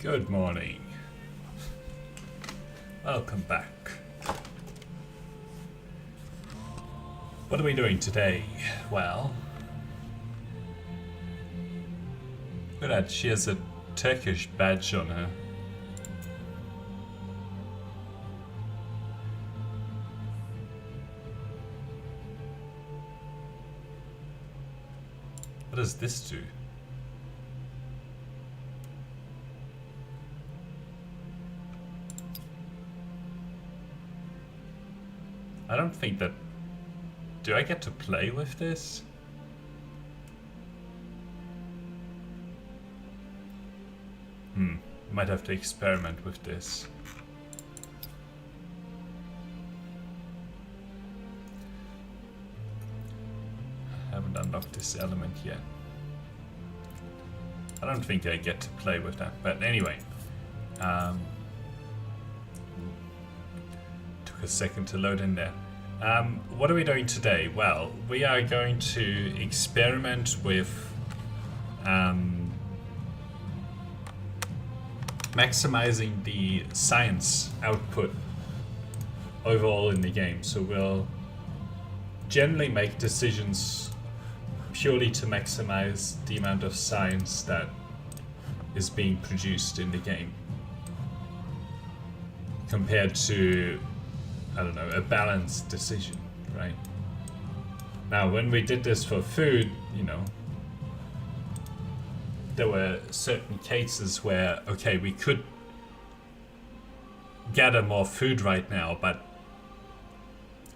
Good morning. Welcome back. What are we doing today? Well, look at that, she has a Turkish badge on her. What does this do? I don't think that... Do I get to play with this? Might have to experiment with this. I haven't unlocked this element yet. I don't think I get to play with that, but anyway. Took a second to load in there. What are we doing today? Well, we are going to experiment with maximizing the science output overall in the game. So we'll generally make decisions purely to maximize the amount of science that is being produced in the game compared to, I don't know, a balanced decision, right? Now, when we did this for food, you know, there were certain cases where, okay, we could gather more food right now, but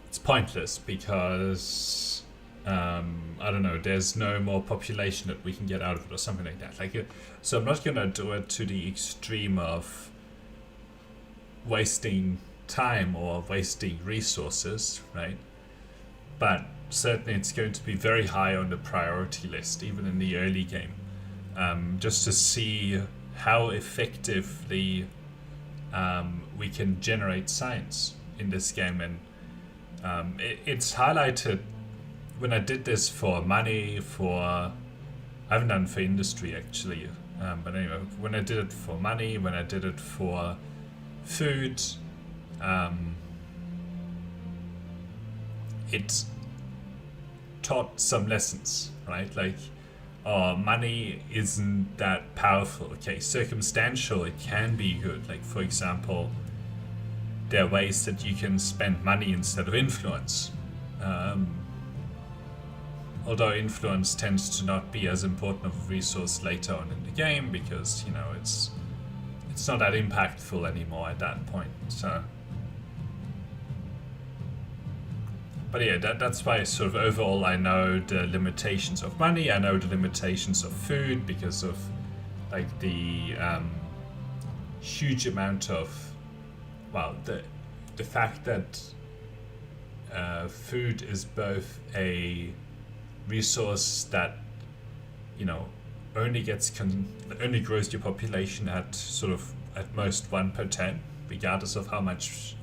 it's pointless because, I don't know, there's no more population that we can get out of it or something like that. Like, so I'm not gonna do it to the extreme of wasting time or wasting resources, right? But certainly it's going to be very high on the priority list, even in the early game, just to see how effectively we can generate science in this game. And it's highlighted when I did this for money, I haven't done it for industry actually, but anyway, when I did it for money, when I did it for food, it taught some lessons, right? Like, money isn't that powerful. Okay, circumstantial, it can be good. Like, for example, there are ways that you can spend money instead of influence. Although influence tends to not be as important of a resource later on in the game because, you know, it's not that impactful anymore at that point. So, but yeah, that's why sort of overall I know the limitations of money, I know the limitations of food because of like the huge amount of, well, the fact that food is both a resource that, you know, only grows your population at sort of at most 1 per 10, regardless of how much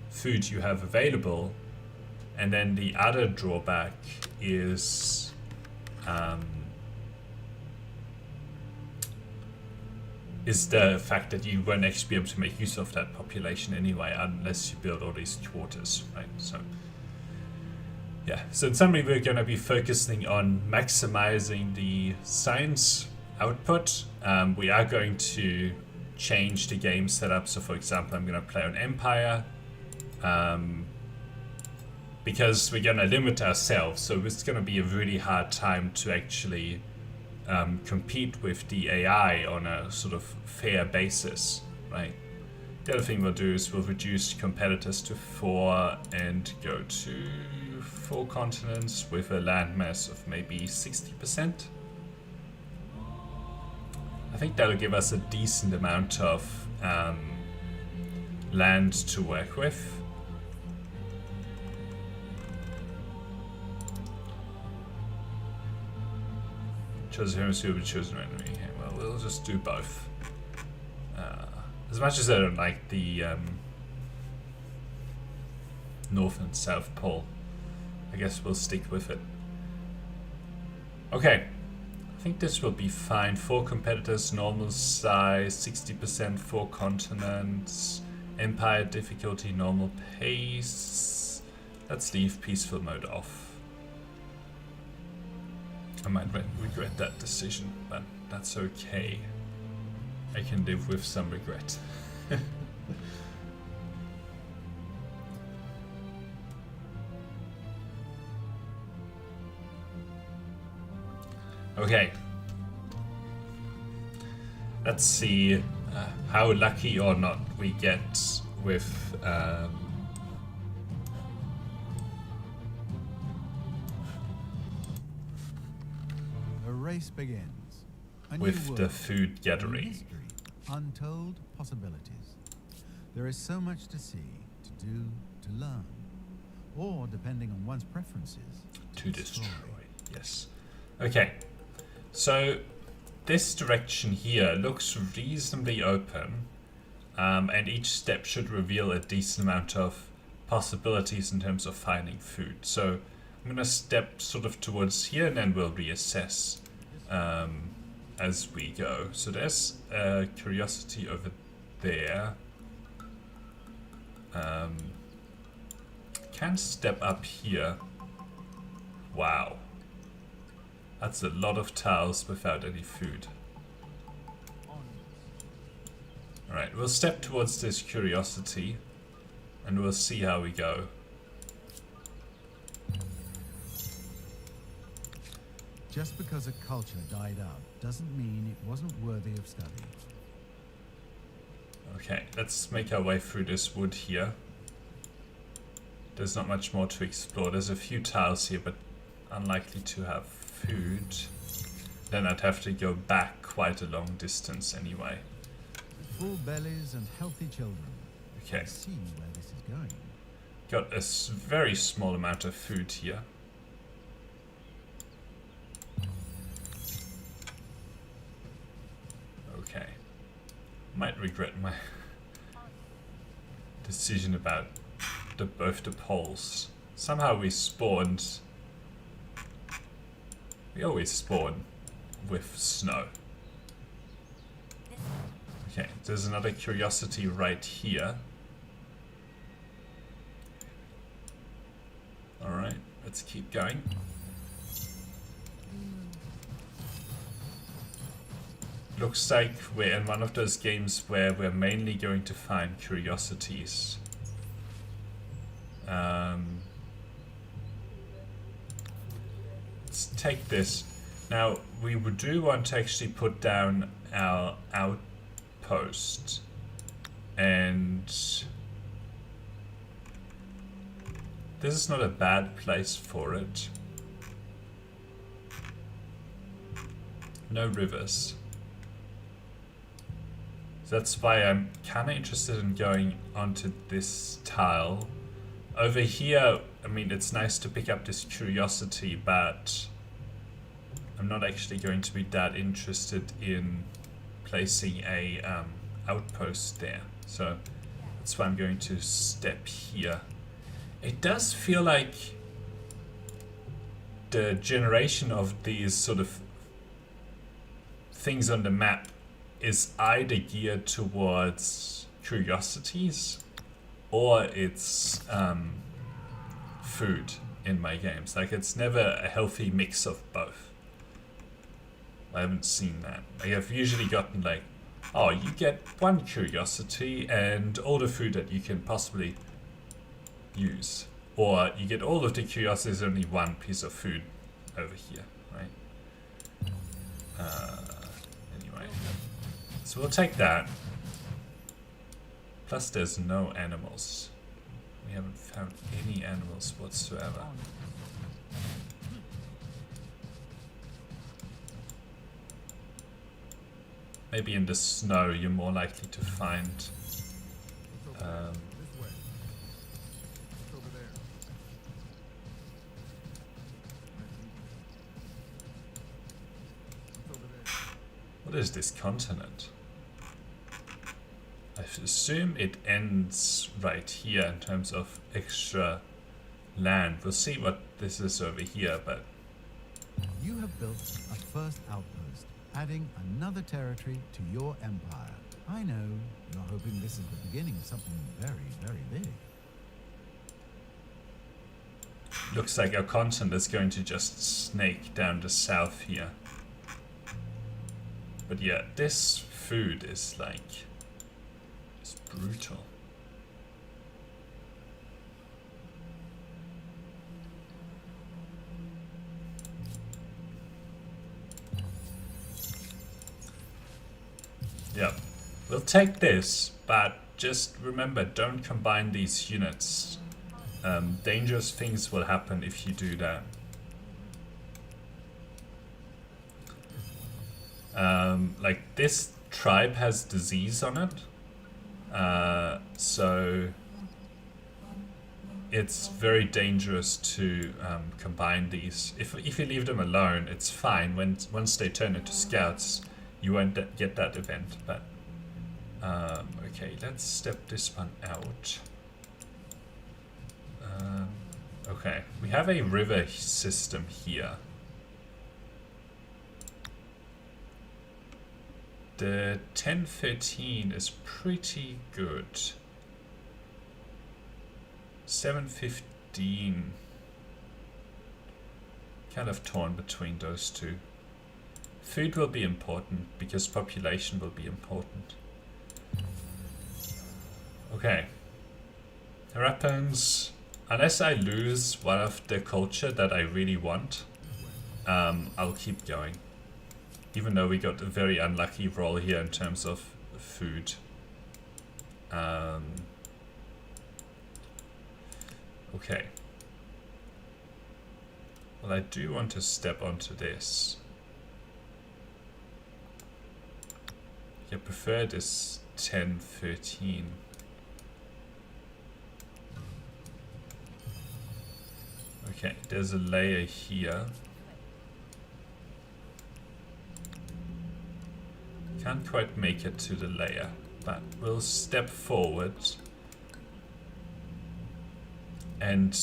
food you have available. And then the other drawback is the fact that you won't actually be able to make use of that population anyway unless you build all these quarters, right? So yeah, so in summary, we're going to be focusing on maximizing the science output. We are going to change the game setup. So for example, I'm going to play on Empire because we're going to limit ourselves. So it's going to be a really hard time to actually compete with the AI on a sort of fair basis, right? The other thing we'll do is we'll reduce competitors to 4 and go to 4 continents with a landmass of maybe 60%. I think that'll give us a decent amount of land to work with. Chosen hemisphere will be chosen randomly. Well, we'll just do both. As much as I don't like the North and South Pole, I guess we'll stick with it. Okay, I think this will be fine. 4 competitors, normal size, 60% 4 continents, empire difficulty, normal pace. Let's leave peaceful mode off. I might regret that decision, but that's okay. I can live with some regret. Okay. Let's see how lucky or not we get with a race begins. A with new the world, food new gathering. history, untold possibilities. There is so much to see, to do, to learn, or depending on one's preferences, To destroy. Yes. Okay. So this direction here looks reasonably open, and each step should reveal a decent amount of possibilities in terms of finding food. So I'm gonna step sort of towards here, and then we'll reassess as we go. So there's a curiosity over there. Can step up here. Wow. That's a lot of tiles without any food. Alright, we'll step towards this curiosity and we'll see how we go. Just because a culture died out doesn't mean it wasn't worthy of study. Okay, let's make our way through this wood here. There's not much more to explore. There's a few tiles here, but unlikely to have food. Then I'd have to go back quite a long distance anyway. Full bellies and healthy children. Okay. Let's see where this is going. Got a very small amount of food here. Okay. Might regret my decision about both the poles. Somehow we spawned... We always spawn with snow. Okay, there's another curiosity right here. Alright, let's keep going. Looks like we're in one of those games where we're mainly going to find curiosities. Let's take this. Now, we do want to actually put down our outpost. And this is not a bad place for it. No rivers. So that's why I'm kind of interested in going onto this tile. Over here, I mean, it's nice to pick up this curiosity, but I'm not actually going to be that interested in placing a outpost there. So that's why I'm going to step here. It does feel like the generation of these sort of things on the map is either geared towards curiosities or it's food in my games. Like, it's never a healthy mix of both. I haven't seen that. I have usually gotten like, oh, you get one curiosity and all the food that you can possibly use. Or you get all of the curiosities, only one piece of food over here, right? Anyway. So we'll take that. Plus there's no animals. We haven't found any animals whatsoever. Maybe in the snow you're more likely to find what is this continent? I assume it ends right here in terms of extra land. We'll see what this is over here, but You have built a first outpost, adding another territory to your empire. I know you're hoping this is the beginning of something very, very big. Looks like our content is going to just snake down the south here. But yeah, this food is like... it's brutal. Yep. We'll take this, but just remember, don't combine these units. Dangerous things will happen if you do that. Like this tribe has disease on it, so it's very dangerous to combine these. If you leave them alone, it's fine. Once they turn into scouts, you won't get that event. But okay, let's step this one out. Okay, we have a river system here. The 1013 is pretty good. 715. Kind of torn between those two. Food will be important because population will be important. Okay. Weapons. Unless I lose one of the culture that I really want, I'll keep going. Even though we got a very unlucky roll here in terms of food. Okay. Well, I do want to step onto this. I prefer this 1013. Okay, there's a layer here. Can't quite make it to the layer, but we'll step forward and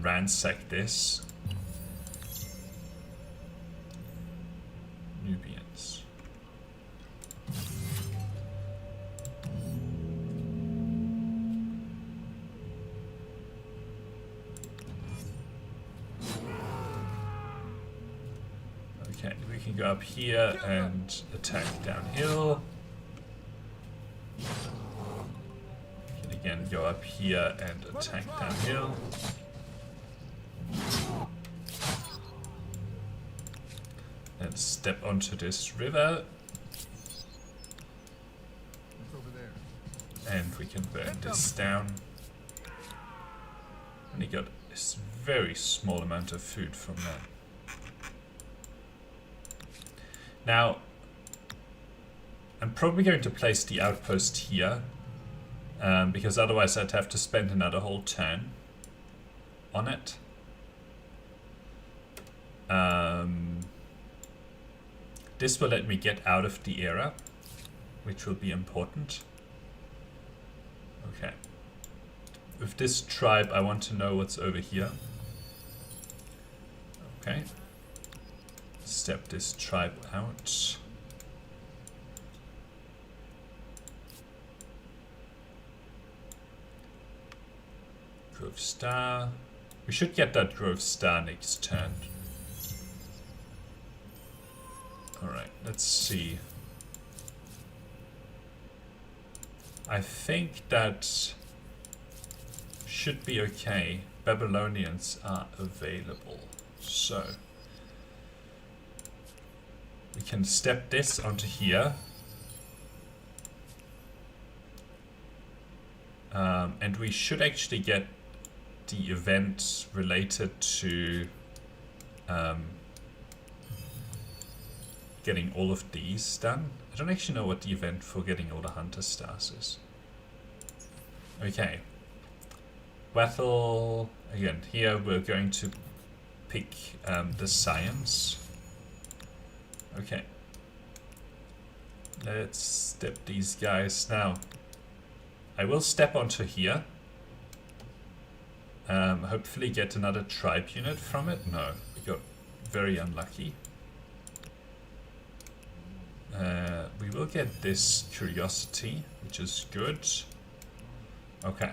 ransack this. Nubians. Okay, we can go up here and attack downhill. We can again go up here and attack downhill. And step onto this river. And we can burn this down. Only got this very small amount of food from that. Now, I'm probably going to place the outpost here, because otherwise I'd have to spend another whole turn on it. This will let me get out of the era, which will be important. Okay. With this tribe, I want to know what's over here. Okay. Step this tribe out. Grove Star. We should get that Grove Star next turn. Alright, let's see. I think that should be okay. Babylonians are available. So we can step this onto here. And we should actually get the event related to getting all of these done. I don't actually know what the event for getting all the Hunter Stars is. Okay. Waffle. Again, here we're going to pick the science. Okay. Let's step these guys now. I will step onto here. Hopefully get another tribe unit from it. No, we got very unlucky. get this curiosity, which is good. Okay.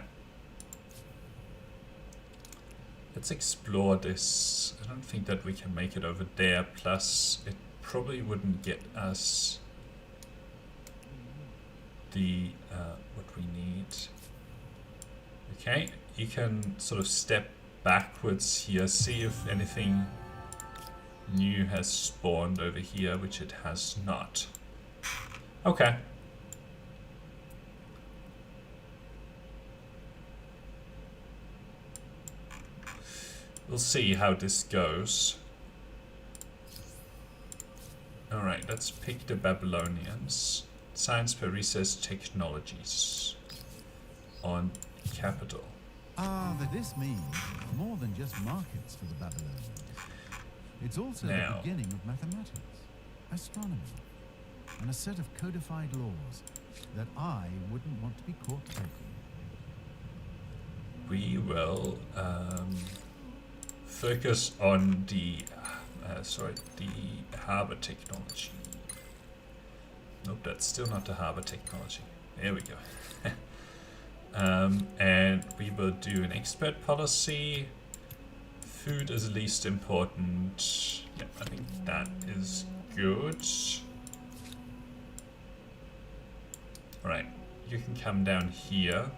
Let's explore this. I don't think that we can make it over there, plus it probably wouldn't get us the what we need. Okay, you can sort of step backwards here, see if anything new has spawned over here, which it has not. Okay. We'll see how this goes. Alright, let's pick the Babylonians. Science per research technologies. On capital. But this means more than just markets for the Babylonians. It's also the beginning of mathematics, astronomy, and a set of codified laws that I wouldn't want to be caught breaking. We will focus on the harbor technology. Nope, that's still not the harbor technology. There we go. And we will do an expert policy. Food is least important. Yeah, I think that is good. Alright, you can come down here.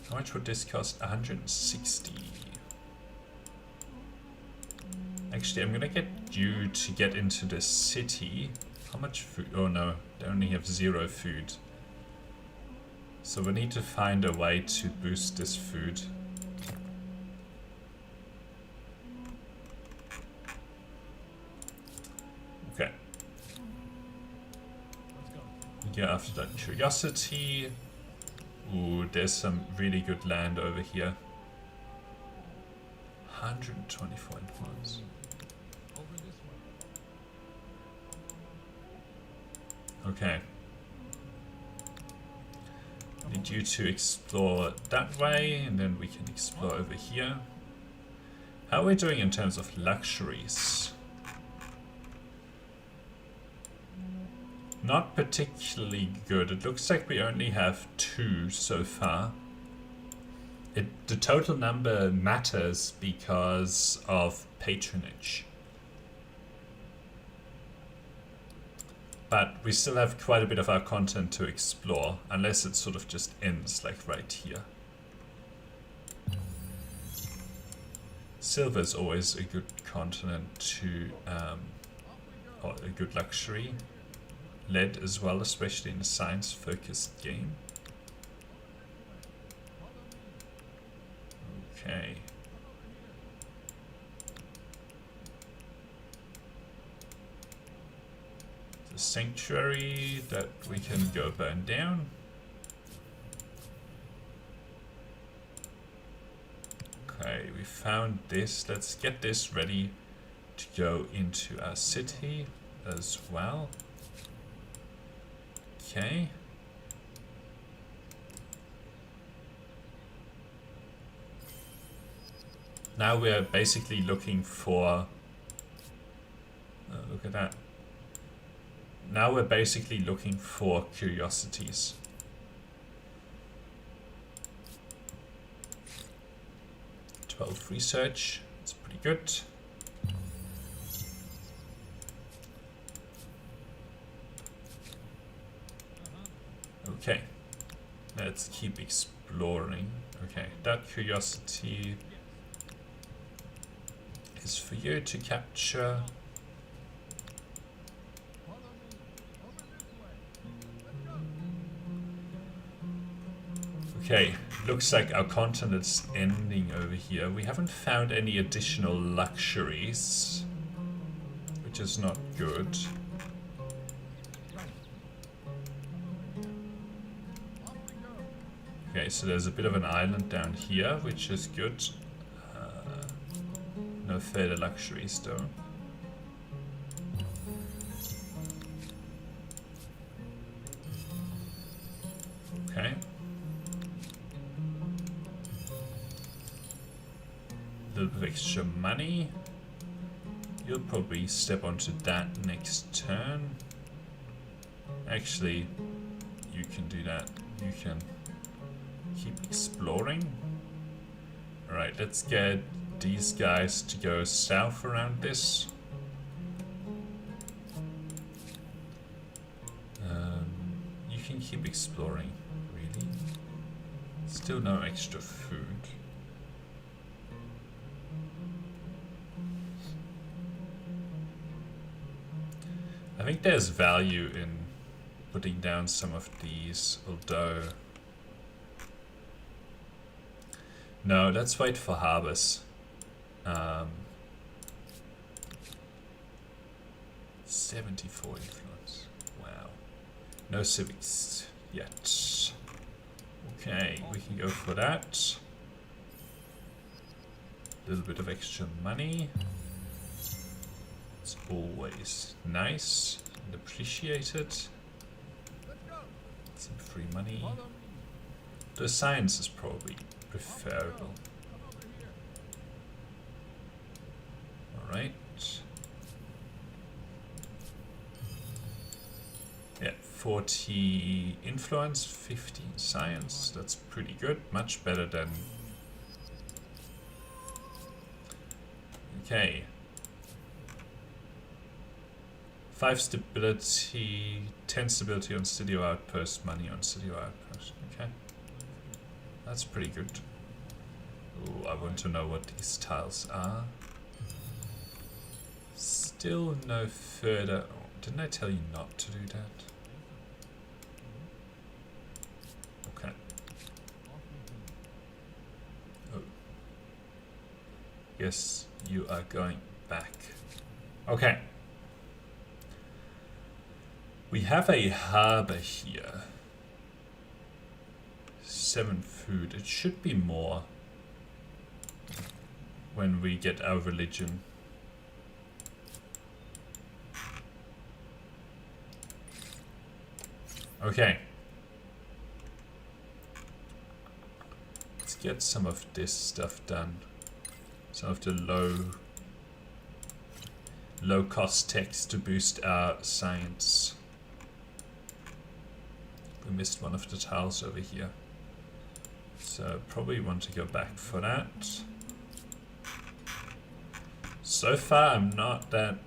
How much would this cost? 160. Actually, I'm gonna get you to get into the city. How much food? Oh no, they only have 0 food. So we need to find a way to boost this food. Okay. Go after that curiosity. Ooh, there's some really good land over here. 124 influence. Okay. Need you to explore that way, and then we can explore over here. How are we doing in terms of luxuries? Not particularly good. It looks like we only have 2 so far. The total number matters because of patronage. But we still have quite a bit of our content to explore, unless it sort of just ends like right here. Silver is always a good continent to, or a good luxury. Lead as well, especially in a science-focused game. Okay. The sanctuary that we can go burn down. Okay, we found this. Let's get this ready to go into our city as well. Okay. Now we're basically looking for... look at that. Now we're basically looking for curiosities. "12 research. It's pretty good. Okay. Let's keep exploring. Okay, that curiosity is for you to capture. Okay, looks like our content is ending over here. We haven't found any additional luxuries, which is not good. Okay, so there's a bit of an island down here, which is good. No further luxuries though. Okay. A little bit of extra money. You'll probably step onto that next turn. Actually, you can do that. You can keep exploring. Alright, let's get these guys to go south around this. You can keep exploring, really. Still no extra food. I think there's value in putting down some of these, although... No, let's wait for harvest. 74 influence. Wow. No civics yet. Okay, we can go for that. A little bit of extra money. It's always nice and appreciated. Some free money. The science is probably preferable. Alright. Yeah, 40 influence, 15 science. That's pretty good. Much better than... Okay. 5 stability, 10 stability on studio outpost, money on studio outpost. Okay. That's pretty good. Ooh, I want to know what these tiles are. Still no further... Oh, didn't I tell you not to do that? Okay. Oh. Yes, you are going back. Okay. We have a harbor here. 7 food. It should be more when we get our religion. Okay. Let's get some of this stuff done. Some of the low cost techs to boost our science. We missed one of the tiles over here. So probably want to go back for that. So far I'm not that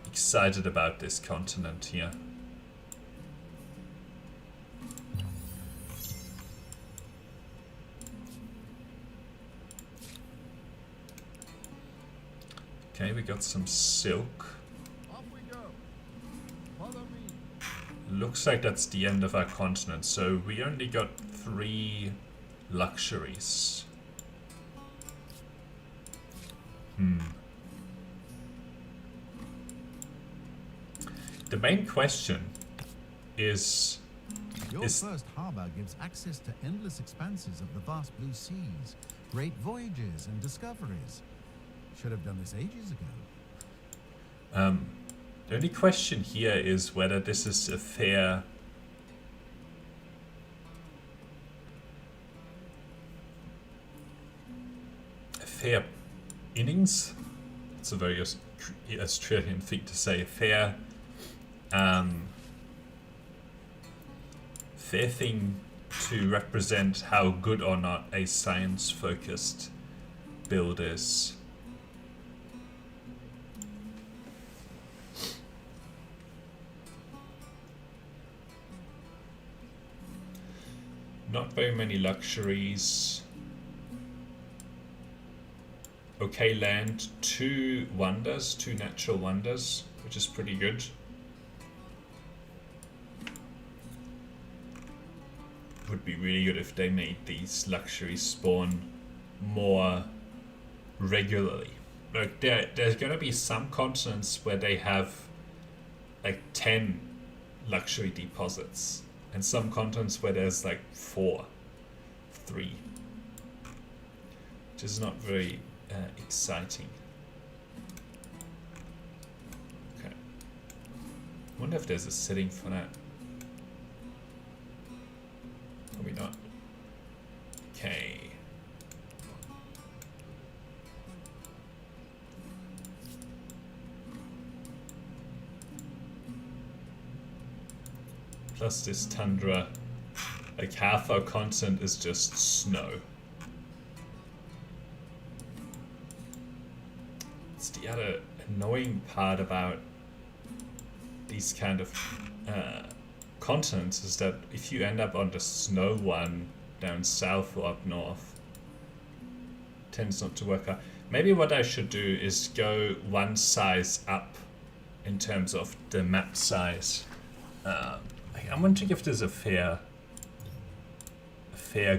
excited about this continent here. Okay, we got some silk. Off we go. Follow me. Looks like that's the end of our continent, so we only got 3 luxuries. The main question is... Your first harbor gives access to endless expanses of the vast blue seas, great voyages and discoveries. Should have done this ages ago. The only question here is whether this is a fair... innings? It's a very Australian thing to say. Fair thing to represent how good or not a science-focused build is. Not very many luxuries. Okay land, 2 wonders, 2 natural wonders, which is pretty good. Would be really good if they made these luxuries spawn more regularly. Like there's gonna be some continents where they have like 10 luxury deposits, and some continents where there's like 3, which is not very exciting. Okay. I wonder if there's a setting for that. Probably not. Okay. plus this tundra. Like half our continent is just snow. It's the other annoying part about these kind of continents is that if you end up on the snow one down south or up north, it tends not to work out. Maybe what I should do is go one size up in terms of the map size. I'm going to give this a fair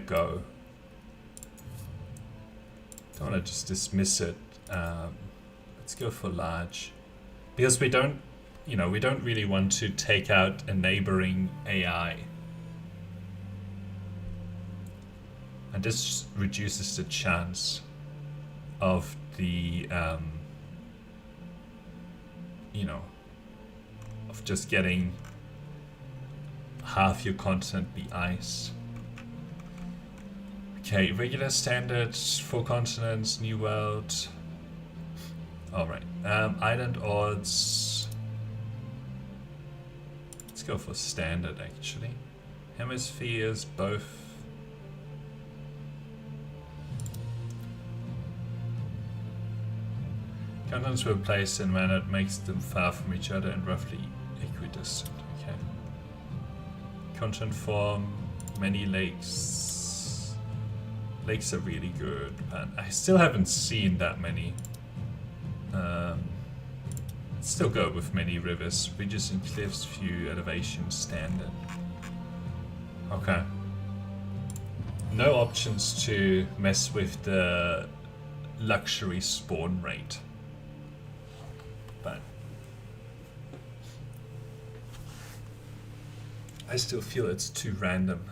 go. Don't want to just dismiss it. Let's go for large, because we don't really want to take out a neighboring AI, and this reduces the chance of the of just getting half your continent be ice. Okay, regular standard, 4 continents, new world. Alright, island odds. Let's go for standard actually. Hemispheres, both. Continents were placed in a manner that makes them far from each other and roughly equidistant. Okay. Continent form, many lakes. Lakes are really good, but I still haven't seen that many. Let's still go with many rivers. Ridges and cliffs, few elevation, standard. Okay. No options to mess with the luxury spawn rate. But I still feel it's too random,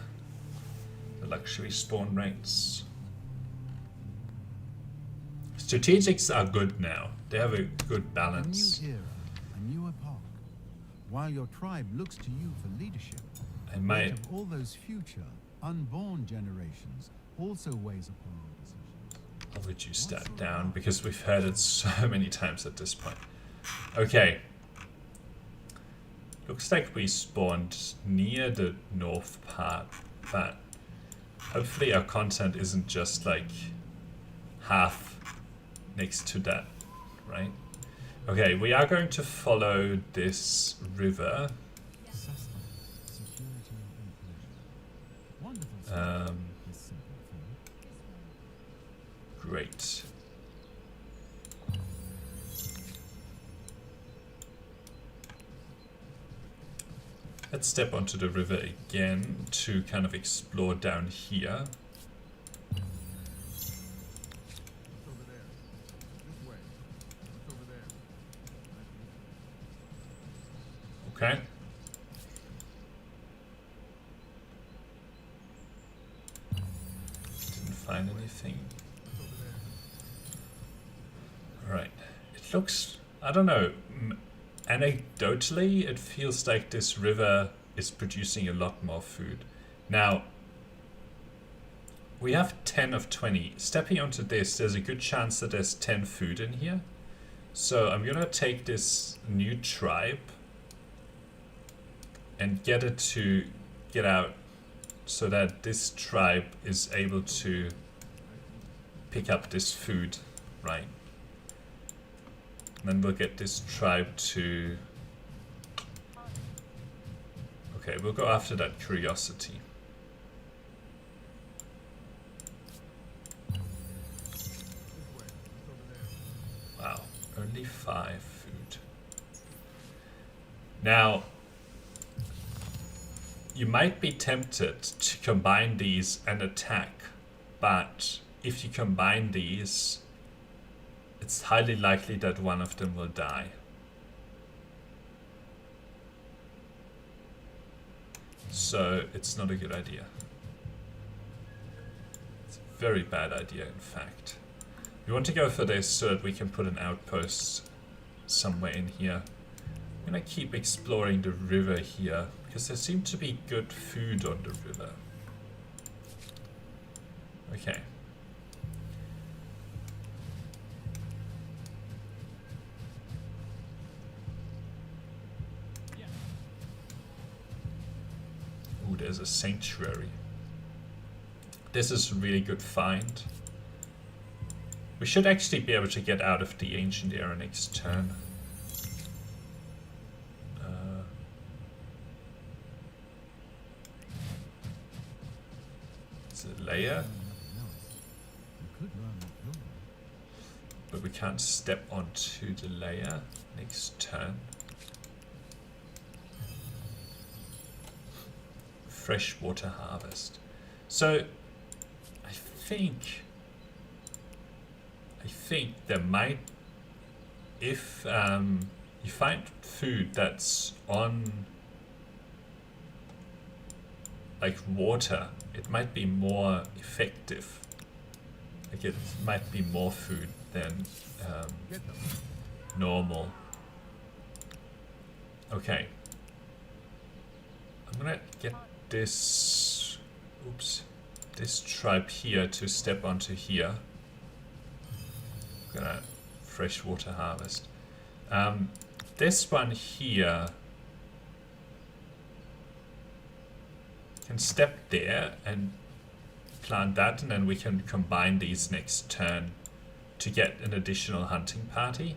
the luxury spawn rates. Strategics are good now. They have a good balance. A new era, a new epoch. While your tribe looks to you for leadership, I might of all those future, unborn generations also weighs upon your decisions. I'll reduce that down because we've heard it so many times at this point. Okay. Looks like we spawned near the north part, but hopefully our content isn't just like half next to that, right? Okay, we are going to follow this river. Great. Let's step onto the river again to kind of explore down here. Okay. Didn't find anything. Alright. It looks, I don't know, anecdotally it feels like this river is producing a lot more food. Now, we have 10 of 20. Stepping onto this, there's a good chance that there's 10 food in here. So I'm gonna take this new tribe and get it to get out so that this tribe is able to pick up this food, right? And then we'll get this tribe to... Okay, we'll go after that curiosity. Wow, only 5 food. Now, you might be tempted to combine these and attack, but if you combine these, it's highly likely that one of them will die. So it's not a good idea. It's a very bad idea, in fact. We want to go for this so that we can put an outpost somewhere in here. I'm gonna keep exploring the river here because there seems to be good food on the river. Okay. there's a sanctuary. This is a really good find. We should actually be able to get out of the ancient era next turn. It's a layer. But we can't step onto the layer next turn. Freshwater harvest. So I think there might, if you find food that's on like water, it might be more effective. Like it might be more food than normal. Okay. I'm gonna get this, this tribe here to step onto here. I'm gonna freshwater harvest. This one here can step there and plant that, and then we can combine these next turn to get an additional hunting party.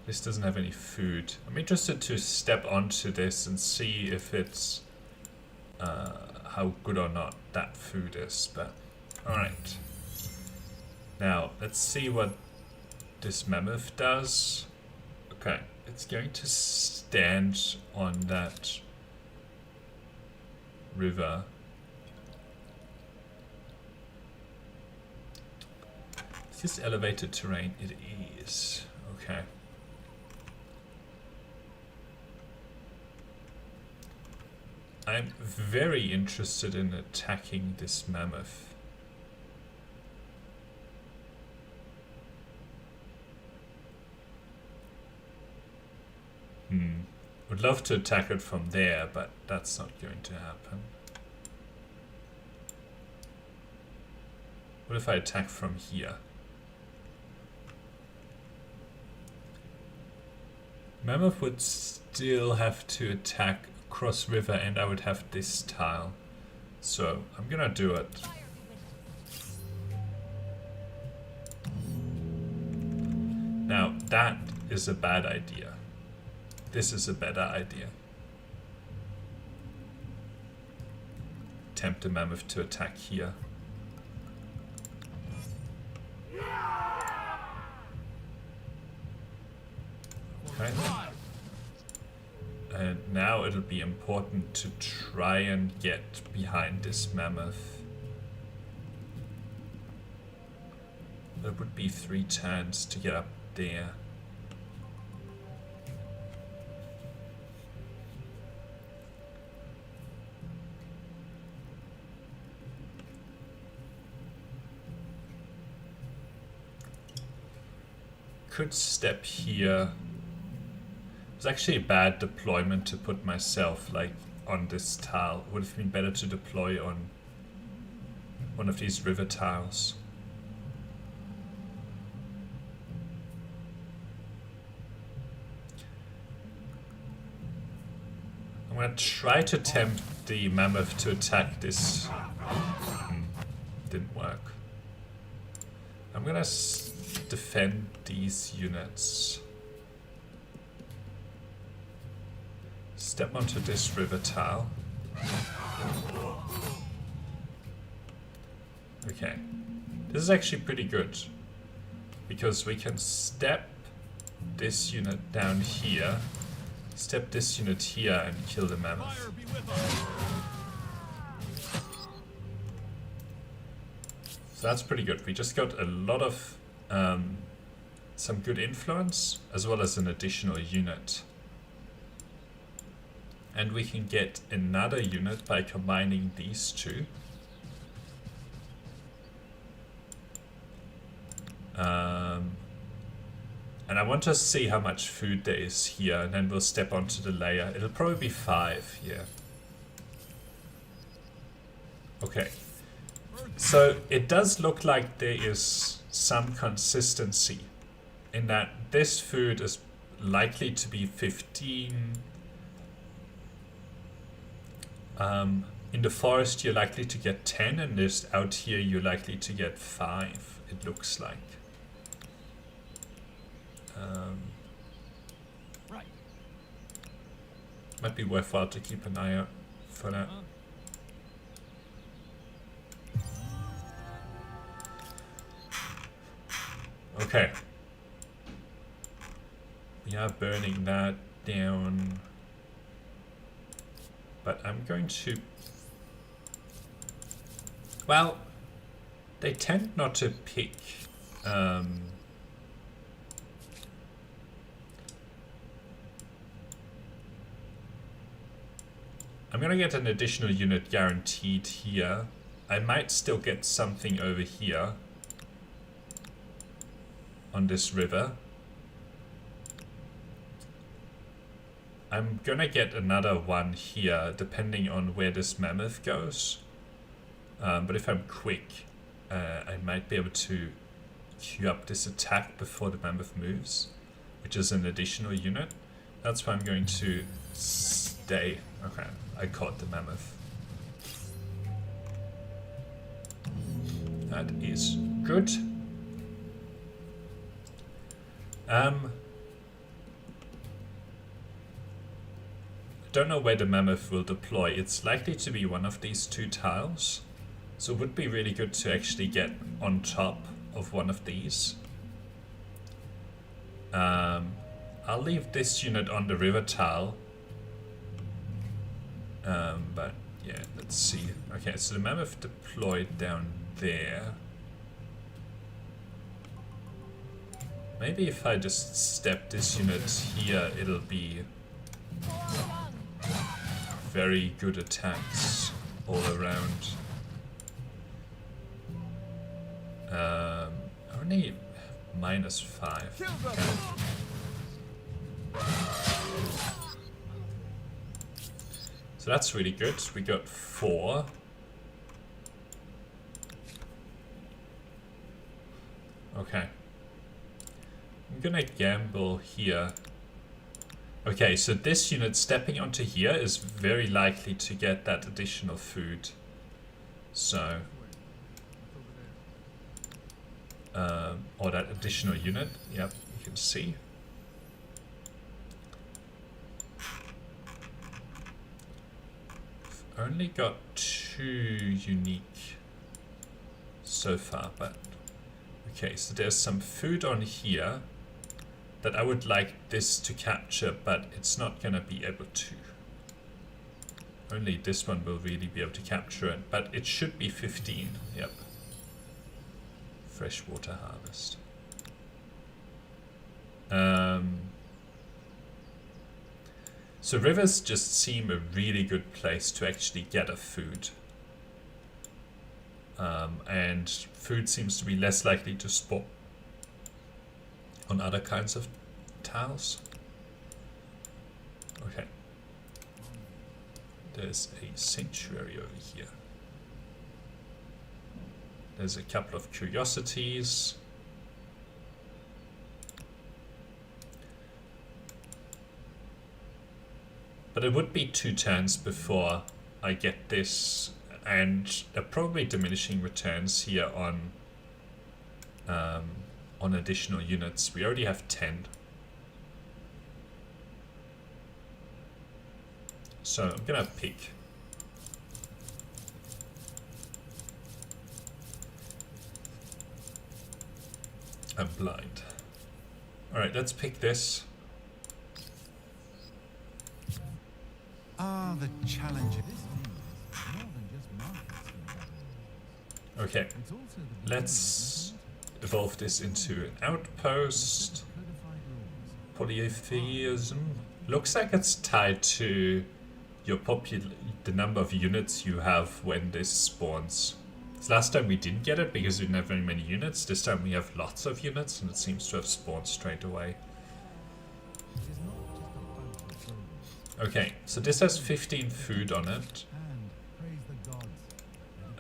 This doesn't have any food. I'm interested to step onto this and see if it's how good or not that food is, but alright. Now let's see what this mammoth does. Okay, it's going to stand on that river. Is this elevated terrain? It is. Okay. I'm very interested in attacking this mammoth. Would love to attack it from there, but that's not going to happen. What if I attack from here? Mammoth would still have to attack across river, and I would have this tile. So I'm gonna do it. Now that is a bad idea. This is a better idea. Tempt the mammoth to attack here. Okay. And now it'll be important to try and get behind this mammoth. There would be 3 turns to get up there. Could step here. It's actually a bad deployment to put myself like on this tile. Would have been better to deploy on one of these river tiles. I'm gonna try to tempt the mammoth to attack this. Didn't work. I'm gonna defend these units. Step onto this river tile. Okay. This is actually pretty good, because we can step this unit down here, step this unit here, and kill the mammoth. So that's pretty good. We just got a lot of some good influence, as well as an additional unit. And we can get another unit by combining these two. And I want to see how much food there is here, and then we'll step onto the layer. It'll probably be 5 here. Okay. So it does look like there is some consistency in that this food is likely to be 15. In the forest you're likely to get 10, and just out here you're likely to get 5, it looks like. Right. Might be worthwhile to keep an eye out for that. Okay. We are burning that down. But I'm going to... Well, they tend not to pick... I'm gonna get an additional unit guaranteed here. I might still get something over here on this river. I'm gonna get another one here depending on where this mammoth goes. But if I'm quick, I might be able to queue up this attack before the mammoth moves, which is an additional unit. That's why I'm going to stay. Okay, I caught the mammoth. That is good. I don't know where the mammoth will deploy. It's likely to be one of these 2 tiles. So it would be really good to actually get on top of one of these. I'll leave this unit on the river tile. But yeah, let's see. Okay, so the mammoth deployed down there. Maybe if I just step this unit here, it'll be very good attacks all around. Only -5. Okay. So that's really good. We got 4. Okay. I'm gonna gamble here. Okay, so this unit stepping onto here is very likely to get that additional food. So... or that additional unit. Yep, you can see. I've only got 2 unique so far, but... Okay, so there's some food on here that I would like this to capture, but it's not gonna be able to. Only this one will really be able to capture it, but it should be 15, yep. Freshwater harvest. So rivers just seem a really good place to actually get a food. And food seems to be less likely to spawn on other kinds of tiles. Okay. There's a sanctuary over here. There's a couple of curiosities. But it would be 2 turns before I get this, and probably diminishing returns here on additional units. We already have 10. So I'm gonna pick. I'm blind. Alright, let's pick this. Ah, the challenge of this is more than just markets in battle. Okay, It's also the let's evolve this into an outpost. Polytheism. Looks like it's tied to your the number of units you have when this spawns. Last time we didn't get it because we didn't have very many units. This time we have lots of units and it seems to have spawned straight away. Okay, so this has 15 food on it.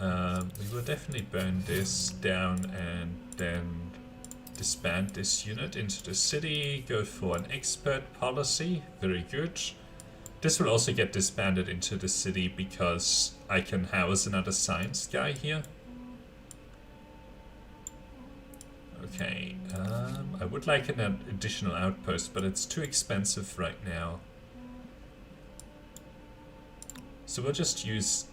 We will definitely burn this down and then disband this unit into the city, go for an expert policy, very good. This will also get disbanded into the city because I can house another science guy here. Okay, I would like an additional outpost, but it's too expensive right now. So we'll just use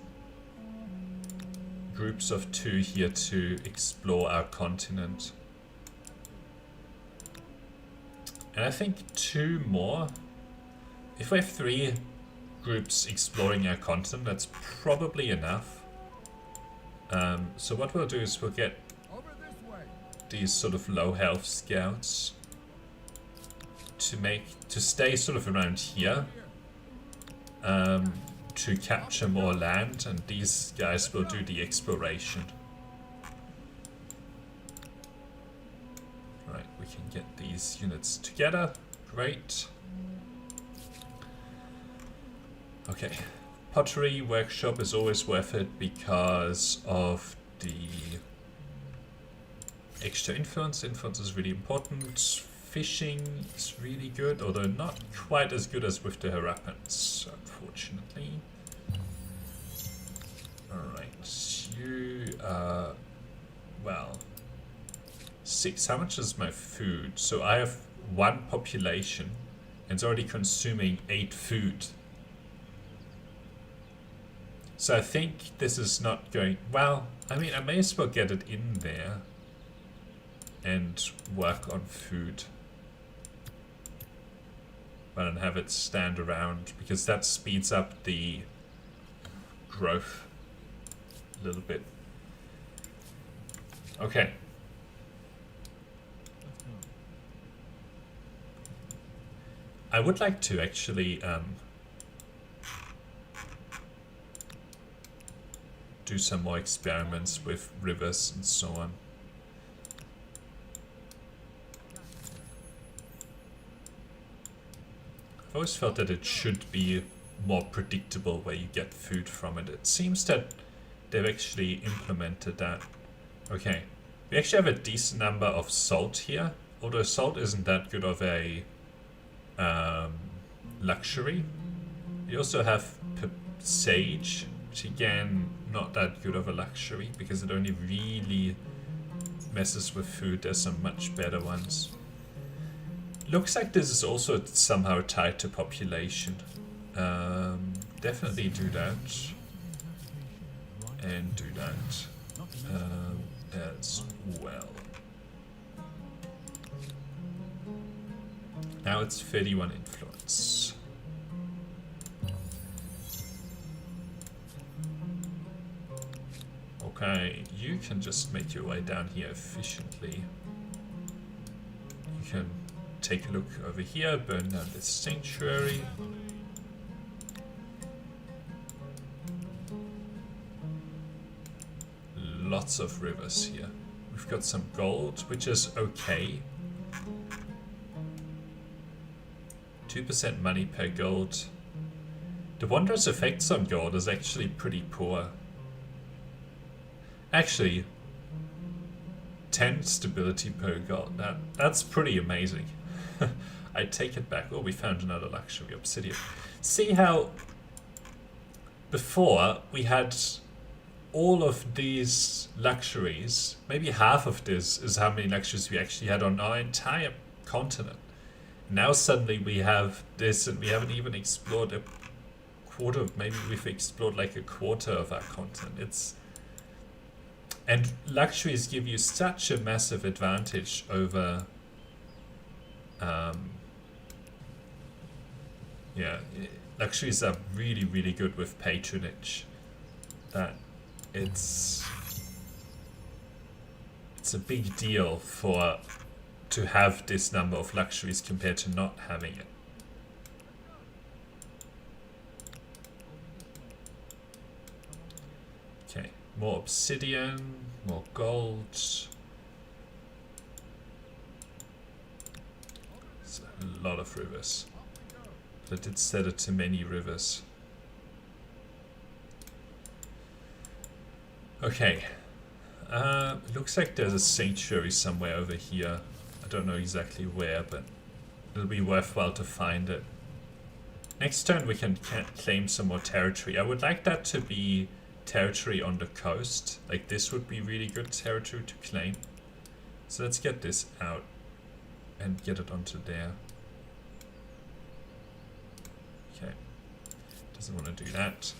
groups of 2 here to explore our continent. And I think 2 more. If we have 3 groups exploring our continent, that's probably enough. So what we'll do is we'll get these sort of low health scouts to stay sort of around here, to capture more land, and these guys will do the exploration. Right, we can get these units together. Great. Okay, pottery workshop is always worth it because of the extra influence. Influence is really important. Fishing is really good, although not quite as good as with the Harappans, unfortunately. Alright, you are, well, 6. How much is my food? So I have 1 population and it's already consuming 8 food. So I think this is not going, well, I mean, I may as well get it in there and work on food rather than have it stand around, because that speeds up the growth a little bit. Okay. I would like to actually do some more experiments with rivers and so on. I've always felt that it should be more predictable where you get food from it. It seems that they've actually implemented that. Okay, we actually have a decent number of salt here, although salt isn't that good of a luxury. We also have sage, which again, not that good of a luxury because it only really messes with food. There's some much better ones. Looks like this is also somehow tied to population. Definitely do that. And do that as well. Now it's 31 influence. Okay, you can just make your way down here efficiently. You can take a look over here, burn down this sanctuary. Lots of rivers here. We've got some gold, which is okay. 2% money per gold. The wondrous effects on gold is actually pretty poor. Actually, 10 stability per gold. That's pretty amazing. I take it back. Oh, we found another luxury, obsidian. See how before we had all of these luxuries, maybe half of this is how many luxuries we actually had on our entire continent. Now suddenly we have this and we haven't even explored a quarter, maybe we've explored like a quarter of our continent. And luxuries give you such a massive advantage over luxuries are really, really good with patronage. That it's a big deal to have this number of luxuries compared to not having it. Okay, more obsidian, more gold. It's a lot of rivers. But I did set it to many rivers. Okay. Looks like there's a sanctuary somewhere over here. don't know exactly where, but it'll be worthwhile to find it. Next turn we can claim some more territory. I would like that to be territory on the coast. Like this would be really good territory to claim. So let's get this out and get it onto there. Okay. Doesn't want to do that.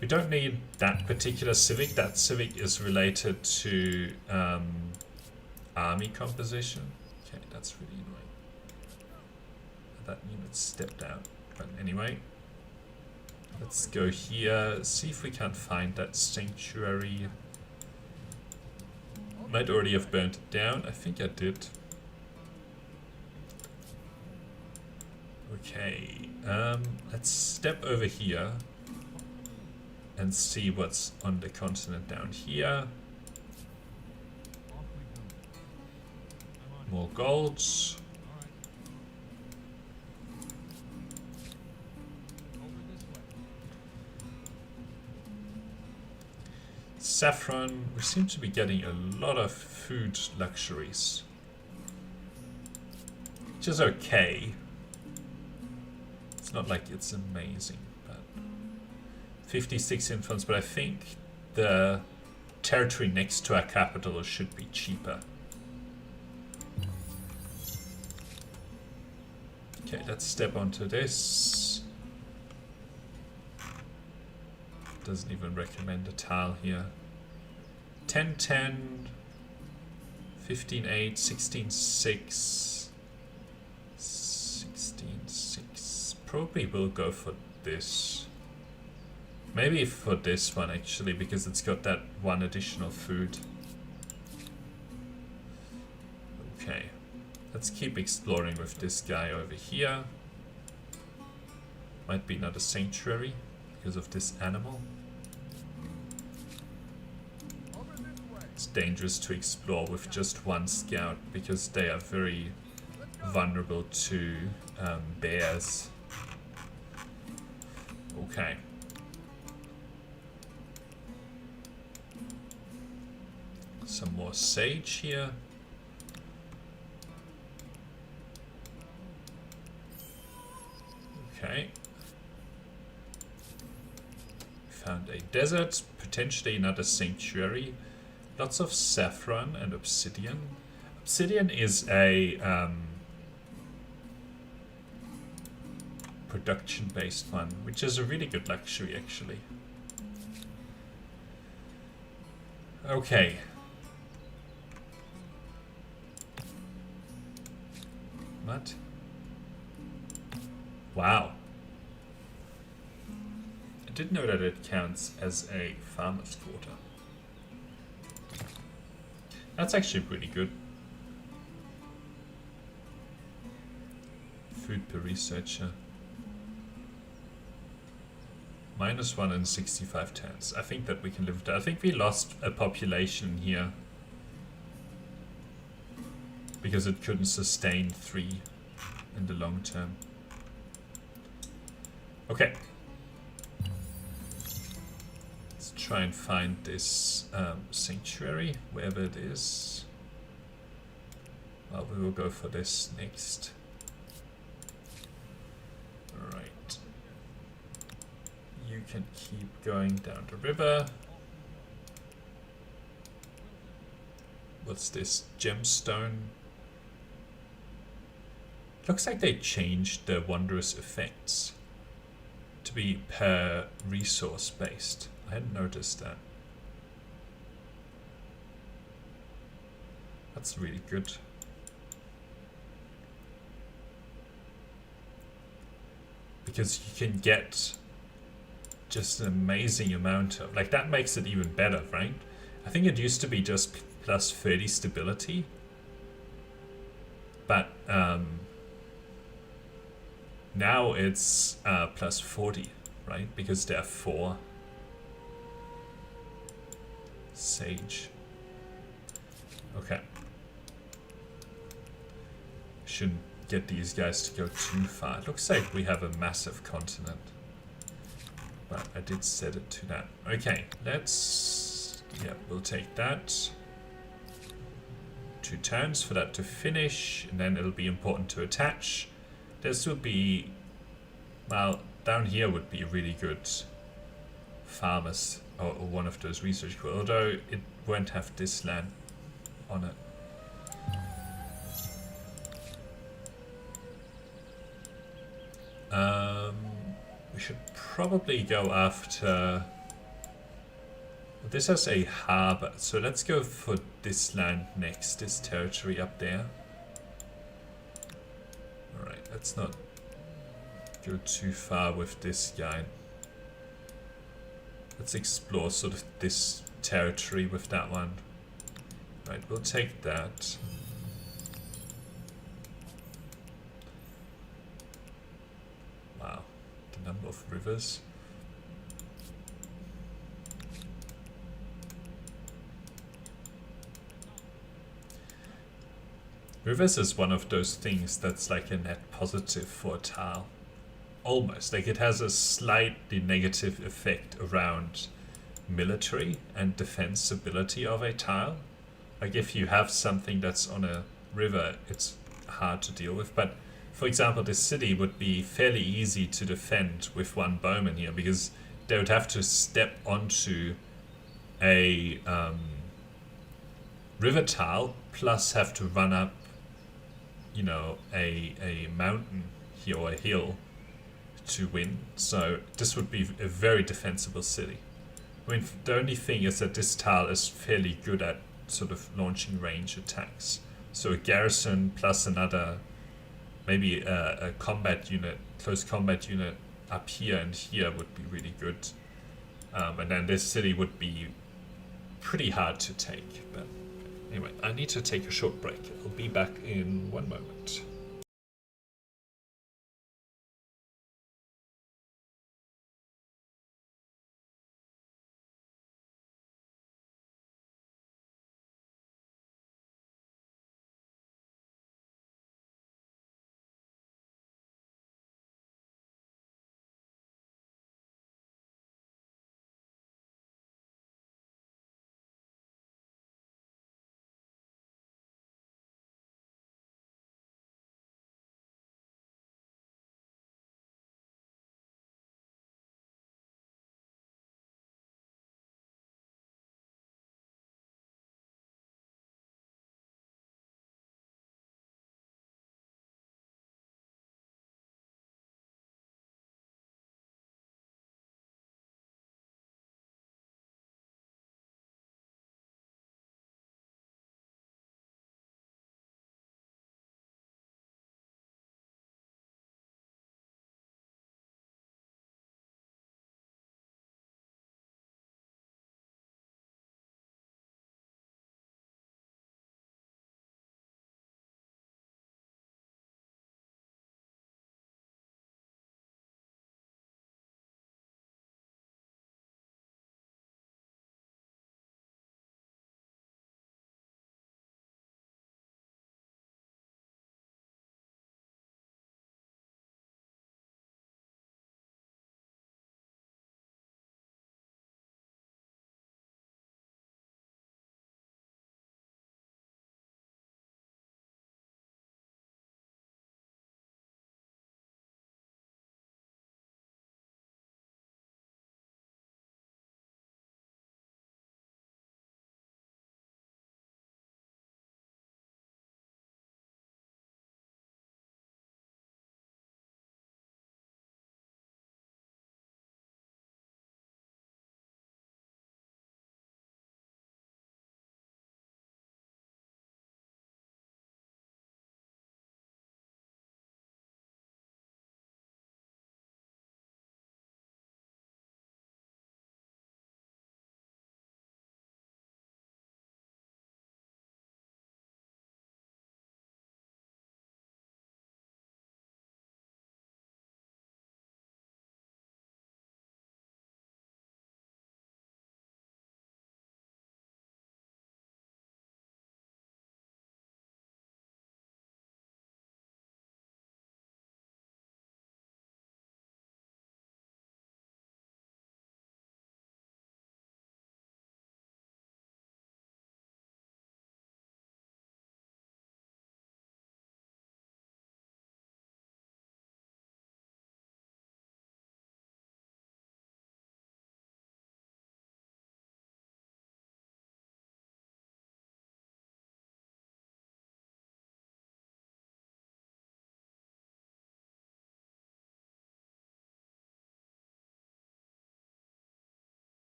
We don't need that particular civic. That civic is related to army composition. Okay, that's really annoying. That unit stepped out. But anyway, let's go here, see if we can find that sanctuary. Might already have burnt it down. I think I did. Okay, let's step over here and see what's on the continent down here. More golds. Saffron. We seem to be getting a lot of food luxuries, which is okay. It's not like it's amazing, but 56 influence, but I think the territory next to our capital should be cheaper. Okay, let's step onto this. Doesn't even recommend a tile here. 10-10, 15-8, 16-6, 16-6. Probably will go for this. Maybe for this one actually, because it's got that one additional food. Okay, let's keep exploring with this guy over here. Might be another sanctuary because of this animal. It's dangerous to explore with just one scout because they are very vulnerable to bears. Okay. Some more sage here. Okay. Found a desert, potentially another sanctuary. Lots of saffron and obsidian. Obsidian is a production-based one, which is a really good luxury actually. Okay. What? Wow. I didn't know that it counts as a farmer's quarter. That's actually pretty good. Food per researcher. -1 in 65 turns. I think that we can live with that. I think we lost a population here because it couldn't sustain 3 in the long term. Okay. Let's try and find this sanctuary, wherever it is. Well, we will go for this next. Alright. You can keep going down the river. What's this? Gemstone. Looks like they changed the wondrous effects to be per resource based. I hadn't noticed that. That's really good. Because you can get just an amazing amount of, like, that makes it even better, right? I think it used to be just plus 30 stability, but now it's plus 40, right? Because there are 4 sage. Okay. Shouldn't get these guys to go too far. It looks like we have a massive continent, but I did set it to that. Okay, let's, yeah, we'll take that. 2 turns for that to finish, and then it'll be important to attach. This will be, well, down here would be really good farmers, or one of those research, although it won't have this land on it. We should probably go after... This has a harbor, so let's go for this land next, this territory up there. Alright, let's not go too far with this guy. Let's explore sort of this territory with that one. Right, we'll take that. Wow, the number of rivers. Rivers is one of those things that's like a net positive for a tile. Almost. Like it has a slightly negative effect around military and defensibility of a tile. Like if you have something that's on a river, it's hard to deal with. But for example, this city would be fairly easy to defend with one bowman here, because they would have to step onto a river tile plus have to run up, you know, a mountain here or a hill to win. So this would be a very defensible city. I mean, the only thing is that this tile is fairly good at sort of launching range attacks. So a garrison plus another, maybe a combat unit, close combat unit up here and here would be really good. And then this city would be pretty hard to take. But anyway, I need to take a short break. I'll be back in 1 moment.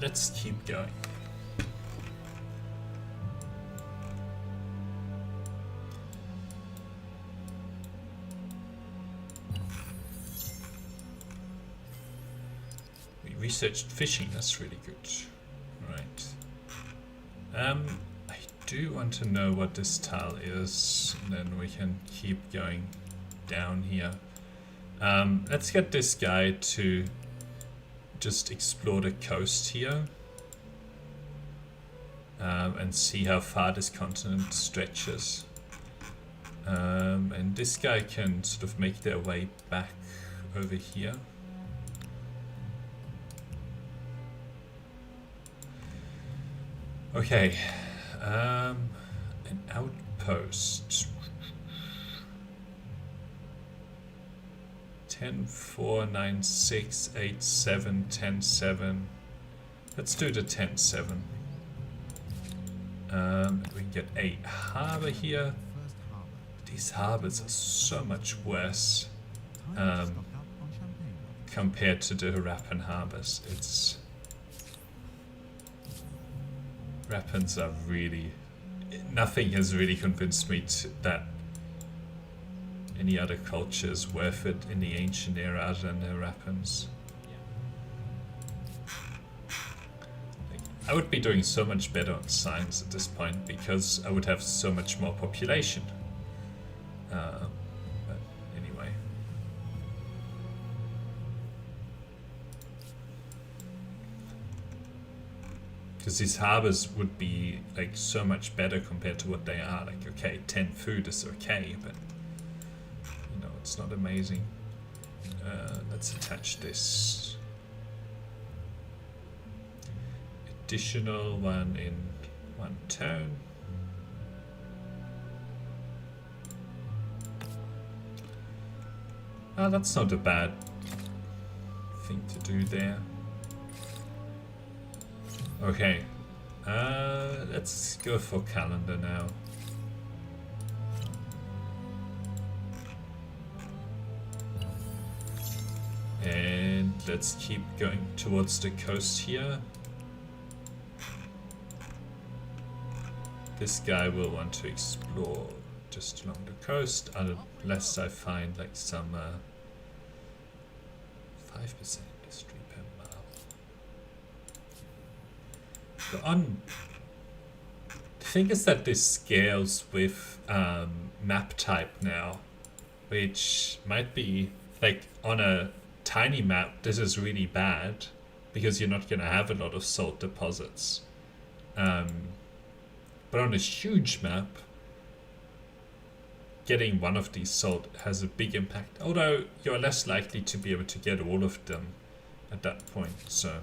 let's keep going. We researched fishing, that's really good. Right. I do want to know what this tile is, and then we can keep going down here. Let's get this guy to just explore the coast here and see how far this continent stretches. And this guy can sort of make their way back over here. Okay, an outpost. 10, 4, 9, 6, 8, 7, 10, 7. Let's do the 10, 7. We can get a harbor here. These harbors are so much worse compared to the Harappan harbors. Rappans are really... Nothing has really convinced me that any other culture is worth it in the ancient era other than the Harappans. I would be doing so much better on science at this point because I would have so much more population. But anyway. Because these harbors would be like so much better compared to what they are. Like, okay, 10 food is okay, but you know, it's not amazing. Let's attach this. Additional one in one turn. Oh, that's not a bad thing to do there. Okay, let's go for calendar now. And let's keep going towards the coast here. This guy will want to explore just along the coast, unless I find like some 5% industry per mile. The thing is that this scales with map type now, which might be like on a tiny map. This is really bad because you're not going to have a lot of salt deposits. But on a huge map, getting one of these salt has a big impact. Although you're less likely to be able to get all of them at that point. So,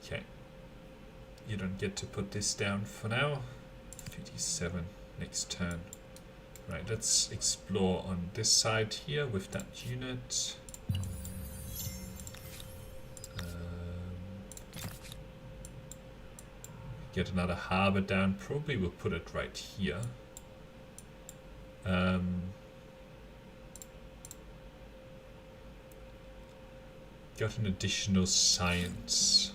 okay, you don't get to put this down for now. 57 next turn. Right, let's explore on this side here with that unit. Get another harbor down. Probably we'll put it right here. Got an additional science.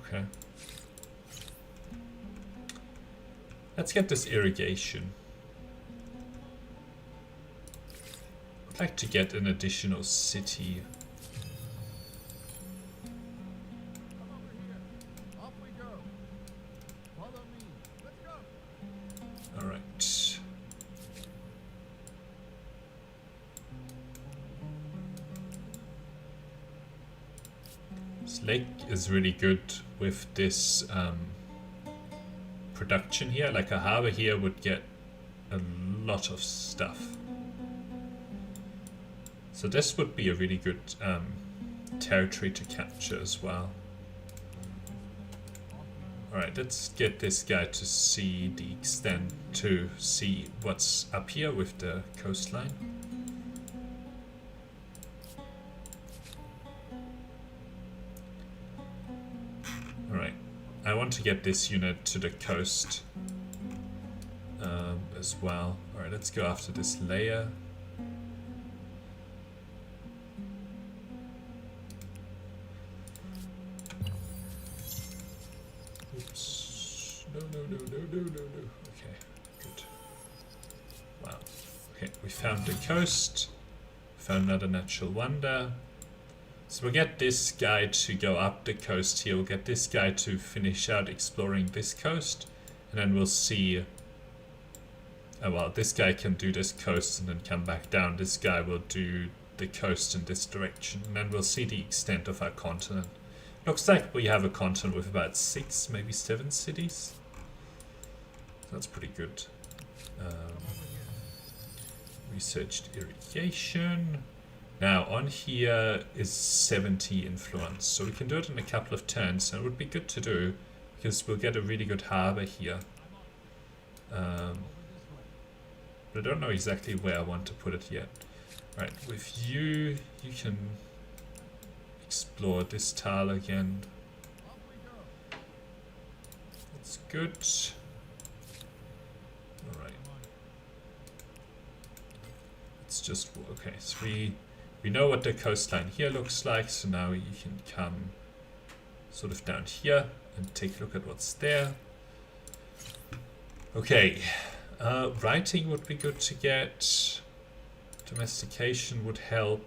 Okay. Let's get this irrigation. I'd like to get an additional city. Alright. This lake is really good with this production here. Like a harbor here would get a lot of stuff. So this would be a really good territory to capture as well. Alright, let's get this guy to see the extent, to see what's up here with the coastline. Alright, I want to get this unit to the coast as well. Alright, let's go after this layer. Okay, good. Wow. Okay, we found the coast. Found another natural wonder. So we'll get this guy to go up the coast here. We'll get this guy to finish out exploring this coast. And then we'll see... Oh well, this guy can do this coast and then come back down. This guy will do the coast in this direction. And then we'll see the extent of our continent. Looks like we have a continent with about 6, maybe 7 cities. That's pretty good. Researched irrigation. Now on here is 70 influence, so we can do it in a couple of turns, and it would be good to do because we'll get a really good harbor here. But I don't know exactly where I want to put it yet. Right, with you, you can explore this tile again. That's good. Alright. It's just, okay, so we know what the coastline here looks like, so now you can come sort of down here and take a look at what's there. Okay, writing would be good to get. Domestication would help.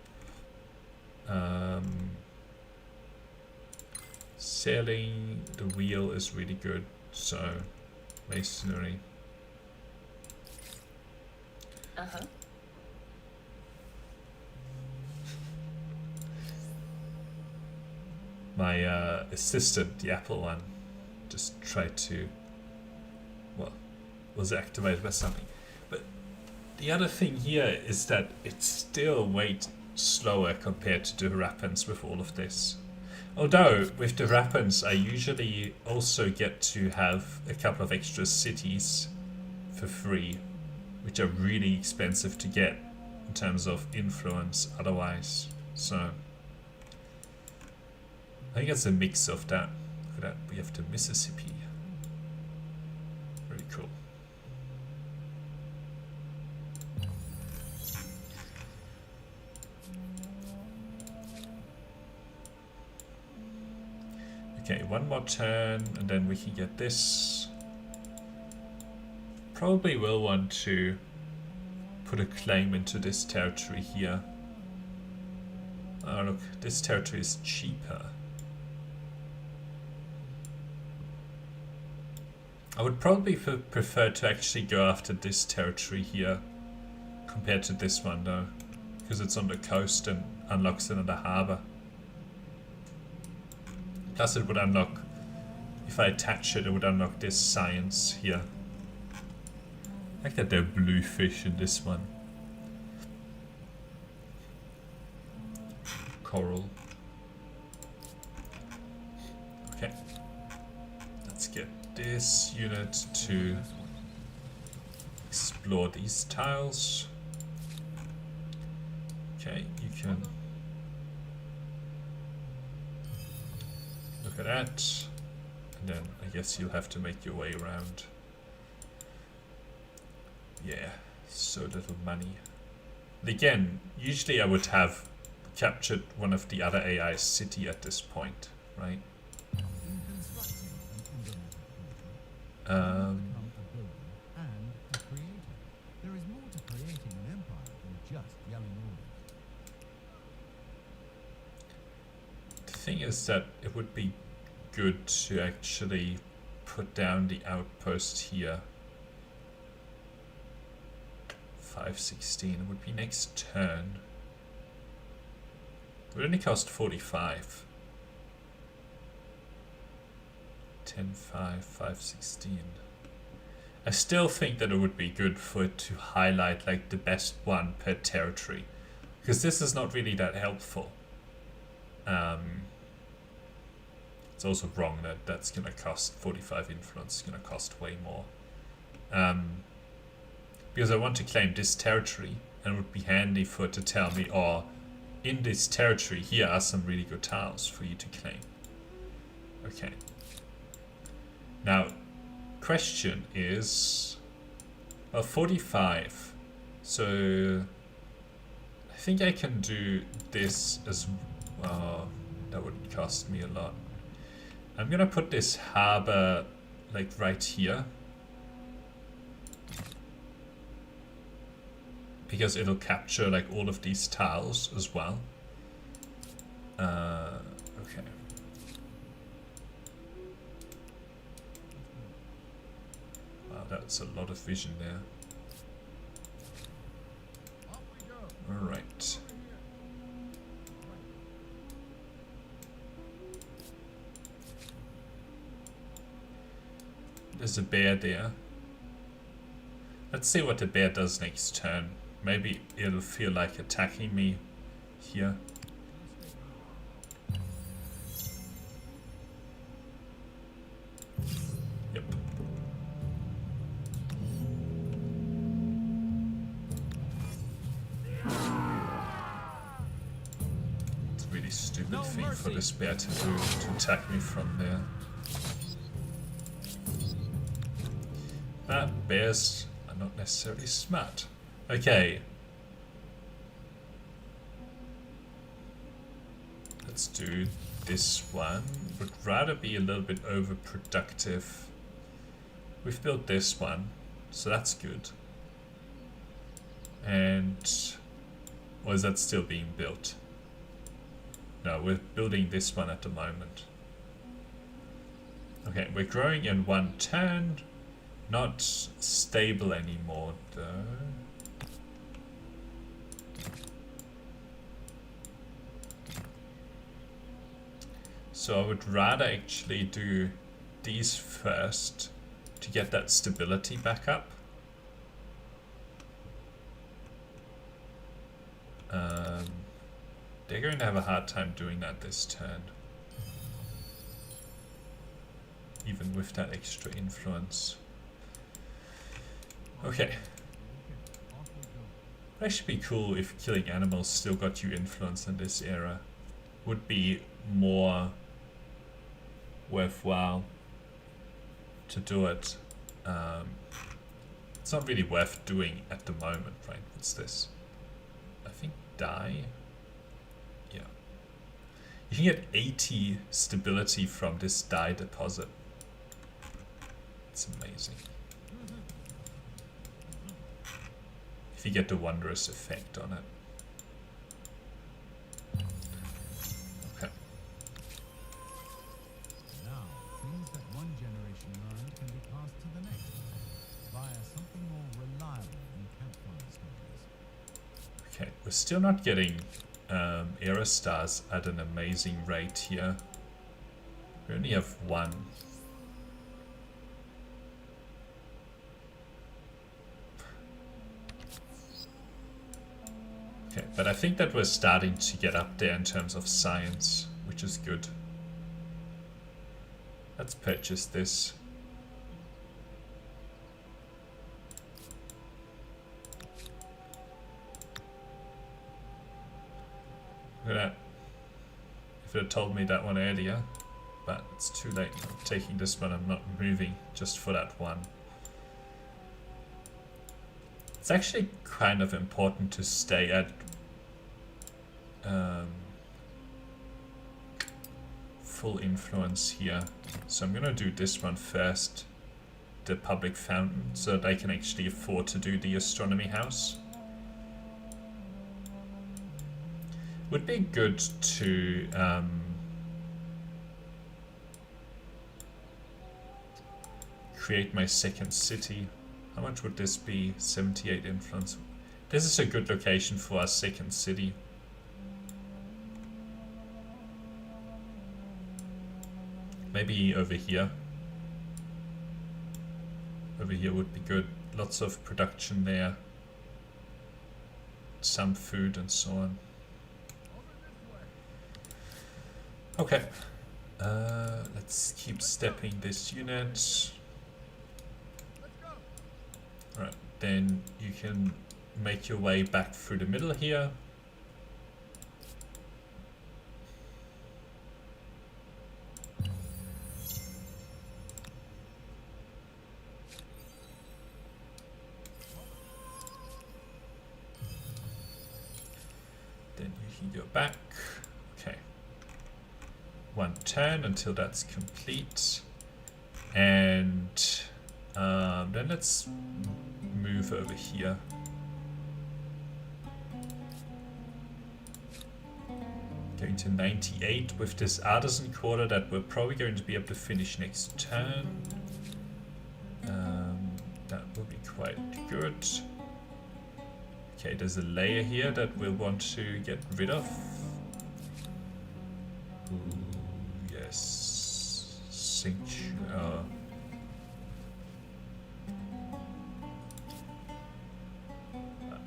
Sailing, the wheel is really good, so masonry. My assistant, the Apple one, just tried to, well, was activated by something. But the other thing here is that it's still way slower compared to the Rapins with all of this. Although, with the Rapins, I usually also get to have a couple of extra cities for free, which are really expensive to get in terms of influence otherwise. So I think it's a mix of that. Look at that, we have the Mississippi. Very cool. Okay, one more turn and then we can get this. Probably will want to put a claim into this territory here. Oh look, this territory is cheaper. I would probably prefer to actually go after this territory here compared to this one though, because it's on the coast and unlocks another harbour. Plus it would unlock, if I attach it, it would unlock this science here. I like that there are blue fish in this one. Coral. Okay. Let's get this unit to explore these tiles. Okay, you can look at that, and then I guess you'll have to make your way around. Yeah, so little money. And again, usually I would have captured one of the other AI's city at this point, right? The thing is that it would be good to actually put down the outpost here. 516, it would be next turn. It would only cost 45. 10, 5, 516. I still think that it would be good for it to highlight like the best one per territory, because this is not really that helpful. It's also wrong that that's gonna cost 45 influence. It's gonna cost way more. Because I want to claim this territory, and it would be handy for it to tell me, oh, in this territory here are some really good tiles for you to claim. Okay. Now, question is, well, 45. So I think I can do this as well. That would cost me a lot. I'm gonna put this harbor like right here. because it'll capture like all of these tiles as well. Okay. Wow, that's a lot of vision there. Alright. There's a bear there. Let's see what the bear does next turn. Maybe it'll feel like attacking me here. Yep. It's a really stupid thing for this bear to do, to attack me from there. But bears are not necessarily smart. Okay. Let's do this one. Would rather be a little bit overproductive. We've built this one, so that's good. And or is that still being built? No, we're building this one at the moment. Okay, we're growing in one turn. Not stable anymore though. So I would rather actually do these first to get that stability back up. They're going to have a hard time doing that this turn. Even with that extra influence. Okay. Would actually be cool if killing animals still got you influence in this era. Would be more worthwhile to do it. It's not really worth doing at the moment, right? What's this? I think die. Yeah. You can get 80 stability from this dye deposit. It's amazing. If you get the wondrous effect on it. Okay. Now, things that one generation learned can be passed to the next via something more reliable than campfire stories. Okay, we're still not getting era stars at an amazing rate here. We only have one. Okay, but I think that we're starting to get up there in terms of science, which is good. Let's purchase this. Look at that. If it had told me that one earlier, but it's too late. I'm taking this one, I'm not moving just for that one. It's actually kind of important to stay at full influence here. So I'm gonna do this one first, the public fountain, so that I can actually afford to do the astronomy house. Would be good to create my second city. How much would this be? 78 influence. This is a good location for our second city. Maybe over here. Over here would be good. Lots of production there. Some food and so on. Okay. Let's keep stepping this unit. Right, then you can make your way back through the middle here. Then you can go back. Okay. One turn until that's complete. And then let's move over here. going to 98 with this artisan quarter that we're probably going to be able to finish next turn. That will be quite good. Okay, there's a layer here that we'll want to get rid of. Ooh, yes. Cinch.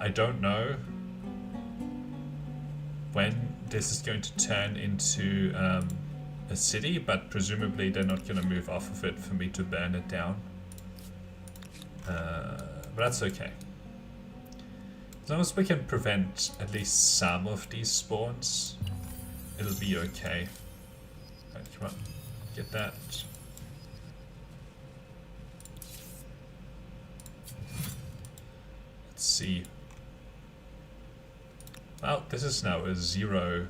I don't know when this is going to turn into a city, but presumably they're not going to move off of it for me to burn it down. But that's okay. As long as we can prevent at least some of these spawns, it'll be okay. Right, come on, get that. Let's see. Well, this is now a 0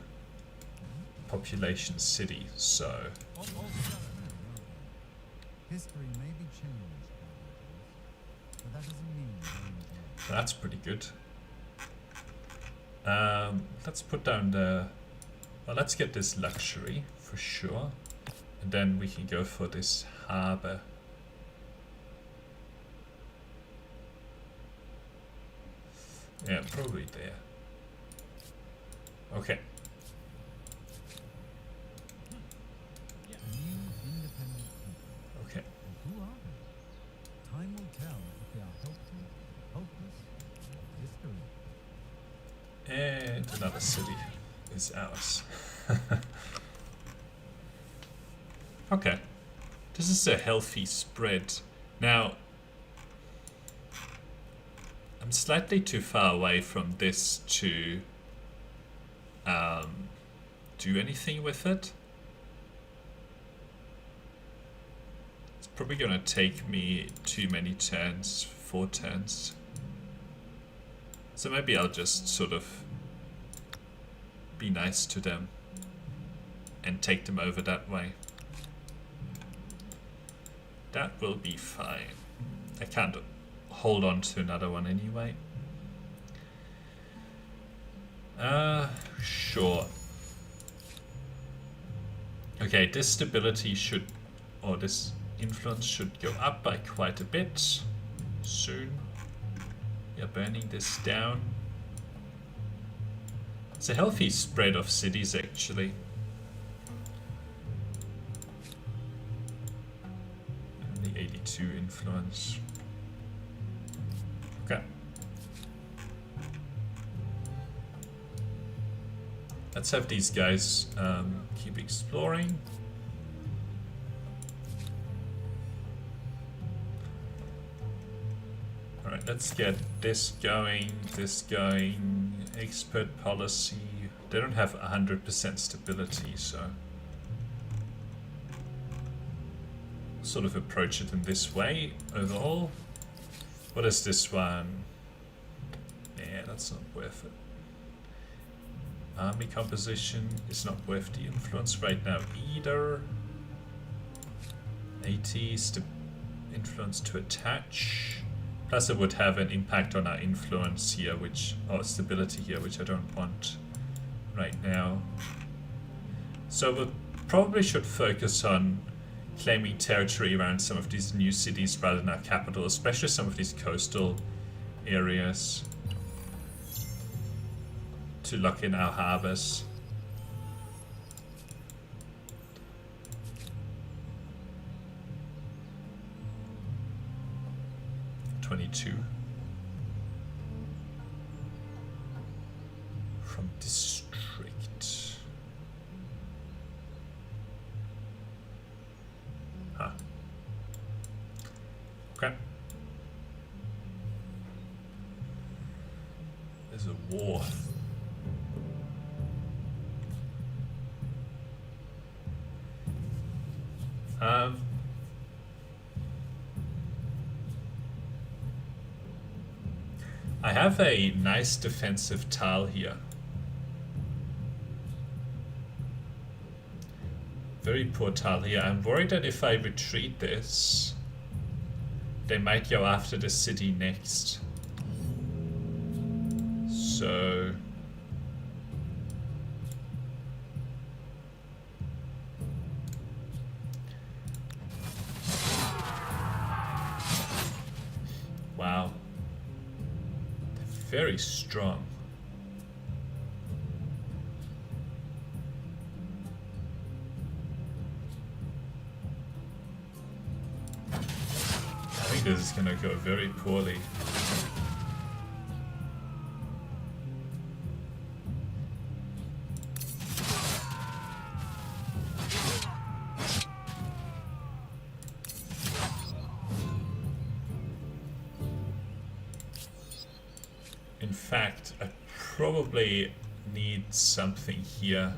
population city, so... History may be changed, but that doesn't mean that's pretty good. Let's put down the... Well, let's get this luxury, for sure. And then we can go for this harbor. Yeah, probably there. Okay. Okay. who are they? Time will tell if they are helpful, hopeless, history. And another city is ours. Okay. This is a healthy spread. Now, I'm slightly too far away from this to do anything with it. It's probably gonna take me too many turns, 4 turns. So maybe I'll just sort of be nice to them and take them over that way. That will be fine. I can't hold on to another one anyway. Sure. Okay, this stability should, or this influence should go up by quite a bit soon. We are burning this down. It's a healthy spread of cities, actually. And the 82 influence. Okay. Let's have these guys keep exploring. Alright, let's get this going, expert policy. They don't have 100% stability, so sort of approach it in this way overall. What is this one? Yeah, that's not worth it. Army composition is not worth the influence right now either. 80 influence to attach. Plus it would have an impact on our influence here, or stability here, which I don't want right now. So we probably should focus on claiming territory around some of these new cities rather than our capital, especially some of these coastal areas, to lock in our harbors. From district. Huh. Okay. There's a war. I have a nice defensive tile here. Very poor tile here. I'm worried that if I retreat this, they might go after the city next. So very strong. I think this is gonna go very poorly. In fact, I probably need something here.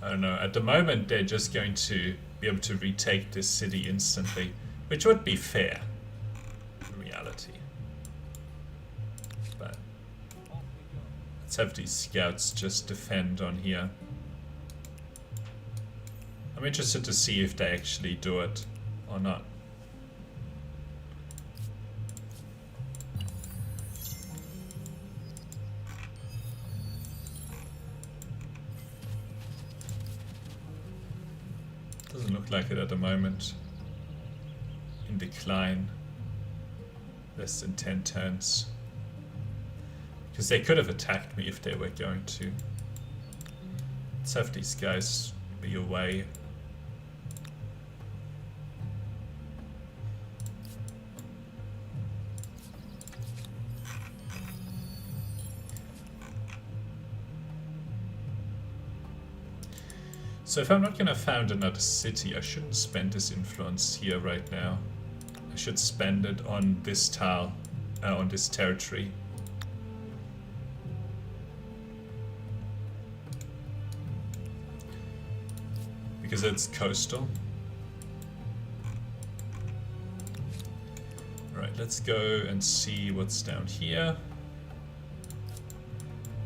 I don't know. At the moment, they're just going to be able to retake this city instantly, which would be fair in reality. But let's have these scouts just defend on here. I'm interested to see if they actually do it or not. Doesn't look like it at the moment. In decline. Less than 10 turns. Because they could have attacked me if they were going to. Let's have these guys be away. So if I'm not going to found another city, I shouldn't spend this influence here right now. I should spend it on this tile, on this territory. Because it's coastal. Right, let's go and see what's down here.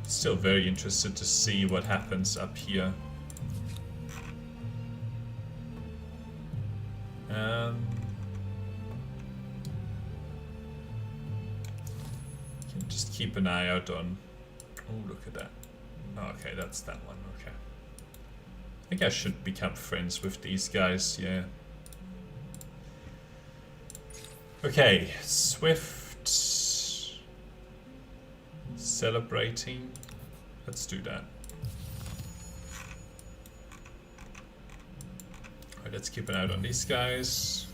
Still very interested to see what happens up here. Can just keep an eye out on. Oh, look at that. Oh, okay, that's that one. Okay. I think I should become friends with these guys. Yeah. Okay, Swift. Celebrating. Let's do that. Alright, let's keep an eye out on these guys.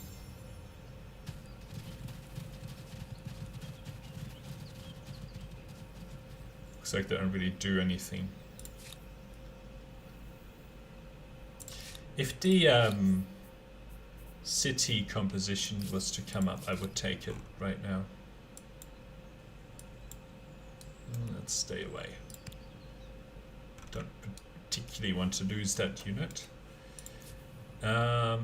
Looks like they don't really do anything. If the city composition was to come up, I would take it right now. Let's stay away. Don't particularly want to lose that unit. Alright.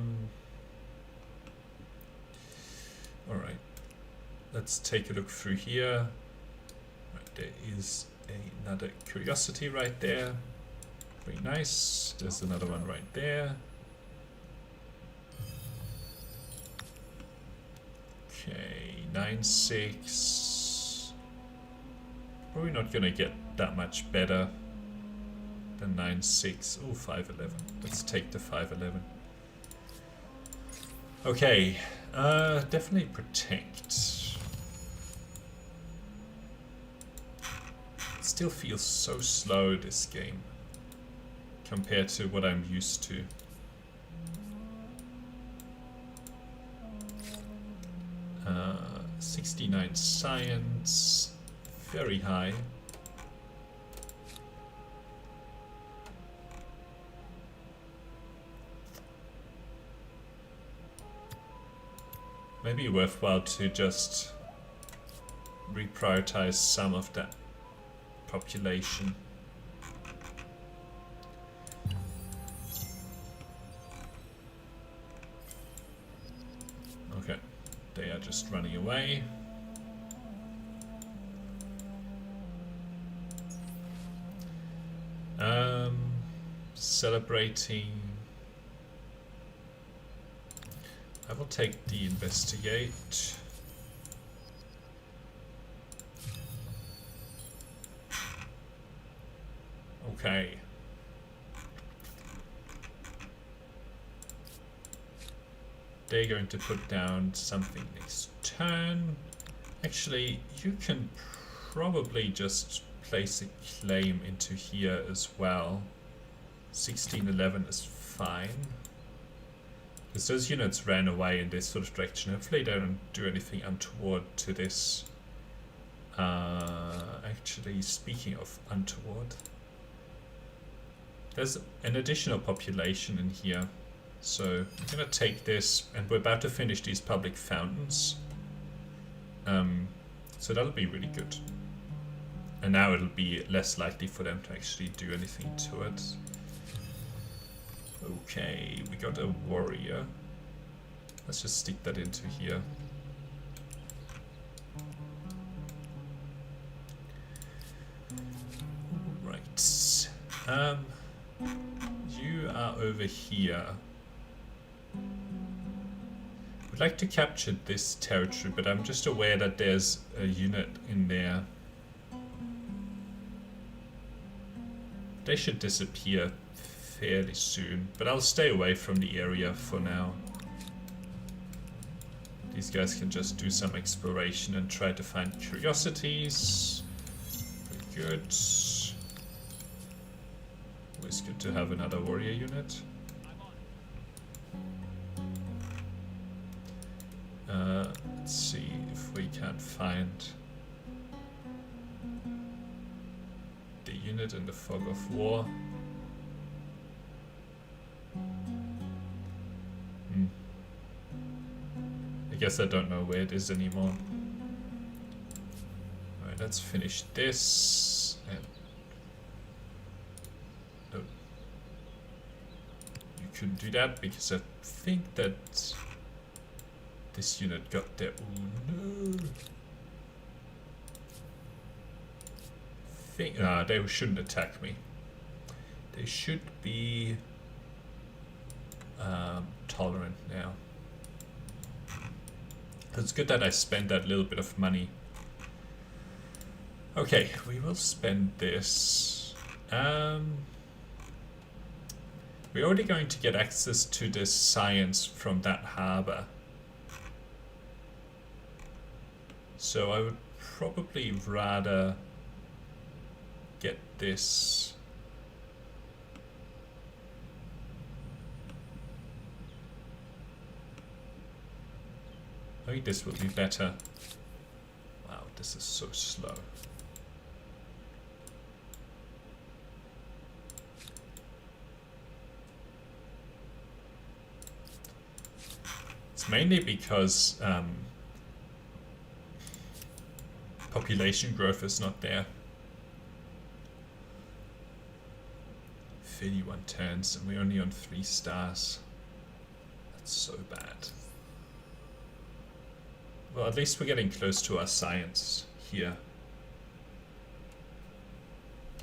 Let's take a look through here. Right, there is another curiosity right there. Very nice. There's another one right there. Okay, 9-6. Probably not gonna get that much better than 9-6. Oh, 5-11. Let's take the 5-11. Okay, definitely protect. It still feels so slow, this game, compared to what I'm used to. Uh, 69 science, very high. Maybe worthwhile to just reprioritize some of that population. Okay, they are just running away. Celebrating. I will take the investigate. Okay. they're going to put down something next turn. Actually, you can probably just place a claim into here as well. 1611 is fine. Because those units ran away in this sort of direction. Hopefully they don't do anything untoward to this. Actually, speaking of untoward, there's an additional population in here. So I'm going to take this, and we're about to finish these public fountains. So that'll be really good. And now it'll be less likely for them to actually do anything to it. Okay, we got a warrior. Let's just stick that into here. Right. You are over here. I'd like to capture this territory, but I'm just aware that there's a unit in there. They should disappear fairly soon, but I'll stay away from the area for now. These guys can just do some exploration and try to find curiosities. Very good. Always good to have another warrior unit. Let's see if we can find the unit in the fog of war. I guess I don't know where it is anymore. Alright, let's finish this. And oh, you couldn't do that because I think that this unit got there. Oh no! They shouldn't attack me. They should be tolerant now. It's good that I spent that little bit of money. Okay, we will spend this. We're already going to get access to this science from that harbor. So I would probably rather get this. I think this will be better. Wow, this is so slow. It's mainly because population growth is not there. 31 turns and we're only on 3 stars. That's so bad. Well, at least we're getting close to our science here.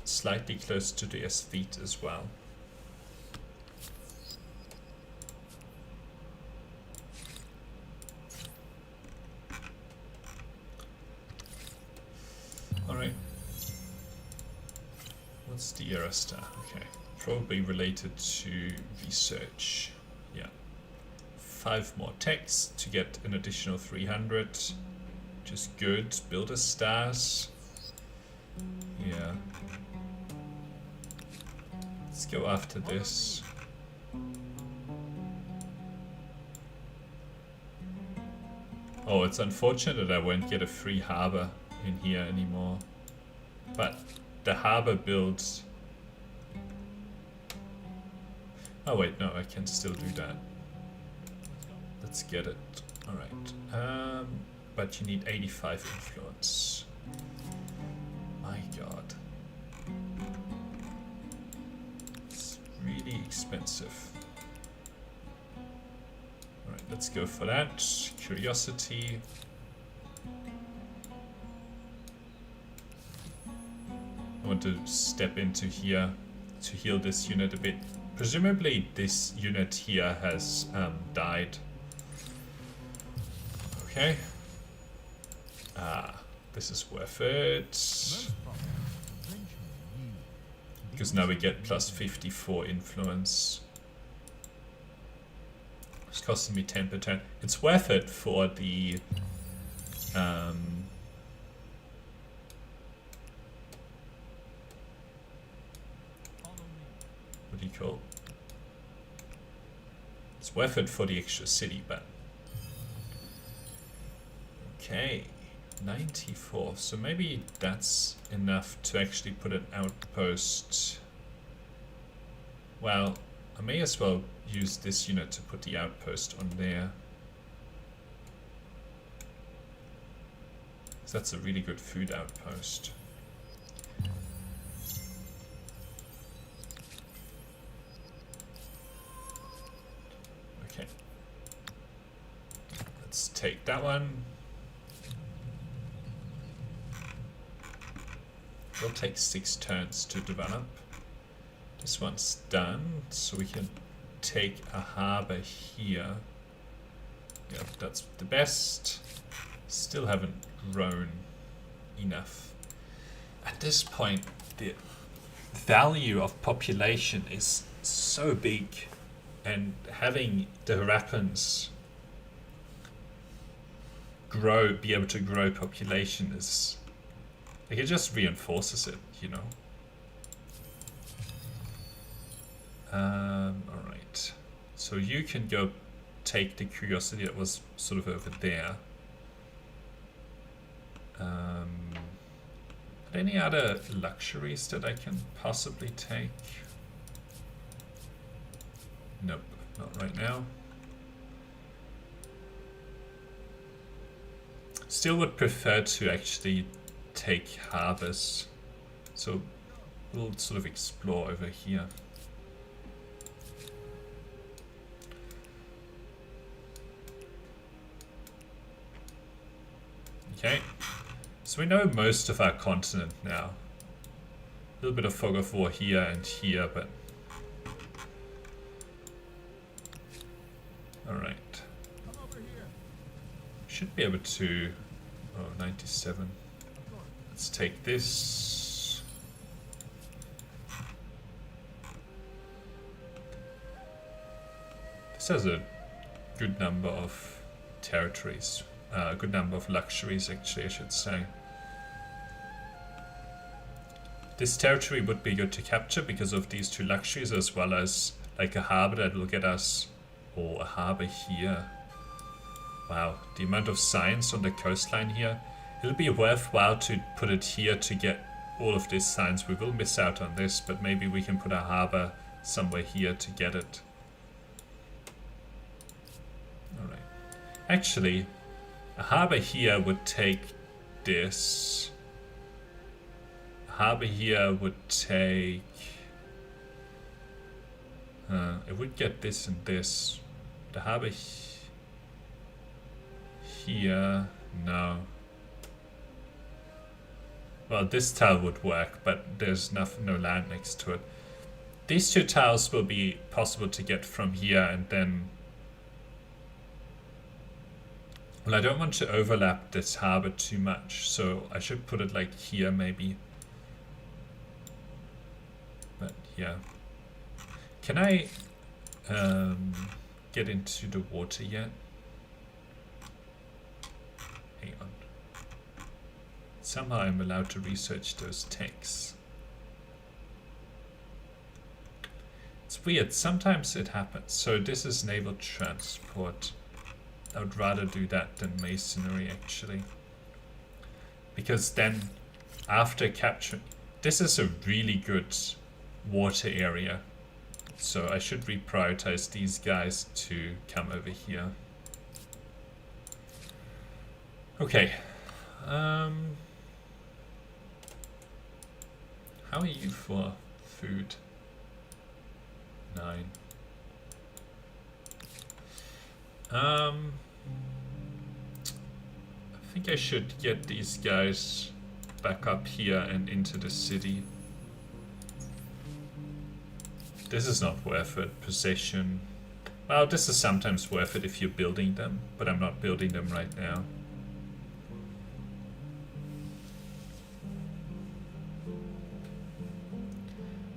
Slightly close to the aesthete as well. Alright. What's the era star? Okay. Probably related to research. Yeah. 5 more techs to get an additional 300. Which is good. Builder stars. Yeah. Let's go after this. Oh, it's unfortunate that I won't get a free harbor in here anymore. But the harbor builds. Oh wait, no, I can still do that. Let's get it. Alright. But you need 85 influence. My god. It's really expensive. Alright, let's go for that. Curiosity. I want to step into here to heal this unit a bit. Presumably this unit here has died. Okay. This is worth it. Because now we get plus 54 influence. As costing me 10 per turn. It's worth it for the what do you call? It's worth it for the extra city, but okay, 94. So maybe that's enough to actually put an outpost. Well, I may as well use this unit to put the outpost on there. So that's a really good food outpost. Okay. Let's take that one. It'll take 6 turns to develop. This one's done, so we can take a harbor here. Yeah, that's the best. Still haven't grown enough. At this point, the value of population is so big, and having the Harappans be able to grow population is like, it just reinforces it, you know. Alright, so you can go take the curiosity that was sort of over there. Are there any other luxuries that I can possibly take? Nope, not right now. Still would prefer to actually take harbors, so we'll sort of explore over here. Okay, so we know most of our continent now. A little bit of fog of war here and here, but alright. Should be able to, oh, 97. Let's take this. This has a good number of territories. A good number of luxuries, actually, I should say. This territory would be good to capture because of these 2 luxuries, as well as like a harbor that will get us, or a harbor here. Wow, the amount of science on the coastline here. It'll be worthwhile to put it here to get all of this science. We will miss out on this, but maybe we can put a harbor somewhere here to get it. Alright. Actually, a harbor here would take this. A harbor here would take... it would get this and this. The harbor here... no. Well, this tile would work, but there's no land next to it. These 2 tiles will be possible to get from here, and then... well, I don't want to overlap this harbor too much, so I should put it like here maybe. But yeah. Can I get into the water yet? Hang on. Somehow I'm allowed to research those texts. It's weird, sometimes it happens. So this is naval transport. I would rather do that than masonry, actually. Because then, after capturing... this is a really good water area. So I should reprioritize these guys to come over here. Okay. How are you for food? 9. I think I should get these guys back up here and into the city. This is not worth it. Possession. Well, this is sometimes worth it if you're building them, but I'm not building them right now.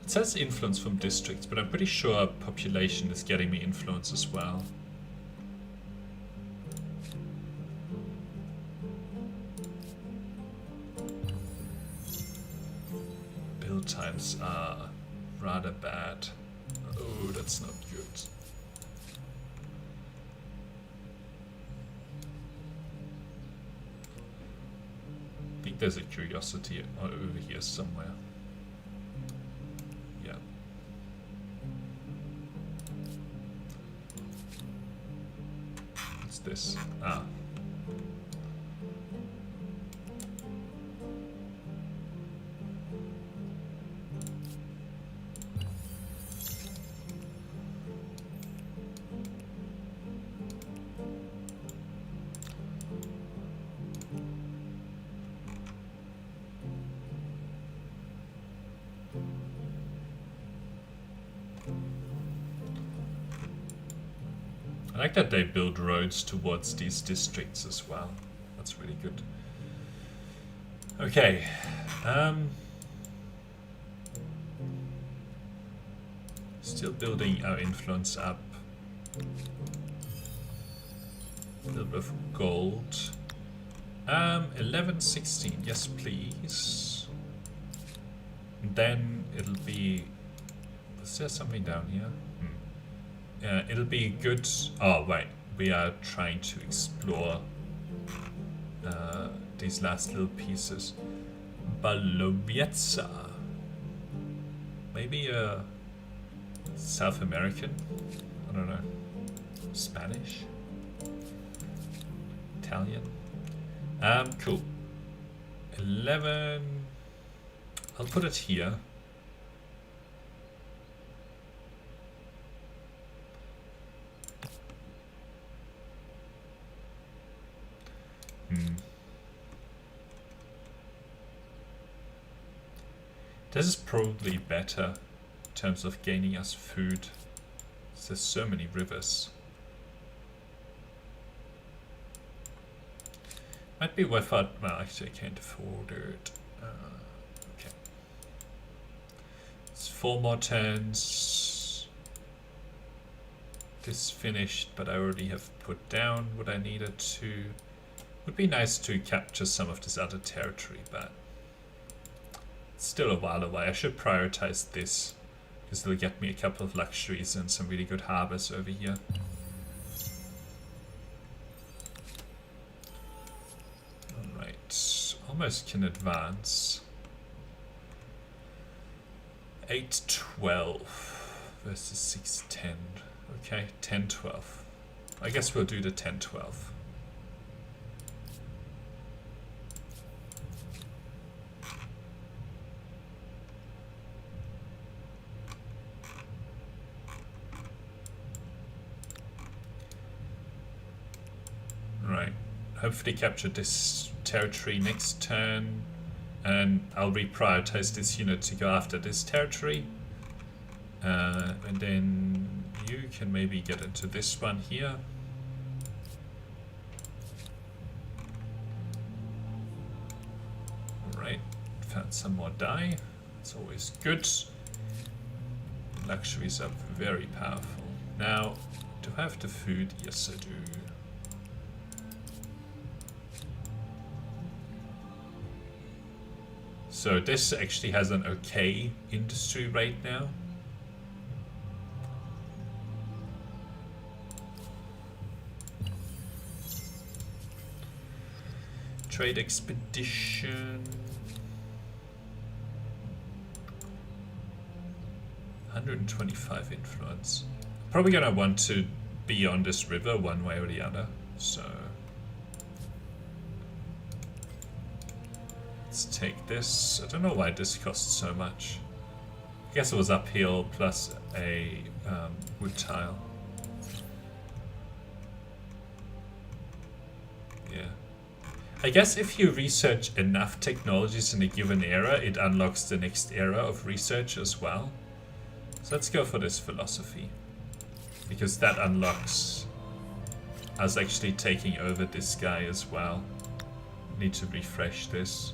It says influence from districts, but I'm pretty sure population is getting me influence as well. times are rather bad. Oh, that's not good. I think there's a curiosity over here somewhere. Yeah. What's this? Ah. I like that they build roads towards these districts as well. That's really good. Okay. Still building our influence up. A little bit of gold. 1116, yes please. And then it'll be... Is there something down here? It'll be good. Oh, wait. We are trying to explore these last little pieces. Balovietza. Maybe South American? I don't know. Spanish? Italian? Cool. 11. I'll put it here. This is probably better in terms of gaining us food. There's so many rivers. Might be worth it. Well, actually, I can't afford it. Okay. It's 4 more turns. This finished, but I already have put down what I needed to. Would be nice to capture some of this other territory, but it's still a while away. I should prioritize this because it'll get me a couple of luxuries and some really good harbors over here. Alright, almost can advance. 8-12 versus 6-10. Okay, 10-12. I guess we'll do the 10-12. Right, hopefully capture this territory next turn, and I'll reprioritize this unit to go after this territory, and then you can maybe get into this one here. Alright, found some more dye, it's always good. Luxuries are very powerful. Now, do I have the food? Yes I do. So this actually has an okay industry right now. Trade expedition. 125 influence. Probably gonna want to be on this river one way or the other, so let's take this. I don't know why this costs so much. I guess it was uphill plus a wood tile. Yeah. I guess if you research enough technologies in a given era, it unlocks the next era of research as well. So let's go for this philosophy, because that unlocks us actually taking over this guy as well. Need to refresh this.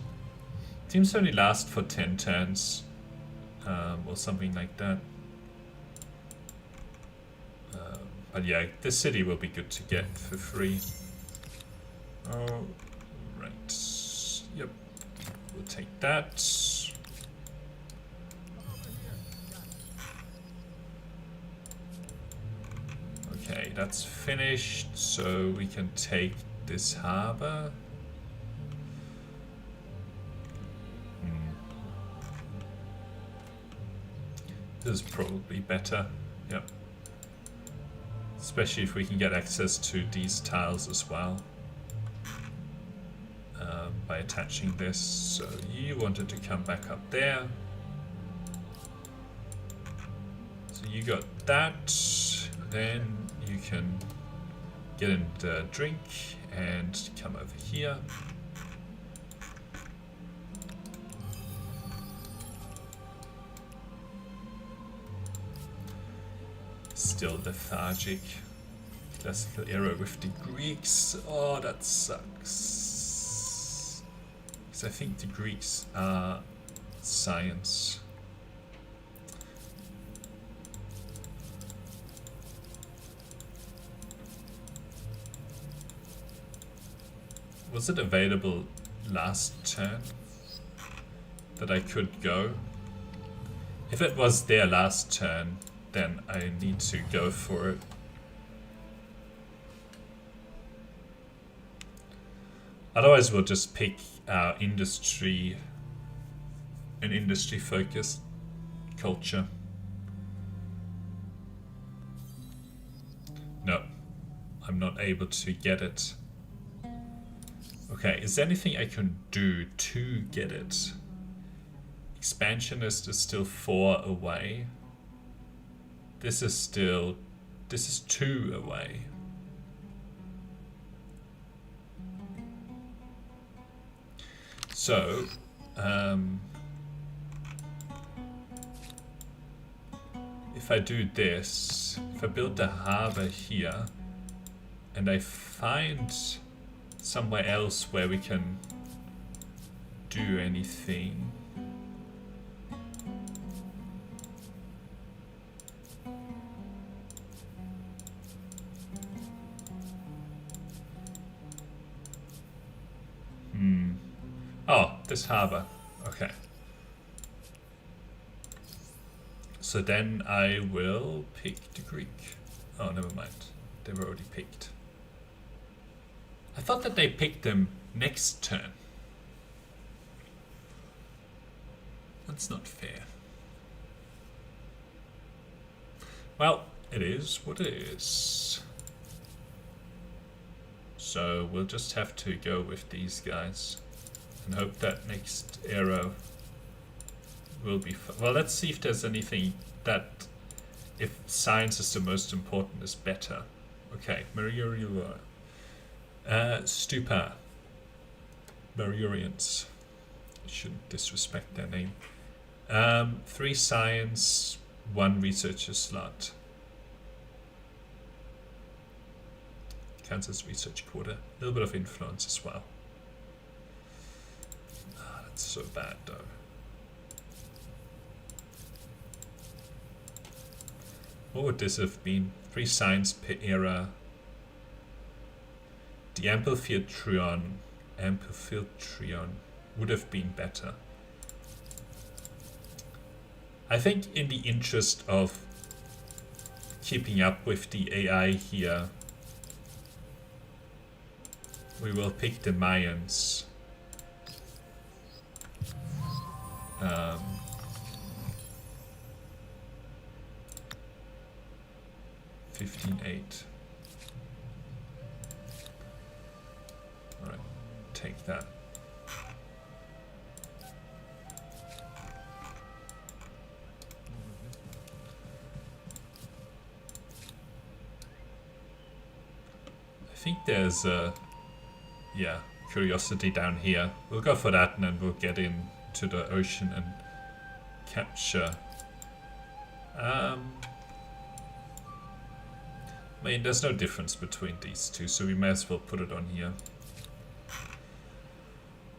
Seems to only last for 10 turns, or something like that. But yeah, this city will be good to get for free. Oh, right. Yep. We'll take that. That's finished, so we can take this harbor. This is probably better, yep. Especially if we can get access to these tiles as well. By attaching this, so you wanted to come back up there. So you got that, then you can get in the drink and come over here. Still lethargic. Classical era with the Greeks. Oh, that sucks. Because I think the Greeks are science. Was it available last turn that I could go? If it was there last turn, then I need to go for it. Otherwise we'll just pick our industry, an industry focused culture. No, I'm not able to get it. Okay, is there anything I can do to get it? Expansionist is still 4 away. This is 2 away. So, if I do this, if I build the harbor here, and I find somewhere else where we can do anything. Oh, this harbor. Okay. So then I will pick the Greek. Oh, never mind. They were already picked. I thought that they picked them next turn. That's not fair. Well, it is what it is. So we'll just have to go with these guys and hope that next arrow will be well, let's see if there's anything that, if science is the most important, is better. Okay, Meruriua. Stupa. Merurians. I shouldn't disrespect their name. 3 science, 1 researcher slot. Kansas research quarter. A little bit of influence as well. That's so bad though. What would this have been? 3 science per era. The Amphitryon would have been better. I think in the interest of keeping up with the AI here, we will pick the Mayans. 15-8. Alright, take that. I think there's a curiosity down here. We'll go for that and then we'll get into the ocean and capture. I mean, there's no difference between these two, so we may as well put it on here.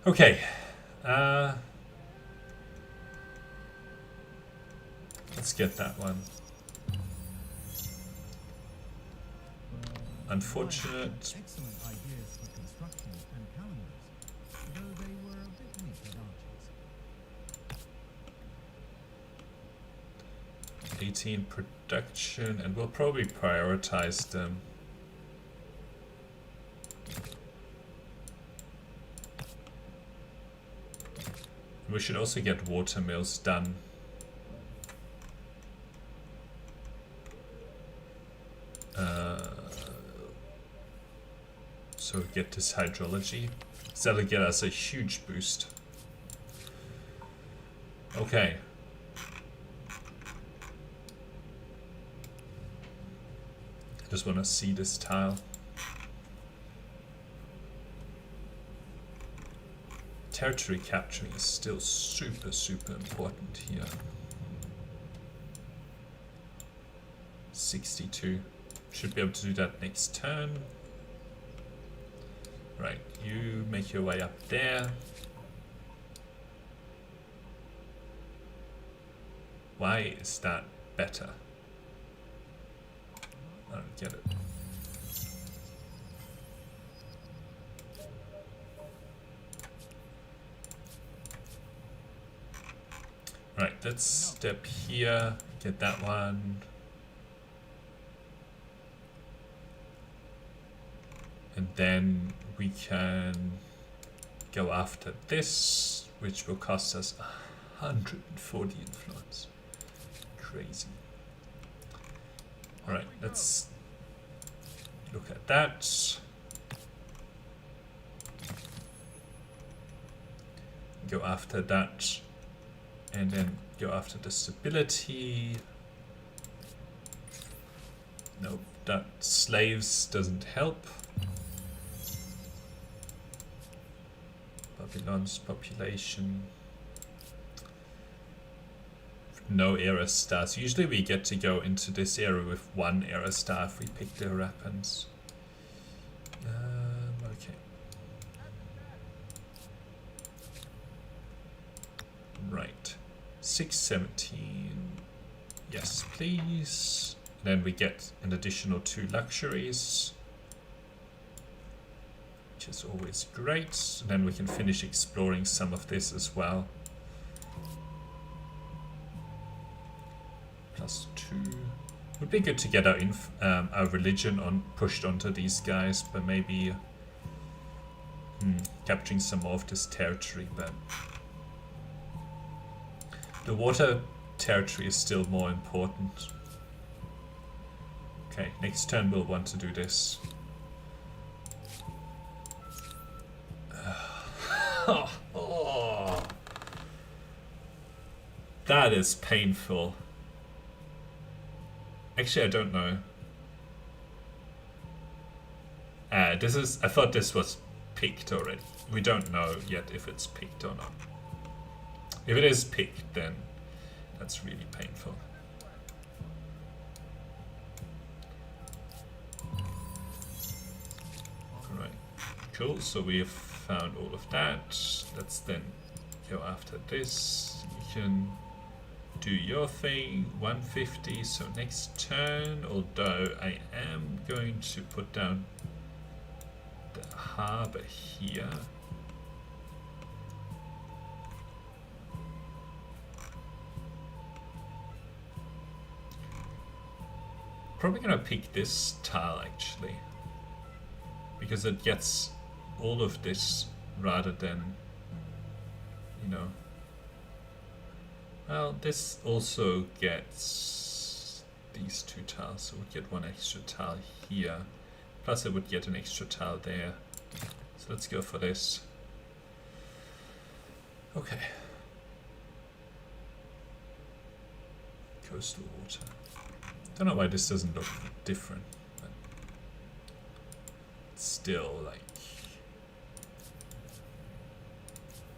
Okay. Let's get that one. Unfortunate. Excellent ideas for construction and calendars, though they were a bit weak at archers. 18 production, and we'll probably prioritize them. We should also get water mills done. So get this hydrology. So that'll get us a huge boost. Okay. I just want to see this tile. Territory capturing is still super, super important here. 62. Should be able to do that next turn. Right, you make your way up there. Why is that better? I don't get it. Right, let's step here, get that one. And then we can go after this, which will cost us 140 influence. Crazy. Alright, let's look at that. Go after that. And then go after the stability. Nope, that slaves doesn't help. Babylon's population. No era stars. Usually we get to go into this era with one era star if we pick the weapons. Okay. Right. 617. Yes, please. Then we get an additional 2 luxuries, which is always great. And then we can finish exploring some of this as well. +2. Would be good to get our religion pushed onto these guys, but maybe capturing some more of this territory. But the water territory is still more important. Okay, next turn we'll want to do this. Oh. That is painful. Actually, I don't know. I thought this was picked already. We don't know yet if it's picked or not. If it is picked, then that's really painful. Alright, cool. So we have found all of that. Let's then go after this. You can do your thing. 150. So next turn, although I am going to put down the harbor here. Probably gonna pick this tile actually, because it gets all of this rather than, you know. Well, this also gets these 2 tiles, so we get 1 extra tile here. Plus I would get an extra tile there. So let's go for this. Okay. Coastal water. Don't know why this doesn't look different, but it's still like...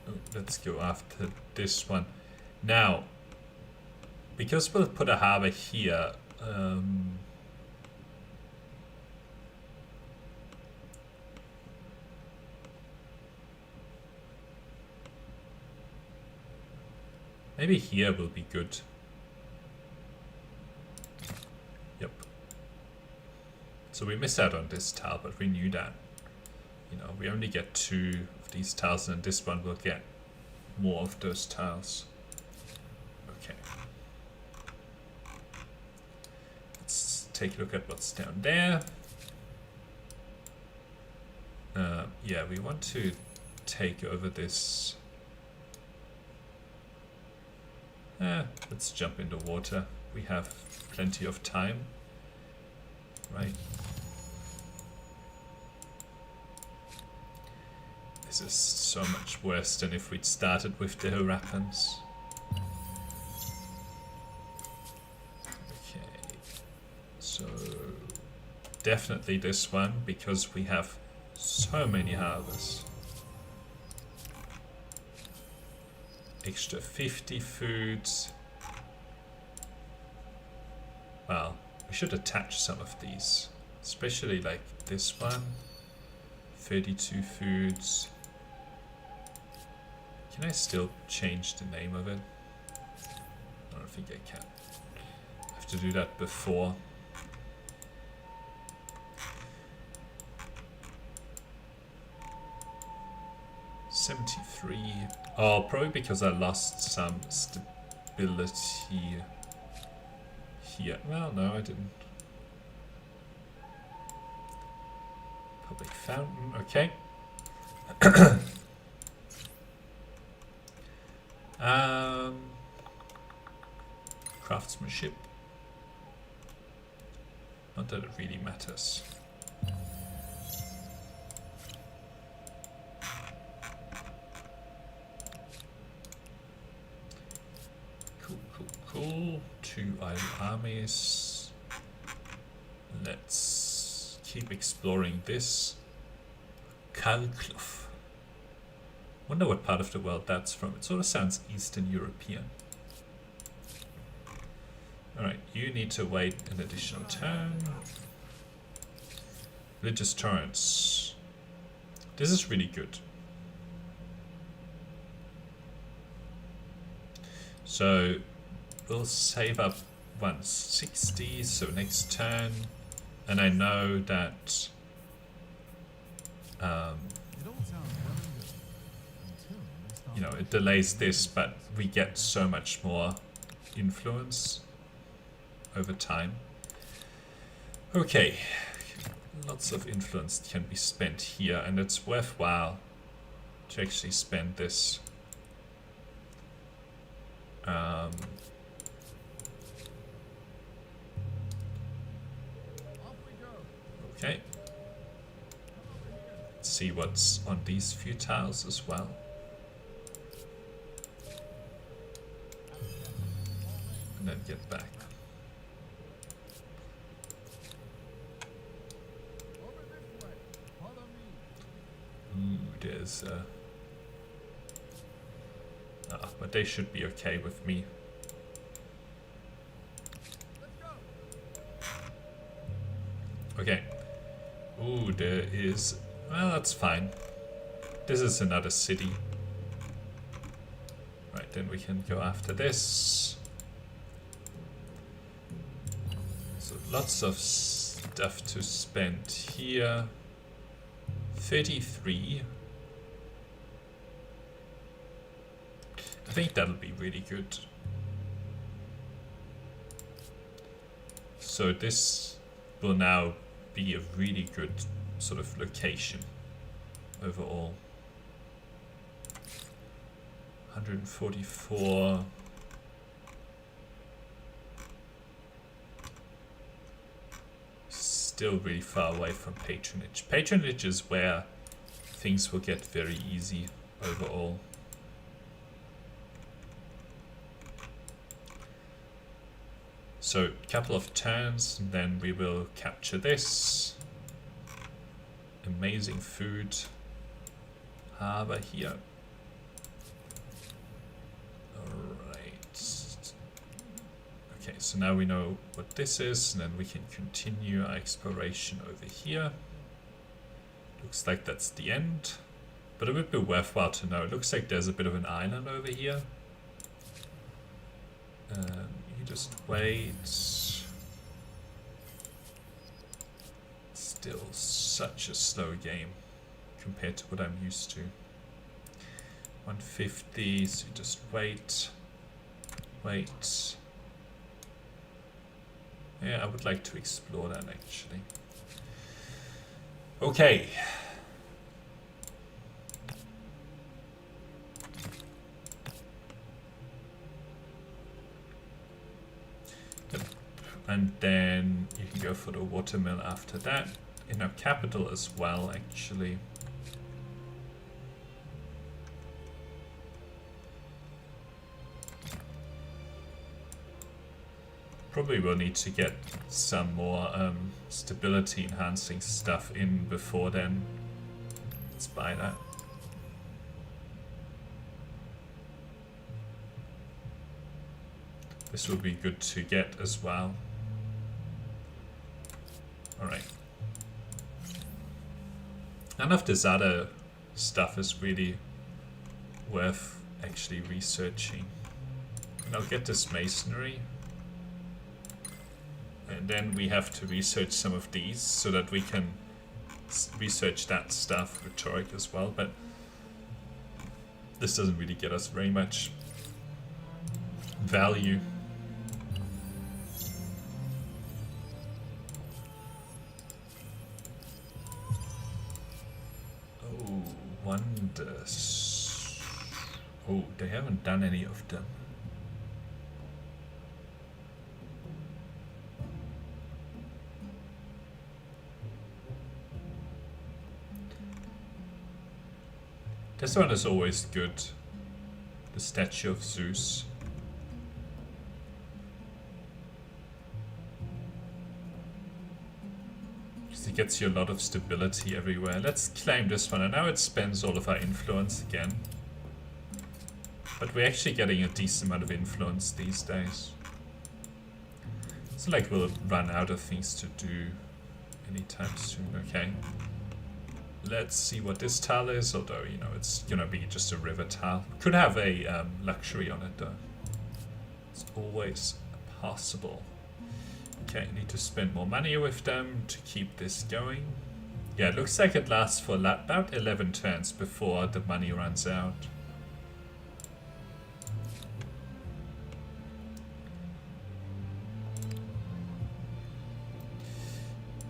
Oh, let's go after this one. Now, because we'll put a harbor here, maybe here will be good. Yep. So we missed out on this tile, but we knew that. You know, we only get 2 of these tiles, and this one will get more of those tiles. Okay. Let's take a look at what's down there. Yeah, we want to take over this Let's jump into water. We have plenty of time. Right. This is so much worse than if we'd started with the Harappans. Okay. So definitely this one, because we have so many harvests. Extra 50 foods. Well, we should attach some of these, especially like this one. 32 foods. Can I still change the name of it? I don't think I can. I have to do that before. $73. Oh, probably because I lost some stability here. Well, no, I didn't. Public fountain, okay. Craftsmanship. Not that it really matters. Cool. 2 idle armies. Let's keep exploring this. Kalkluf. Wonder what part of the world that's from. It sort of sounds Eastern European. Alright, you need to wait an additional turn. Religious torrents. This is really good. So we'll save up 160, so next turn. And I know that you know, it delays this, but we get so much more influence over time. Okay, lots of influence can be spent here, and it's worthwhile to actually spend this. Okay. Let's see what's on these few tiles as well. And then get back. Ooh, there's but they should be okay with me. Okay. Ooh, there is... Well, that's fine. This is another city. Right, then we can go after this. So lots of stuff to spend here. 33. I think that'll be really good. So this will now be a really good sort of location overall. 144. Still really far away from patronage. Patronage is where things will get very easy overall. So a couple of turns, and then we will capture this. Amazing food harbor here. Alright. Okay, so now we know what this is, and then we can continue our exploration over here. Looks like that's the end, but it would be worthwhile to know. It looks like there's a bit of an island over here. You just wait. Still such a slow game compared to what I'm used to. 150, so you just wait. Wait. Yeah, I would like to explore that actually. Okay. And then you can go for the watermill after that. In our capital as well, actually. Probably will need to get some more stability enhancing stuff in before then. Let's buy that. This will be good to get as well. Alright. None of this other stuff is really worth actually researching. And I'll get this masonry. And then we have to research some of these so that we can research that stuff, rhetoric as well, but this doesn't really get us very much value. Oh, wonders. Oh, they haven't done any of them. This one is always good. The statue of Zeus. Because it gets you a lot of stability everywhere. Let's claim this one. And now it spends all of our influence again. But we're actually getting a decent amount of influence these days. It's like we'll run out of things to do anytime soon. Okay. Let's see what this tile is, although, you know, it's gonna be just a river tile. Could have a luxury on it, though. It's always possible. Okay, need to spend more money with them to keep this going. Yeah, it looks like it lasts for about 11 turns before the money runs out.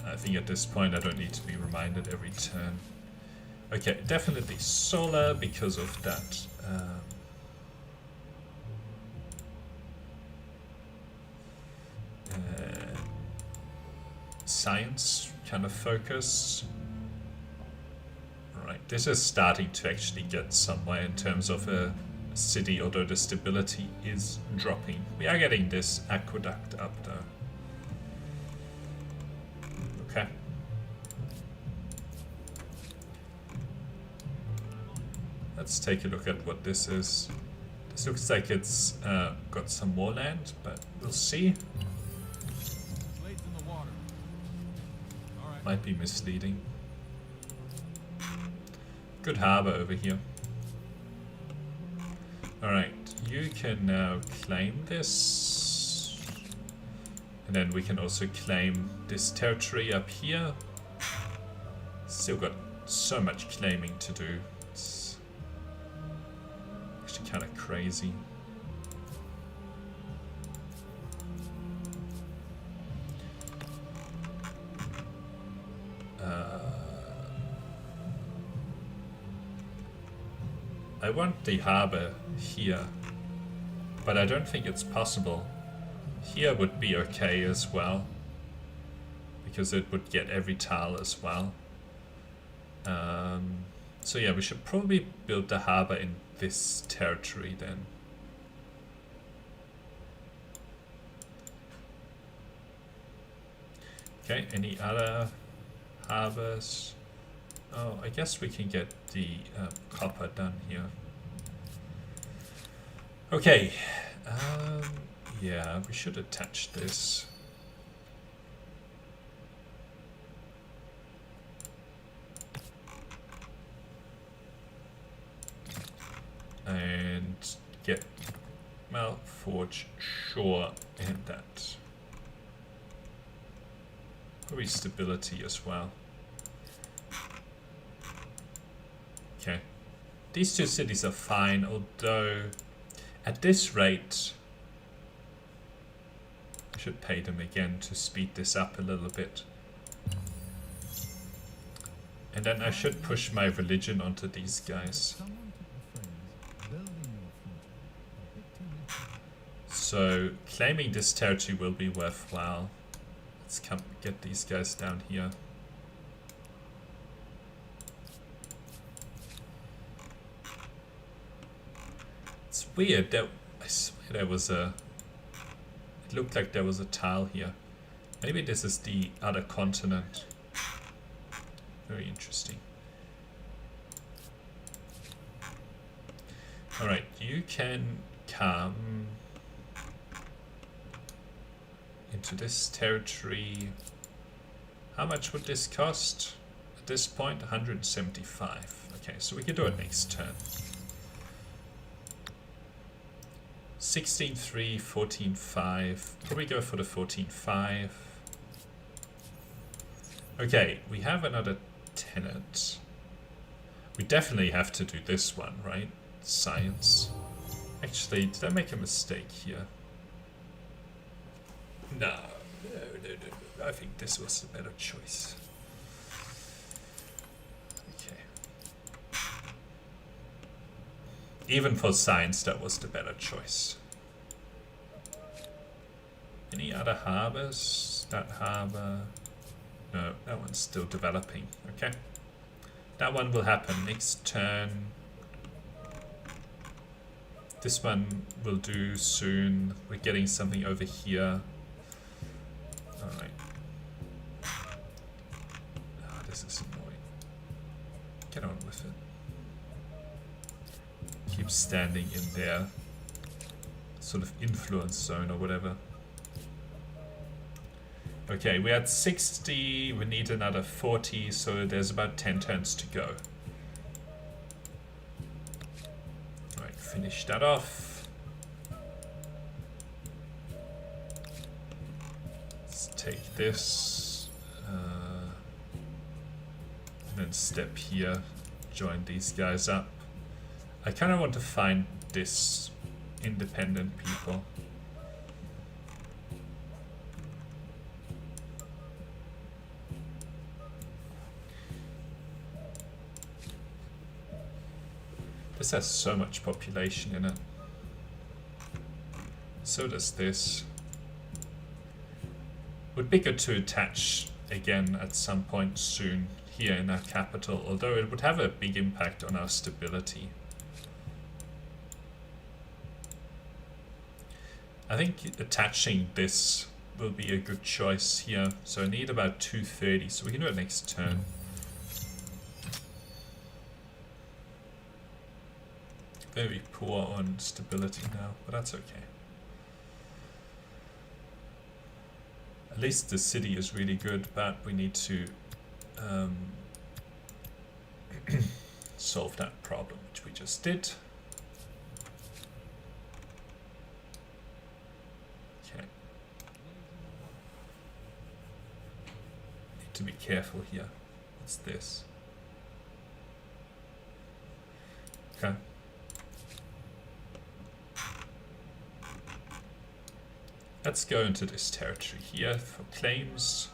I think at this point I don't need to be reminded every turn. Okay, definitely solar because of that. Science kind of focus. Right, this is starting to actually get somewhere in terms of a city, although the stability is dropping. We are getting this aqueduct up though. Okay. Let's take a look at what this is. This looks like it's got some more land, but we'll see. Might be misleading. Good harbor over here. Alright, you can now claim this. And then we can also claim this territory up here. Still got so much claiming to do. It's actually kind of crazy. I want the harbor here, but I don't think it's possible. Here would be okay as well, because it would get every tile as well. So yeah, we should probably build the harbor in this territory then. Okay, any other harbors? Oh, I guess we can get the copper done here. Okay, yeah, we should attach this. And get Malforge Shore and that. Probably stability as well. Okay, these two cities are fine, although at this rate I should pay them again to speed this up a little bit. And then I should push my religion onto these guys. So claiming this territory will be worthwhile. Let's come get these guys down here. It's weird that I swear there was a. It looked like there was a tile here. Maybe this is the other continent. Very interesting. Alright, you can come into this territory. How much would this cost? At this point, 175. Okay, so we can do it next turn. 16-3, 14-5. Probably go for the 14-5. Okay, we have another tenant. We definitely have to do this one, right? Science. Actually, did I make a mistake here? No. I think this was the better choice. Okay. Even for science, that was the better choice. Any other harbors? That harbor? No, that one's still developing. Okay. That one will happen next turn. This one will do soon. We're getting something over here. Alright. Oh, this is annoying. Get on with it. Keep standing in their sort of influence zone or whatever. Okay, we're at 60, we need another 40, so there's about 10 turns to go. Alright, finish that off. Let's take this. And then step here, join these guys up. I kind of want to find this independent people. This has so much population in it. So does this. Would be good to attach again at some point soon here in our capital, although it would have a big impact on our stability. I think attaching this will be a good choice here. So I need about 230, so we can do it next turn. Very poor on stability now, but that's okay. At least the city is really good, but we need to solve that problem, which we just did. Okay. Need to be careful here. What's this? Okay. Let's go into this territory here for claims.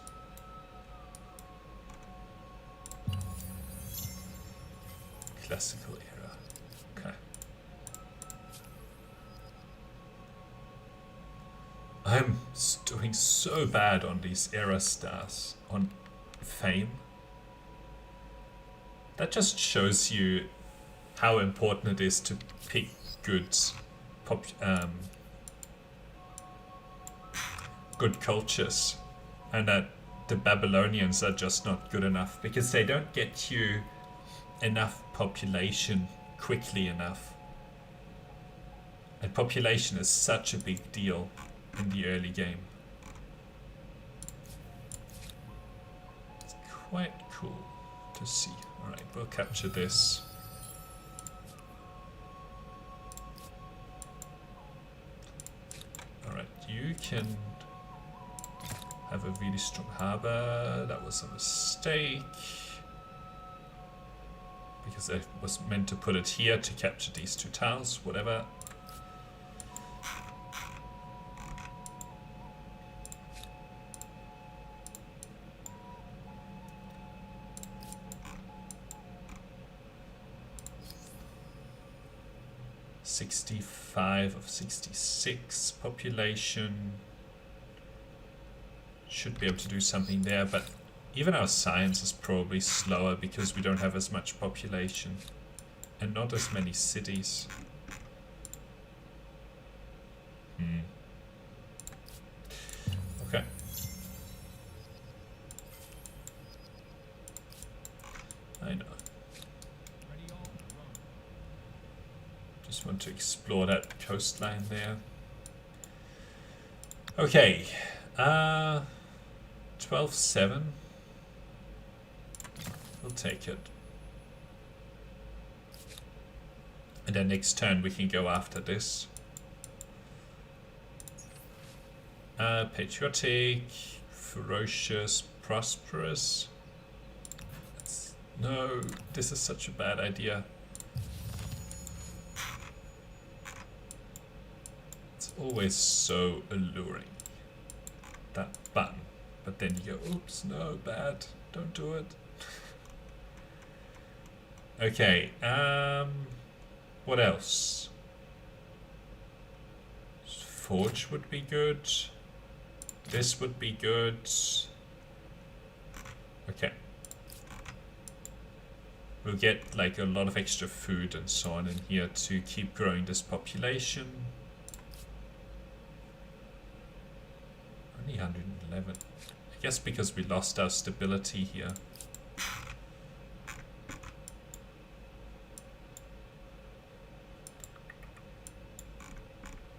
Classical era. Okay. I'm doing so bad on these era stars on fame. That just shows you how important it is to pick good good cultures, and that the Babylonians are just not good enough because they don't get you enough population quickly enough. And population is such a big deal in the early game. It's quite cool to see. Alright, we'll capture this. Alright, you can have a really strong harbor. That was a mistake. Because I was meant to put it here to capture these two tiles, whatever. 65 of 66 population. Should be able to do something there, but even our science is probably slower because we don't have as much population and not as many cities. Okay. I know. Just want to explore that coastline there. Okay. 12-7. We'll take it. And then next turn we can go after this. Patriotic, ferocious, prosperous. No, this is such a bad idea. It's always so alluring. That button. But then you go, oops, no, bad. Don't do it. Okay, what else? Forge would be good. This would be good. Okay. We'll get like a lot of extra food and so on in here to keep growing this population. Only 111. I guess because we lost our stability here.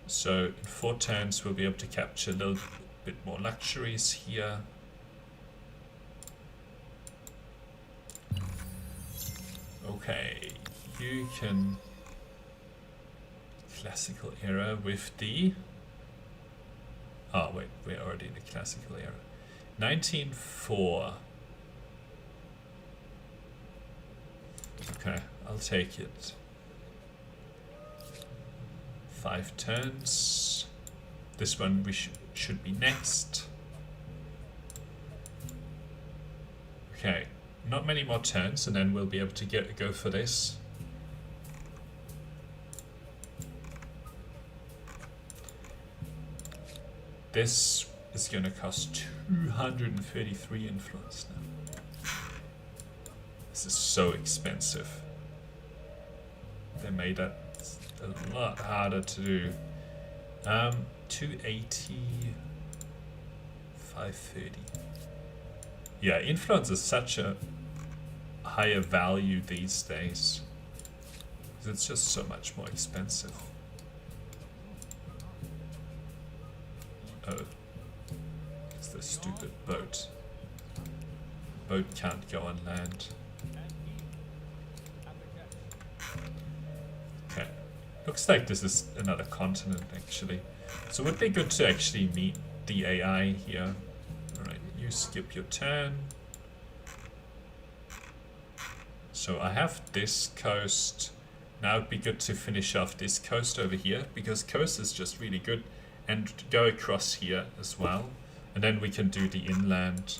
So in 4 turns we'll be able to capture a little bit more luxuries here. Okay, you can classical era with the... Oh wait, we're already in the classical era. 1904. Okay, I'll take it. 5 turns. This one we should be next. Okay, not many more turns, and then we'll be able to go for this. This is going to cost 233 influence now. This is so expensive. They made that a lot harder to do. 280, 530. Yeah, influence is such a higher value these days. It's just so much more expensive. Oh, it's the stupid boat. Boat can't go on land. Okay, looks like this is another continent actually. So it would be good to actually meet the AI here. Alright, you skip your turn. So I have this coast. Now it'd be good to finish off this coast over here, because coast is just really good. And go across here as well. And then we can do the inland.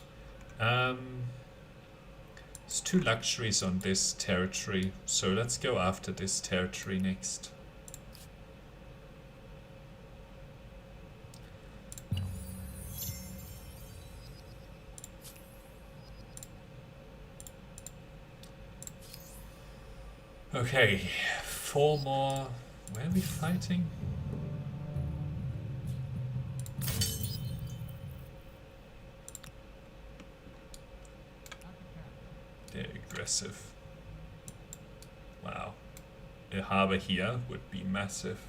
There's 2 luxuries on this territory. So let's go after this territory next. Okay, 4 more. Where are we fighting? They're aggressive. Wow. A harbor here would be massive.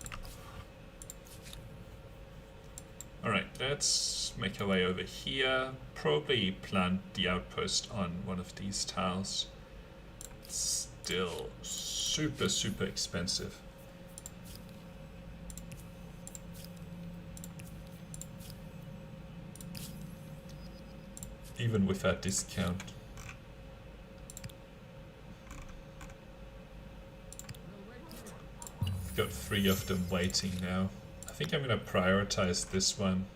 Alright, let's make our way over here. Probably plant the outpost on one of these tiles. Still super, super expensive. Even with that discount. I've got 3 of them waiting now. I think I'm gonna prioritize this one.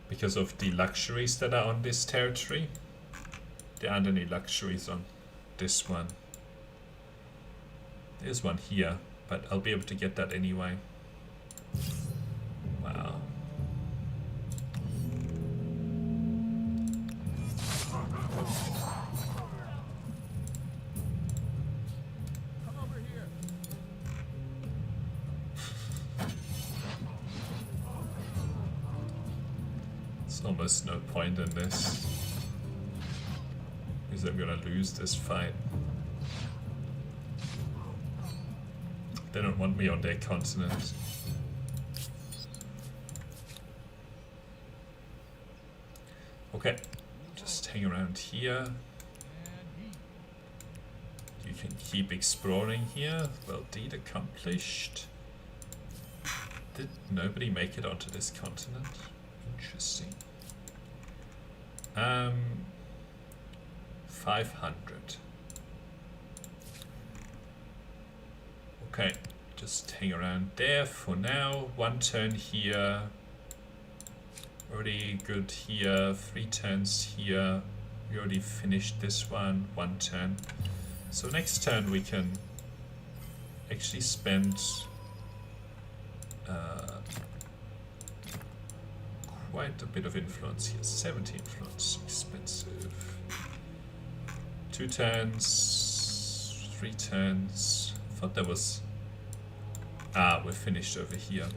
Because of the luxuries that are on this territory. There aren't any luxuries on this one. There's one here, but I'll be able to get that anyway. Wow. There's almost no point in this, because I'm gonna lose this fight. They don't want me on their continent. Okay, just hang around here. You can keep exploring here. Well, deed accomplished. Did nobody make it onto this continent? Interesting. 500. Okay, just hang around there for now. 1 turn here. Already good here. 3 turns here. We already finished this one. 1 turn. So next turn we can actually spend quite a bit of influence here. 70 influence, expensive. 2 turns, 3 turns. I thought that was... we're finished over here.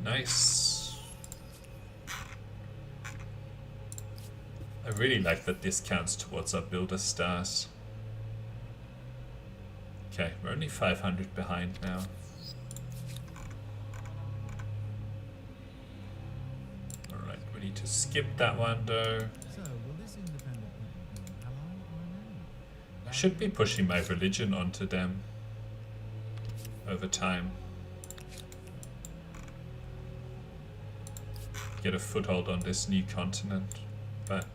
Nice. I really like that this counts towards our builder stars. Okay, we're only 500 behind now. Alright, we need to skip that one though. So, will this independent people be an ally or an enemy? I should be pushing my religion onto them over time. Get a foothold on this new continent, but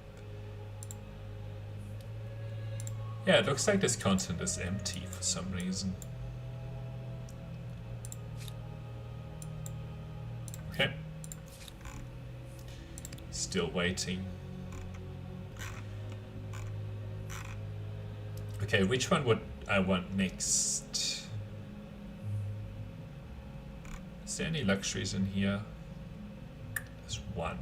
yeah, it looks like this continent is empty for some reason. Okay. Still waiting. Okay, which one would I want next? Is there any luxuries in here? There's 1.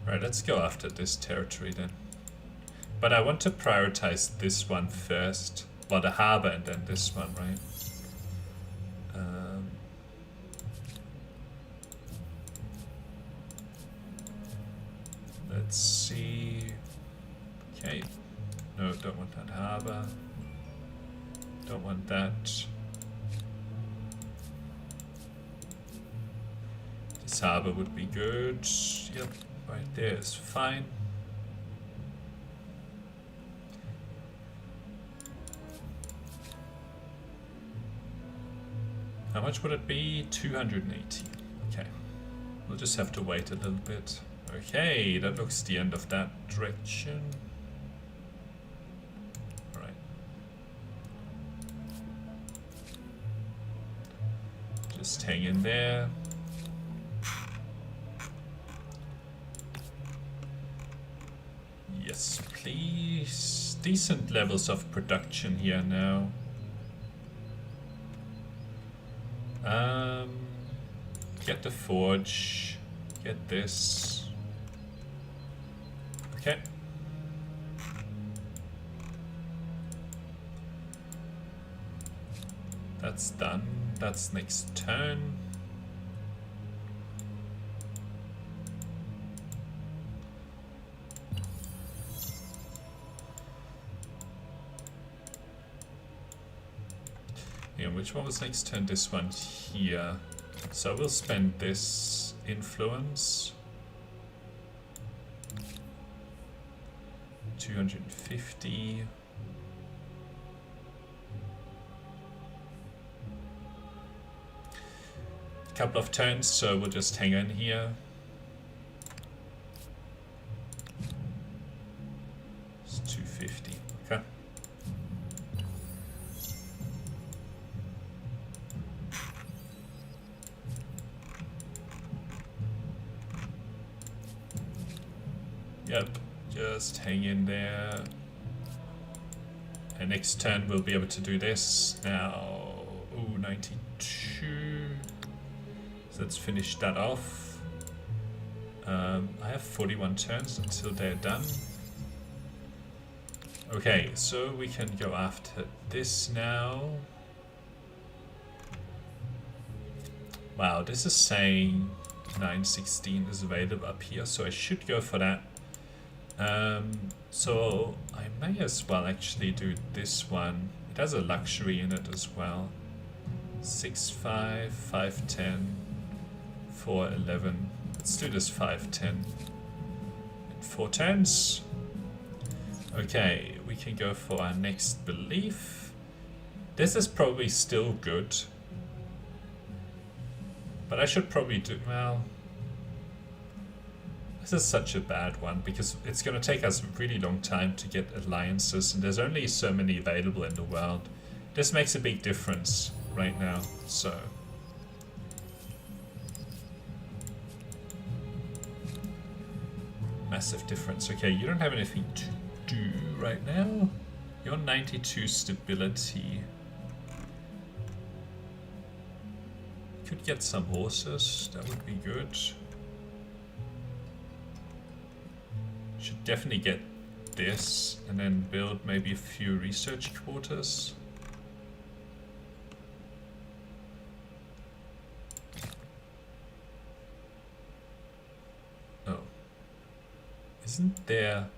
Right, let's go after this territory then. But I want to prioritize this one first. Well, the harbor and then this one, right? Let's see. Okay. No, don't want that harbor. Don't want that. This harbor would be good. Yep, right there is fine. How much would it be? 280. Okay. We'll just have to wait a little bit. Okay, that looks the end of that direction. Alright. Just hang in there. Yes, please. Decent levels of production here now. Get the forge. Get this. Okay. That's done. That's next turn. Yeah, which one was next turn? This one here. So we'll spend this influence. 250. Couple of turns, so we'll just hang in here. It's 250. Okay. Yep, just hang in there. And next turn we'll be able to do this. Now, ooh, 92. So let's finish that off. I have 41 turns until they're done. Okay, so we can go after this now. Wow, this is saying 916 is available up here, so I should go for that. So I may as well actually do this one. It has a luxury in it as well. 6-5, 5-10, 4-11. Let's do this 5-10. 4 turns. Okay, we can go for our next belief. This is probably still good. But I should probably do, well, this is such a bad one because it's going to take us a really long time to get alliances and there's only so many available in the world. This makes a big difference right now, so. Massive difference. Okay, you don't have anything to do right now. You're 92 stability. Could get some horses, that would be good. Should definitely get this and then build maybe a few research quarters. Oh. Isn't there...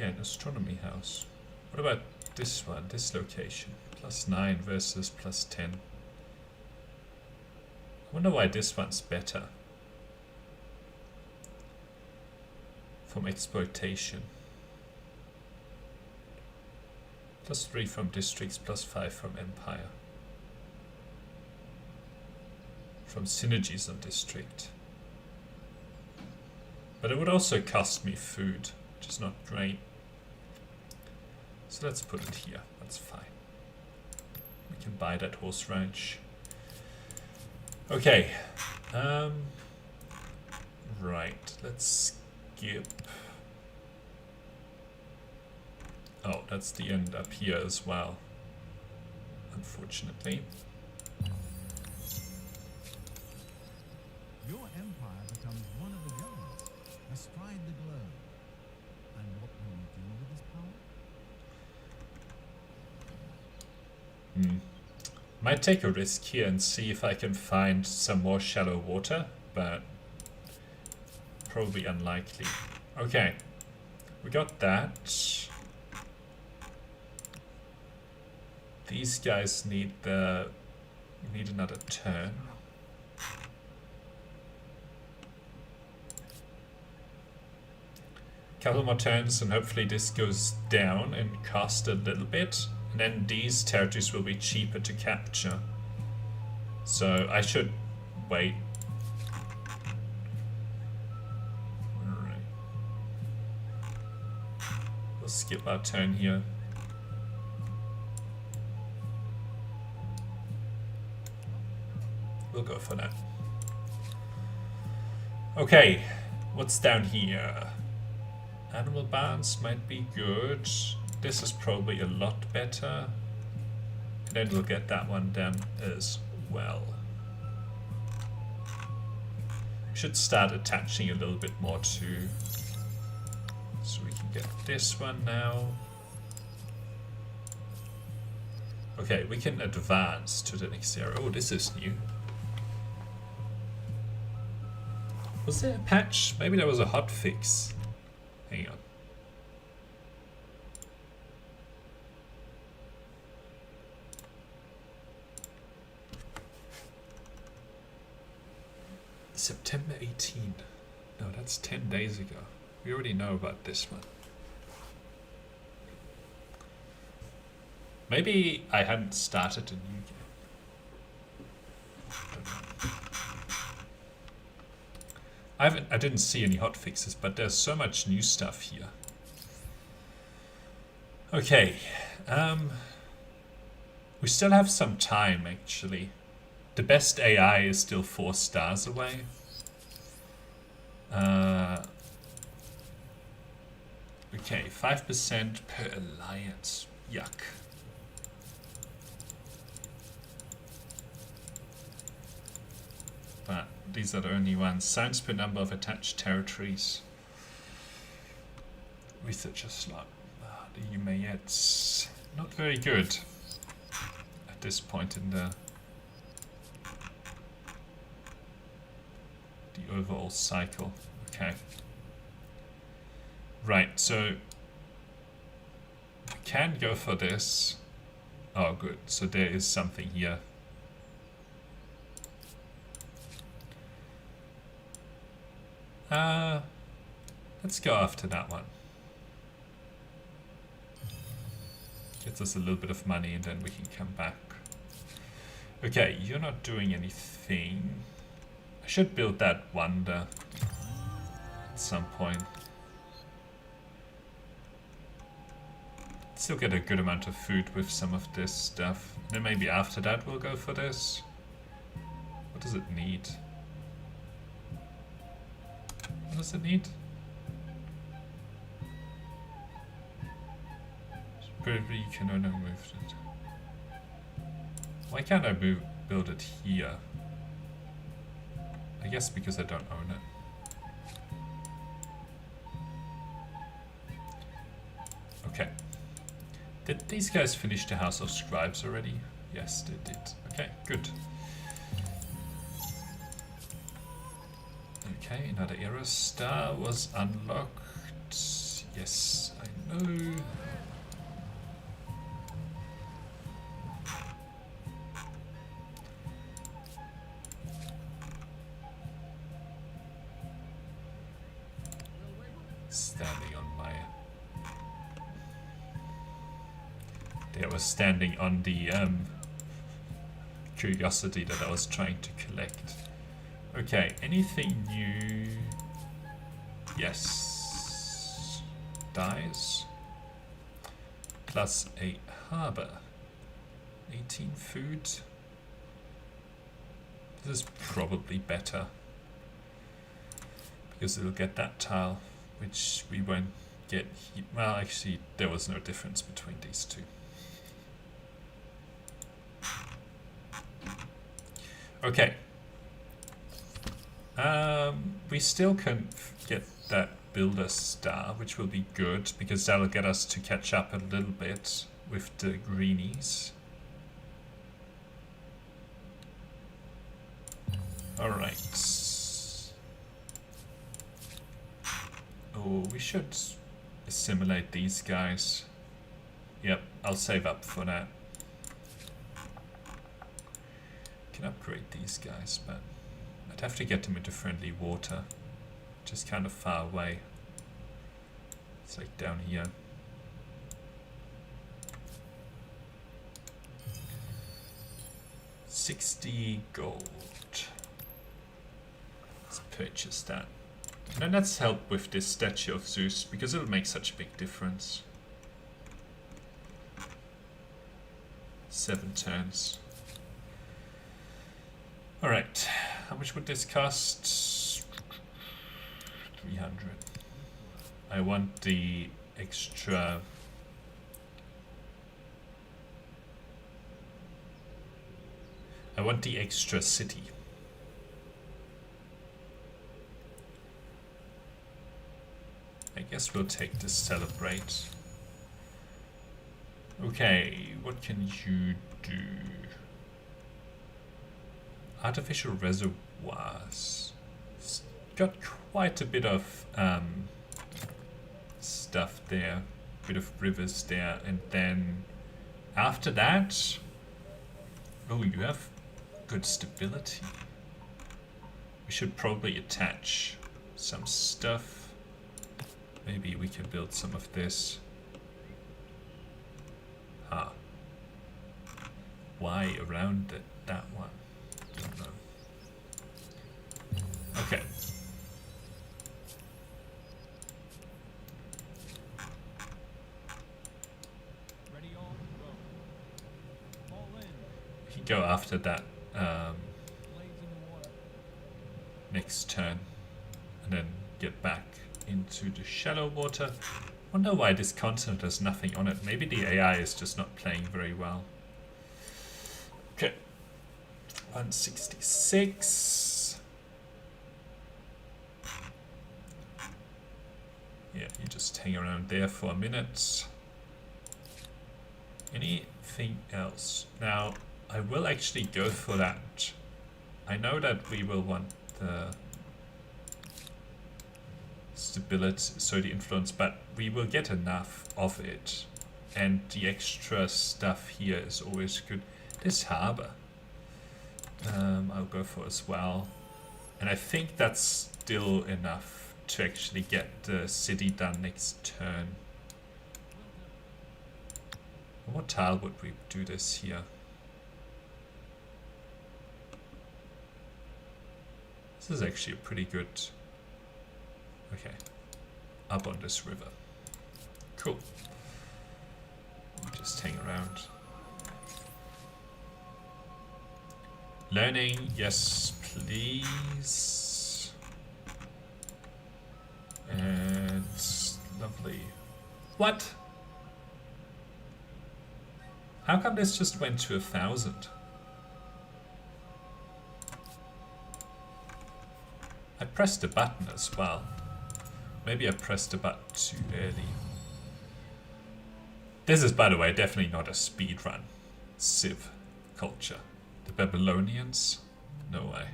Yeah, an astronomy house. What about this one, this location? +9 versus +10. I wonder why this one's better. From exploitation. +3 from districts, +5 from empire. From synergies on district. But it would also cost me food, which is not great. So let's put it here, that's fine. We can buy that horse ranch. Okay. Right, let's skip. Oh, that's the end up here as well. Unfortunately. Your empire becomes one of the gods, astride the globe. And what will you do with this power? Might take a risk here and see if I can find some more shallow water, but probably unlikely. Okay, we got that. These guys need another turn. Couple more turns and hopefully this goes down in cost a little bit. And then these territories will be cheaper to capture. So I should wait. Alright. We'll skip our turn here. We'll go for that. Okay, what's down here? Animal barns might be good. This is probably a lot better. And then we'll get that one done as well. Should start attaching a little bit more too. So we can get this one now. Okay, we can advance to the next area. Oh, this is new. Was there a patch? Maybe there was a hotfix. Hang on. September 18. No, that's 10 days ago. We already know about this one. Maybe I hadn't started a new game. I didn't see any hotfixes, but there's so much new stuff here. Okay, we still have some time actually. The best AI is still 4 stars away. We Okay, 5% per alliance. Yuck. But these are the only ones. Science per number of attached territories. Researcher slot. The Umayets. Not very good at this point in the overall cycle. Okay. Right, so we can go for this. Oh, good. So there is something here. Let's go after that one. Gets us a little bit of money and then we can come back. Okay, you're not doing anything. I should build that wonder at some point. Still get a good amount of food with some of this stuff. Then maybe after that we'll go for this. What does it need? What does it need? Probably you can only move it. Why can't I build it here? I guess because I don't own it. Okay. Did these guys finish the House of Scribes already? Yes, they did. Okay, good. Okay, another era star was unlocked. Yes, I know. Standing on my... They were standing on the curiosity that I was trying to collect. Okay, anything new? Yes. Dies. Plus a harbor. 18 food. This is probably better. Because it'll get that tile, which we won't get. Well, actually, there was no difference between these two. Okay. We still can get that builder star, which will be good, because that'll get us to catch up a little bit with the greenies. Alright. Oh, we should assimilate these guys. Yep, I'll save up for that. Can upgrade these guys, but I'd have to get them into friendly water, which is kind of far away. It's like down here. $60 gold. Let's purchase that. And then let's help with this statue of Zeus, because it'll make such a big difference. 7 turns. Alright, how much would this cost? 300. I want the extra... I want the extra city. I guess we'll take this celebrate. Okay, what can you do? Artificial reservoirs. It's got quite a bit of stuff there, bit of rivers there, and then after that, oh, you have good stability. We should probably attach some stuff. Maybe we can build some of this. Ah, why around that one? Don't know. Okay. Ready, all, go. Fall in. We can go after that Blades in the water. next turn, and then get back into the shallow water. Wonder why this continent has nothing on it. Maybe the AI is just not playing very well. Okay. 166. Yeah, you just hang around there for a minute. Anything else? Now, I will actually go for that. I know that we will want the stability, so the influence, but we will get enough of it. And the extra stuff here is always good. This harbor, I'll go for as well. And I think that's still enough to actually get the city done next turn. What tile would we do this here? This is actually a pretty good... Okay. Up on this river. Cool. Just hang around. Learning, yes please. And lovely. What? How come this just went to 1,000? I pressed the button as well. Maybe I pressed the button too early. This is, by the way, definitely not a speed run. Civ culture. The Babylonians? No way.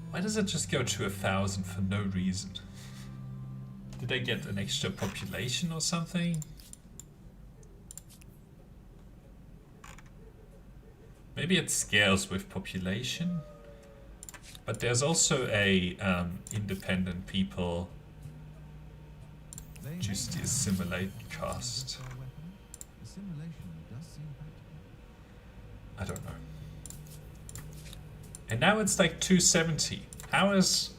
Why does it just go to 1,000 for no reason? Did they get an extra population or something? Maybe it scales with population? But there's also a independent people just the assimilate cost. I don't know. And now it's like 270. How is...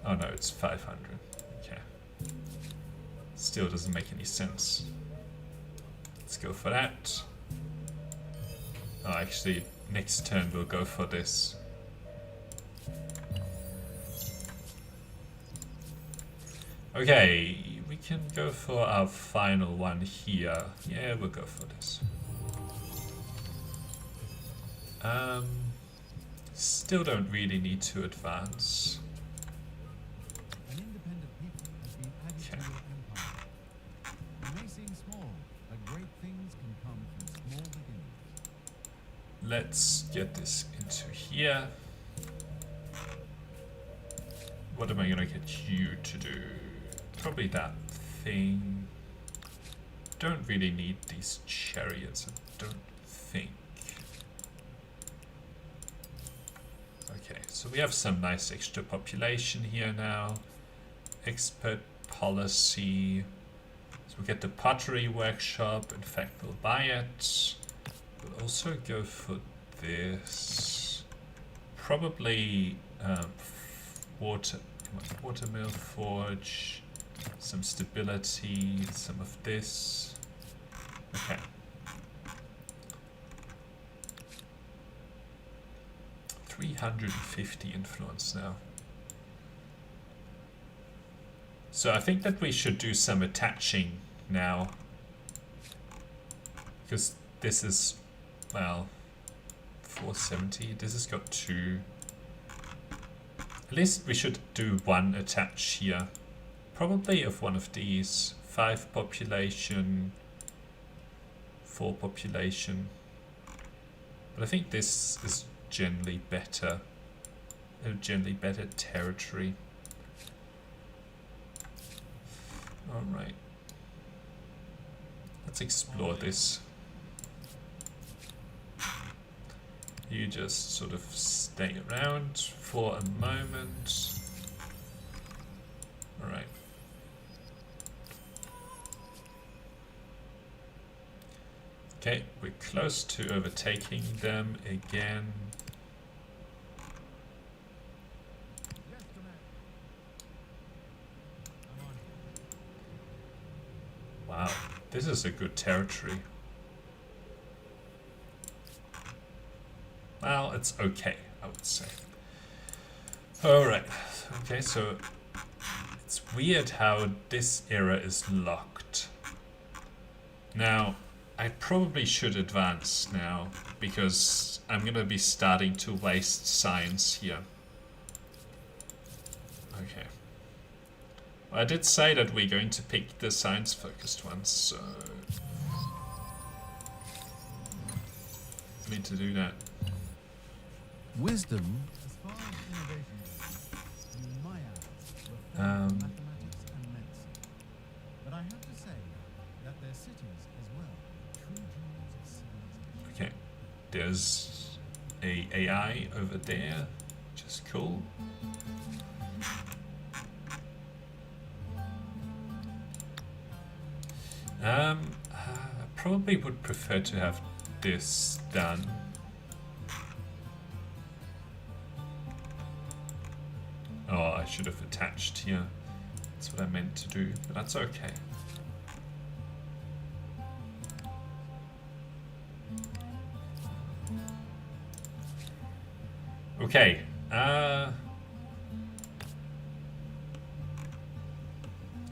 Oh no, it's 500. Okay. Still doesn't make any sense. Let's go for that. Oh, actually, next turn we'll go for this. Okay, we can go for our final one here. Yeah, we'll go for this. Still don't really need to advance. An independent people has been added to your empire. It may seem small, but great things can come from small beginnings. Let's get this into here. What am I gonna get you to do? Probably that thing. Don't really need these chariots, I don't think. Okay, so we have some nice extra population here now. Expert policy. So we get the pottery workshop. In fact, we'll buy it. We'll also go for this. Probably watermill forge. Some stability. Some of this. Okay. 350 influence now. So I think that we should do some attaching now. Because this is, well, 470. This has got 2. At least we should do 1 attach here. Probably of one of these. 5 population, 4 population. But I think this is generally better. Generally better territory. Alright. Let's explore this. You just sort of stay around for a moment. Alright. Okay, we're close to overtaking them again. Yes, command. I'm on. Wow, this is a good territory. Well, it's okay, I would say. Alright, okay, so it's weird how this era is locked. Now, I probably should advance now, because I'm gonna be starting to waste science here. Okay. Well, I did say that we're going to pick the science-focused ones, so... need to do that. Wisdom, as far as innovation goes, in my eyes, were mathematics and medicine. But I have to say that their cities as well, true jewels of civilization. Okay, there's a AI over there, which is cool. I probably would prefer to have this done. Oh, I should have attached here. That's what I meant to do, but that's okay. Okay,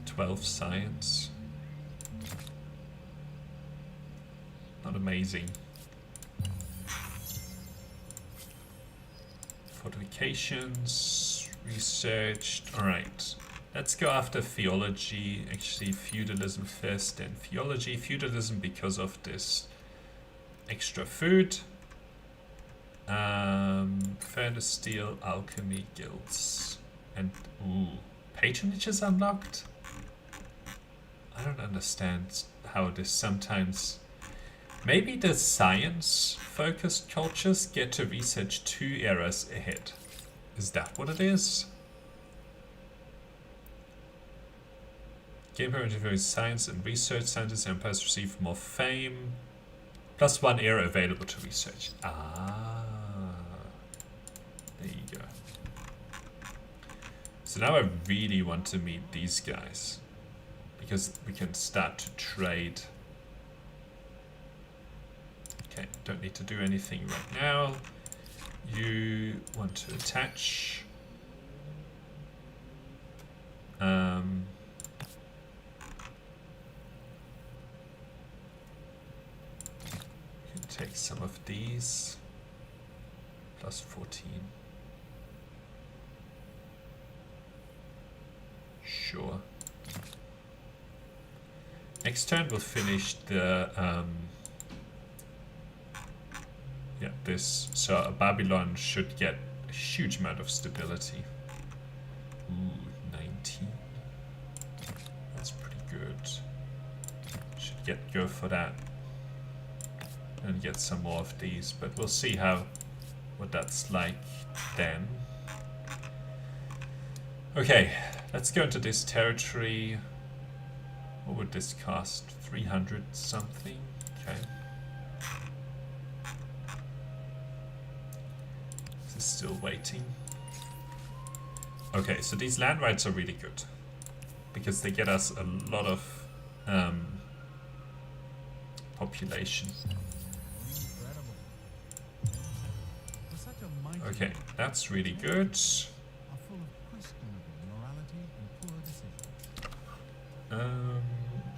12 science. Not amazing. Fortifications, researched. Alright, let's go after theology. Actually, feudalism first, then theology. Feudalism because of this extra food. Furnace, steel, alchemy, guilds. And, ooh, patronage is unlocked? I don't understand how this sometimes... Maybe the science-focused cultures get to research 2 eras ahead. Is that what it is? Game promoting science and research. Scientists and empires receive more fame. +1 era available to research. Ah. There you go. So now I really want to meet these guys. Because we can start to trade. Okay, don't need to do anything right now. You want to attach. You can take some of these. +14. Sure. Next turn we'll finish the yeah, this. So Babylon should get a huge amount of stability. Ooh, 19. That's pretty good. Should go for that. And get some more of these, but we'll see what that's like then. Okay, let's go into this territory. What would this cost? 300 something? Okay. This is still waiting. Okay, so these land rights are really good. Because they get us a lot of population. Okay, that's really good.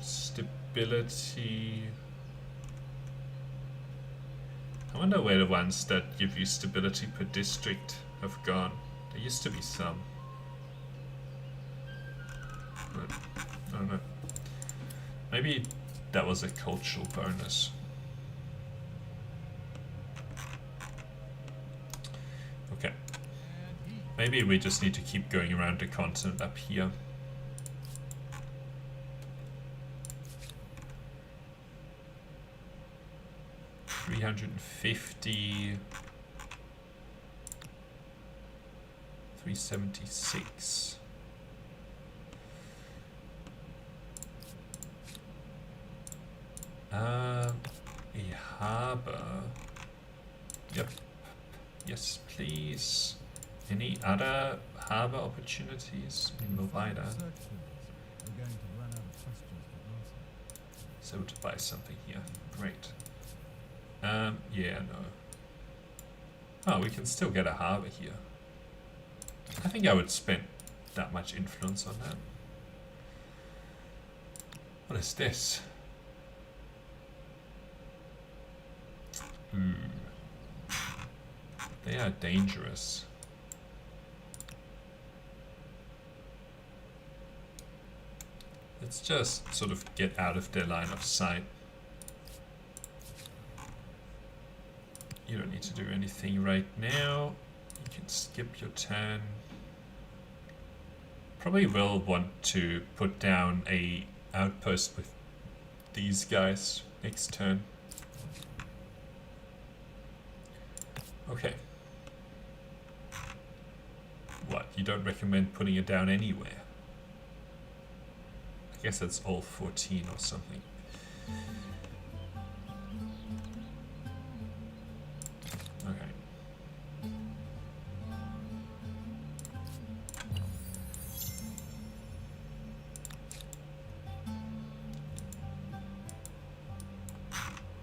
Stability. I wonder where the ones that give you stability per district have gone. There used to be some. But I don't know. Maybe that was a cultural bonus. Okay. Maybe we just need to keep going around the continent up here. $350, $376. A harbor. Yep. Yes, please. Any other harbor opportunities in Movida? So to buy something here. Great. Yeah, no. Oh, we can still get a harbor here. I think I would spend that much influence on that. What is this? Ooh. They are dangerous. Let's just sort of get out of their line of sight. You don't need to do anything right now. You can skip your turn. Probably will want to put down a outpost with these guys next turn. Okay. What, you don't recommend putting it down anywhere? I guess that's all 14 or something. Okay.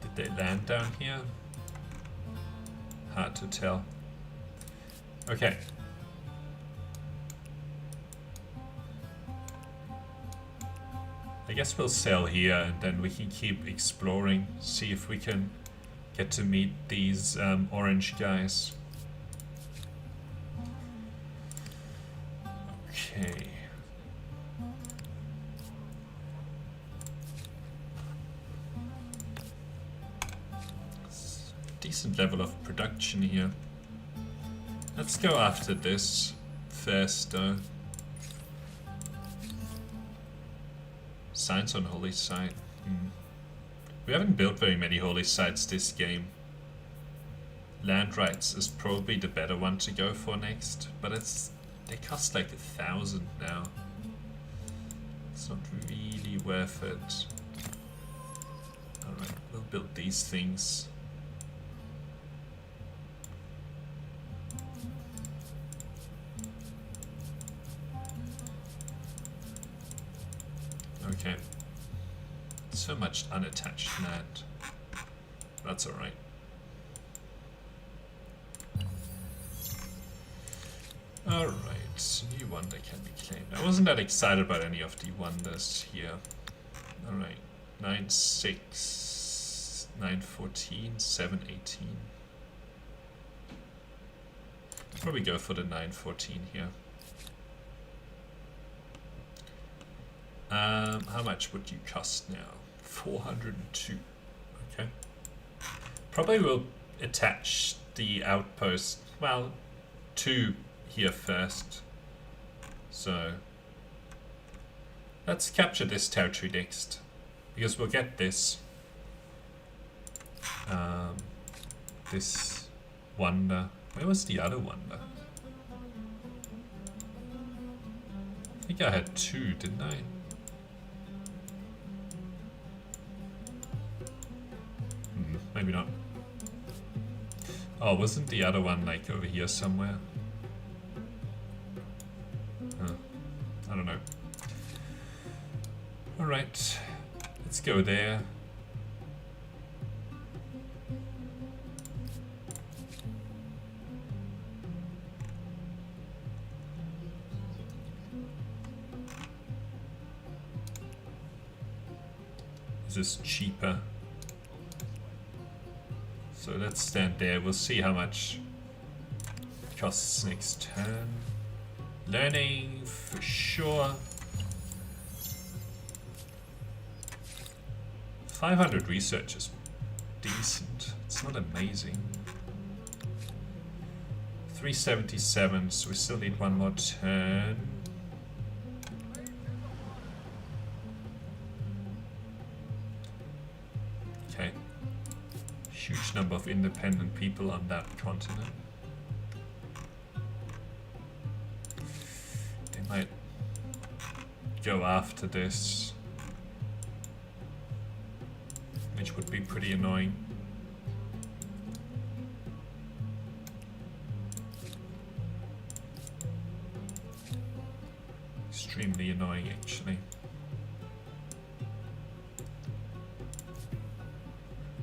Did they land down here? Hard to tell. Okay. I guess we'll sell here and then we can keep exploring, see if we can get to meet these orange guys. Okay. Decent level of production here. Let's go after this first though. Signs on holy site. We haven't built very many holy sites this game. Land rights is probably the better one to go for next, but they cost like 1,000 now. It's not really worth it. Alright, we'll build these things. Okay. So much unattached land. That's alright. Alright, new wonder can be claimed. I wasn't that excited about any of the wonders here. Alright. 9-6, 9-14, 7-18. Probably go for the 9-14 here. How much would you cost now? 402. Okay. Probably will attach the outpost, well, 2 here first. So let's capture this territory next, because we'll get this. This wonder. Where was the other wonder? I think I had 2, didn't I? Maybe not. Oh, wasn't the other one like over here somewhere? I don't know. Alright, let's go there. Is this cheaper? So let's stand there. We'll see how much it costs next turn. Learning for sure. 500 research is decent. It's not amazing. 377, so we still need one more turn. Okay. Huge number of independent people on that continent. They might go after this, which would be pretty annoying. Extremely annoying, actually.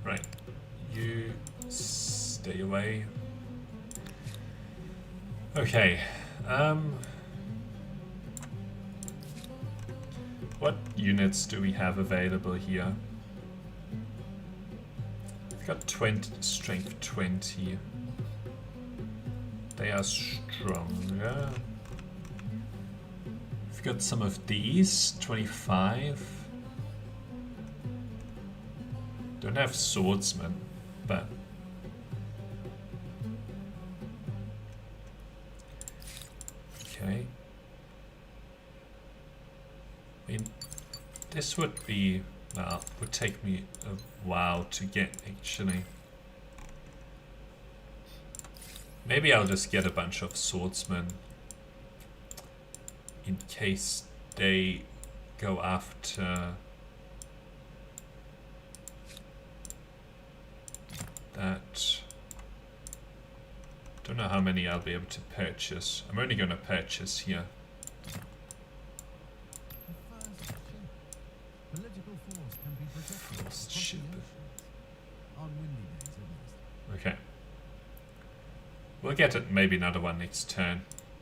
Right. You stay away. What units do we have available here? We've got 20, strength 20. They are stronger. We've got some of these, 25. Don't have swordsmen, but okay. I mean, this would be, well, would take me a while to get actually. Maybe I'll just get a bunch of swordsmen in case they go after that. Don't know how many I'll be able to purchase. I'm only going to purchase here. Political force can be protected First across ship. the oceans. On windy days at least. Okay. We'll get it maybe another one next turn.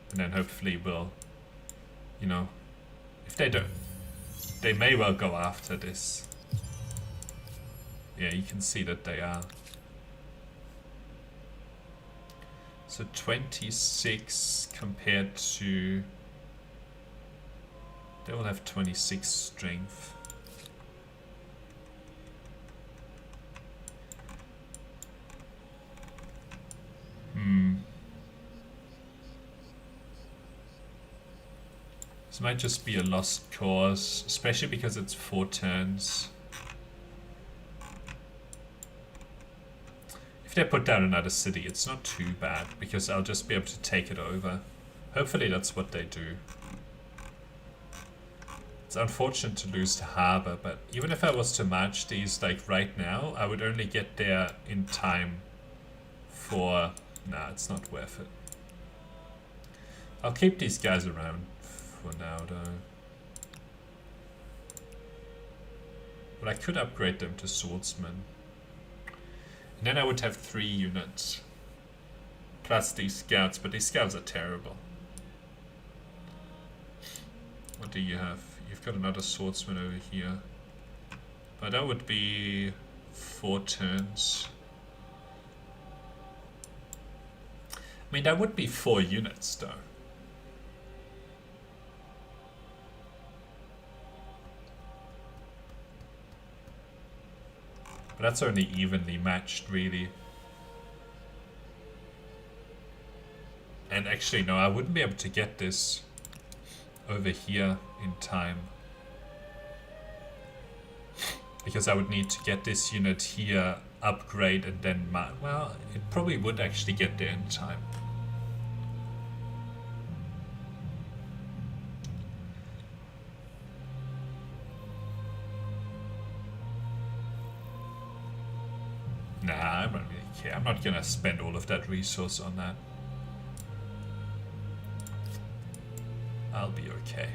And then hopefully we'll, you know, if they don't, they may well go after this. Yeah, you can see that they are. So 26 compared to, they will have 26 strength. This might just be a lost cause, especially because it's 4 turns. If they put down another city, it's not too bad, because I'll just be able to take it over. Hopefully that's what they do. It's unfortunate to lose the harbor, but even if I was to march these like right now, I would only get there in time for... Nah, it's not worth it. I'll keep these guys around for now though. But I could upgrade them to swordsmen. And then I would have 3 units. Plus these scouts, but these scouts are terrible. What do you have? You've got another swordsman over here. But that would be 4 turns. I mean, that would be 4 units though. But that's only evenly matched, really. And actually, no, I wouldn't be able to get this over here in time. Because I would need to get this unit here, upgrade, and then... Well, it probably would actually get there in time. Nah, I don't really care. I'm not gonna spend all of that resource on that. I'll be okay.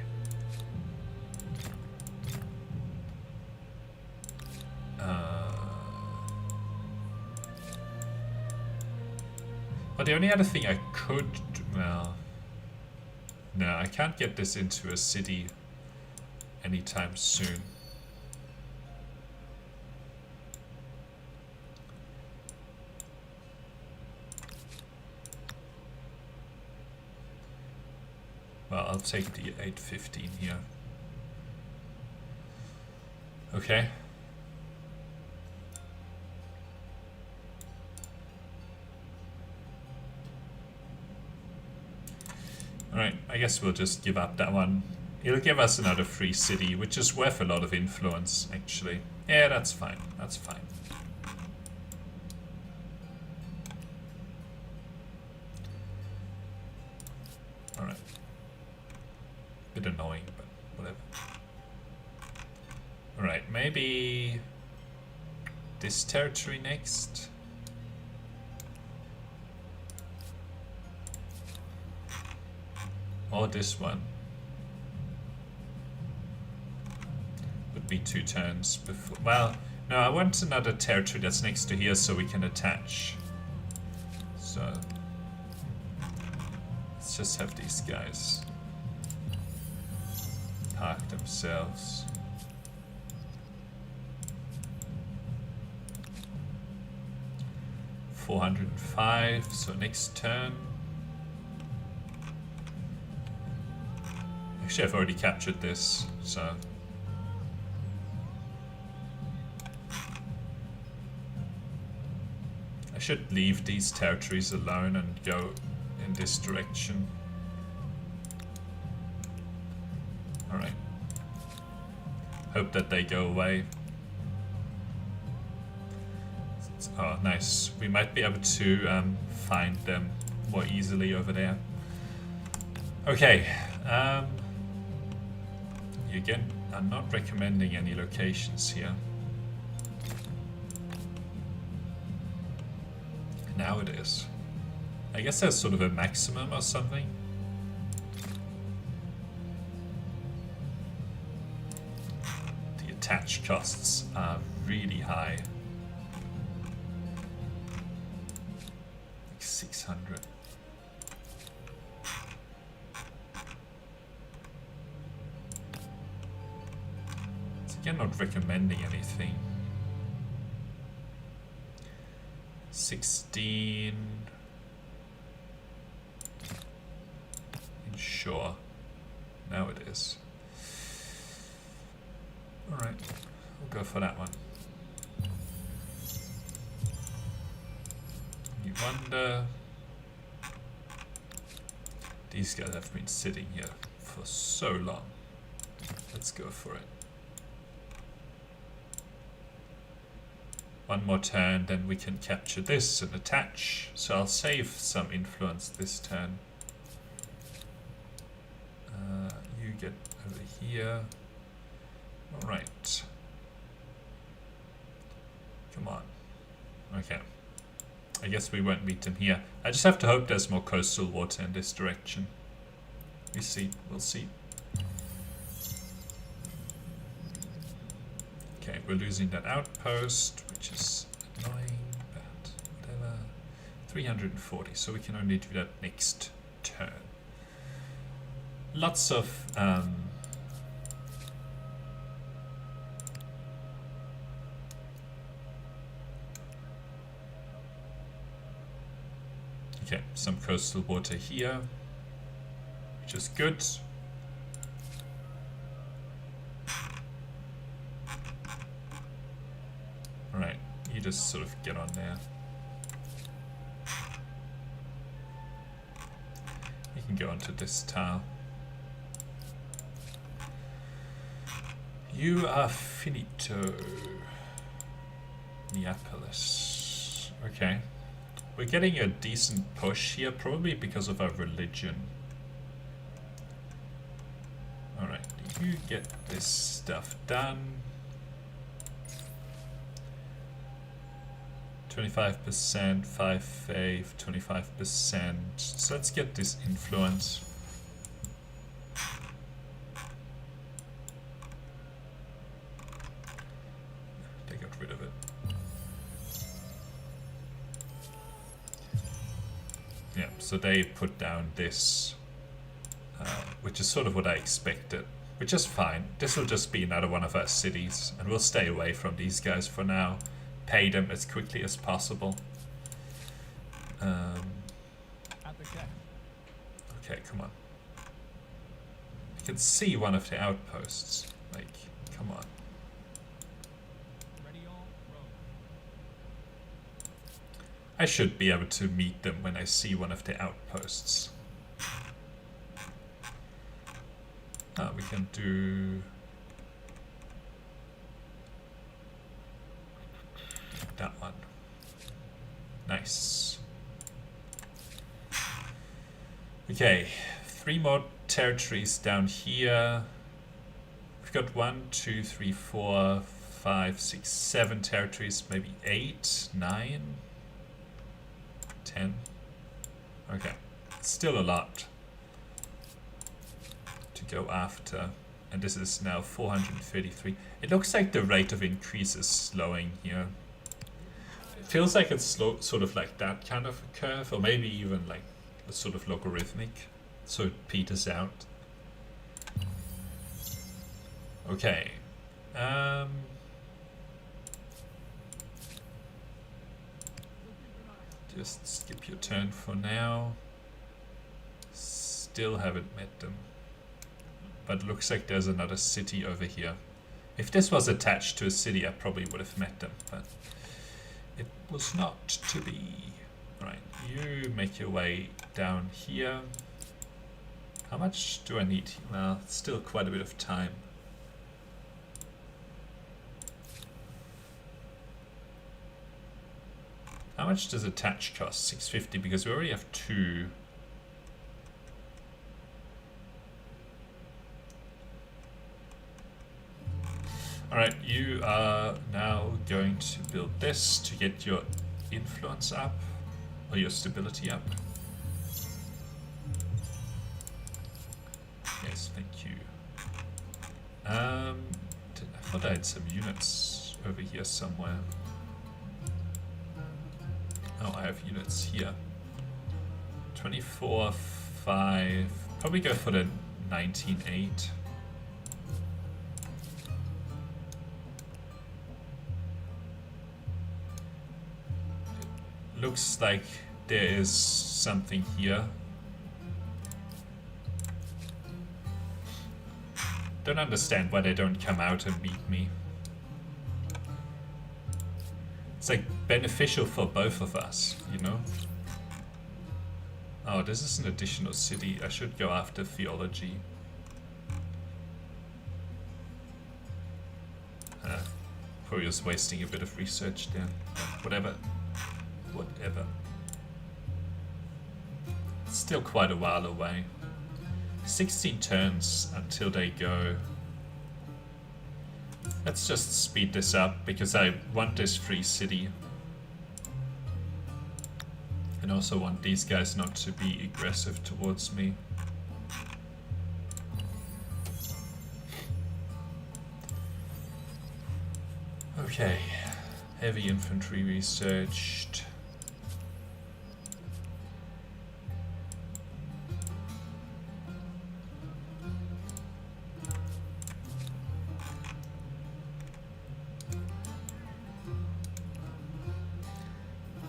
But the only other thing I could... Well... No, I can't get this into a city anytime soon. Well, I'll take the 815 here. Okay. Alright, I guess we'll just give up that one. It'll give us another free city, which is worth a lot of influence, actually. Yeah, that's fine. That's fine. Alright. Bit annoying, but whatever. Alright, maybe this territory next. Or this one. Would be 2 turns before. Well, no, I want another territory that's next to here so we can attach. So let's just have these guys park fuck themselves. $405, so next turn. Actually, I've already captured this, so... I should leave these territories alone and go in this direction. Alright. Hope that they go away. Oh, nice. We might be able to find them more easily over there. Okay. Again, I'm not recommending any locations here. Now it is. I guess there's sort of a maximum or something. The attach costs are really high. Like 600. So again, not recommending anything. 16. Sure. Now it is. Alright, we'll go for that one. You wonder... These guys have been sitting here for so long. Let's go for it. One more turn, then we can capture this and attach. So I'll save some influence this turn. You get over here. Alright. Come on. Okay. I guess we won't meet them here. I just have to hope there's more coastal water in this direction. We see. We'll see. Okay, we're losing that outpost, which is annoying, but whatever. 340, so we can only do that next turn. Lots of okay, some coastal water here, which is good. Alright, you just sort of get on there. You can go onto this tile. You are finito. Neapolis. Okay. We're getting a decent push here, probably because of our religion. Alright, you get this stuff done. 25%, 5 faith, 25%. So let's get this influence. They got rid of it. Yeah, so they put down this, which is sort of what I expected, which is fine. This will just be another one of our cities, and we'll stay away from these guys for now. Pay them as quickly as possible. Okay, come on. I can see one of the outposts. Like, come on. I should be able to meet them when I see one of the outposts. We can do... that one. Nice. Okay, 3 more territories down here. We've got 1, 2, 3, 4, 5, 6, 7 territories, maybe 8, 9, 10. Okay, still a lot to go after. And this is now 433. It looks like the rate of increase is slowing here. It feels like it's slow, sort of like that kind of a curve, or maybe even like a sort of logarithmic, so it peters out. Okay. Just skip your turn for now. Still haven't met them. But looks like there's another city over here. If this was attached to a city, I probably would have met them, but it was not to be. Alright, you make your way down here. How much do I need? Well, still quite a bit of time. How much does attach cost? 650, because we already have 2. Alright, you are now going to build this to get your influence up, or your stability up. Yes, thank you. I thought I had some units over here somewhere. Oh, I have units here. 24, 5. Probably go for the 19.8. Looks like there is something here. Don't understand why they don't come out and meet me. It's like beneficial for both of us, you know? Oh, this is an additional city. I should go after theology. Probably was wasting a bit of research there. Whatever. Whatever. It's still quite a while away. 16 turns until they go. Let's just speed this up because I want this free city. And also want these guys not to be aggressive towards me. Okay. Heavy infantry researched.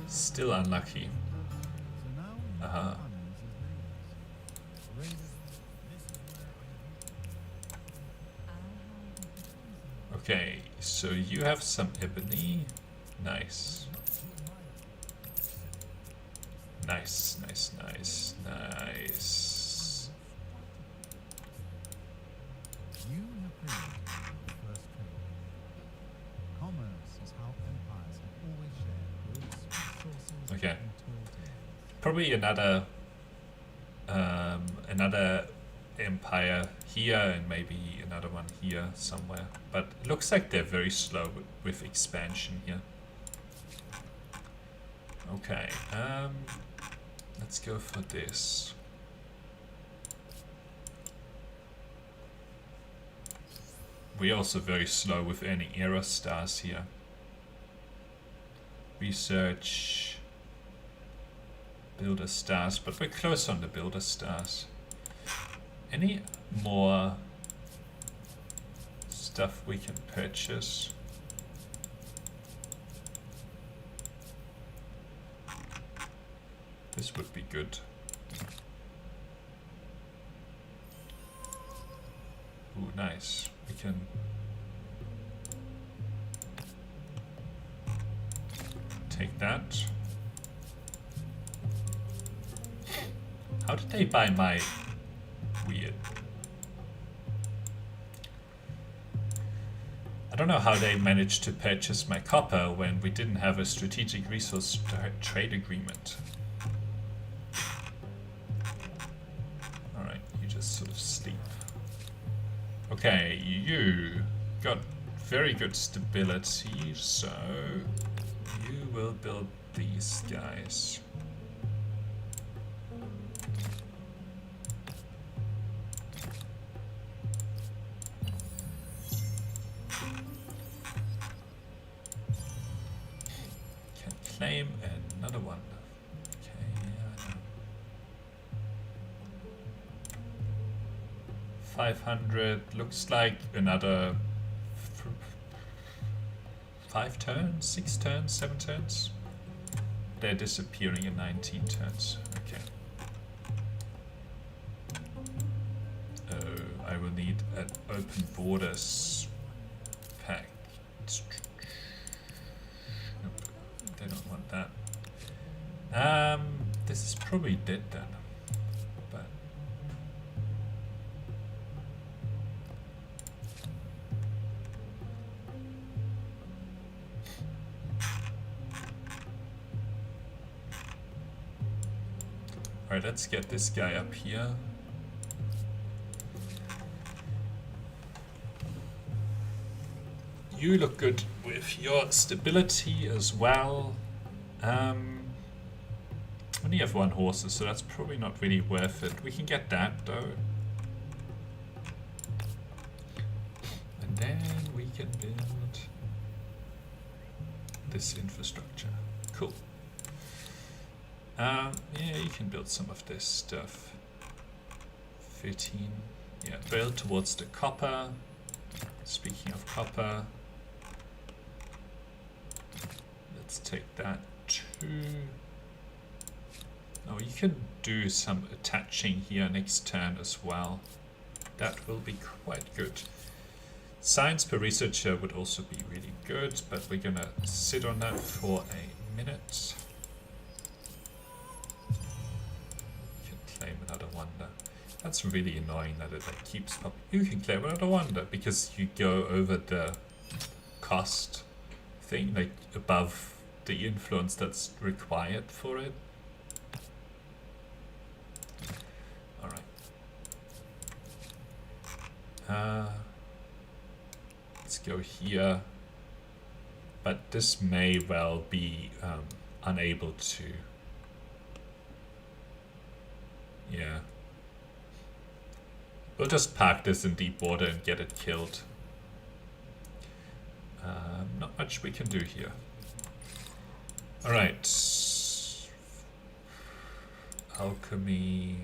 Still unlucky. So now Uh-huh. Okay, so you have some ebony. Nice. Nice, nice, nice, nice. You have created the first trade. Commerce is how empires have always shared goods, resources, Okay. and tall tales. Probably another empire here and maybe another one here somewhere. But it looks like they're very slow with expansion here. Okay, let's go for this. We're also very slow with any era stars here. Research, builder stars, but we're close on the builder stars. Any more stuff we can purchase? This would be good. Ooh, nice. We can take that. How did they buy my weird? I don't know how they managed to purchase my copper when we didn't have a strategic resource trade agreement. Alright, you just sort of sleep. Okay, you got very good stability, so you will build these guys. Can claim another one. Okay, 500. Looks like another 5 turns, 6 turns, 7 turns. They're disappearing in 19 turns. Okay. Oh, I will need an open borders pack. They don't want that. This is probably dead then. But alright, let's get this guy up here. You look good with your stability as well. Only have 1 horse, so that's probably not really worth it. We can get that though. And then we can build this infrastructure. Cool. Yeah, you can build some of this stuff. 13. Yeah, build towards the copper. Speaking of copper, let's take that too. Oh, you can do some attaching here next turn as well. That will be quite good. Science per researcher would also be really good, but we're gonna sit on that for a minute. You can claim another wonder. That's really annoying that it like keeps popping. You can claim another wonder because you go over the cost thing, like above the influence that's required for it. Let's go here, but this may well be unable to. Yeah, we'll just park this in deep water and get it killed. Not much we can do here. All right, alchemy.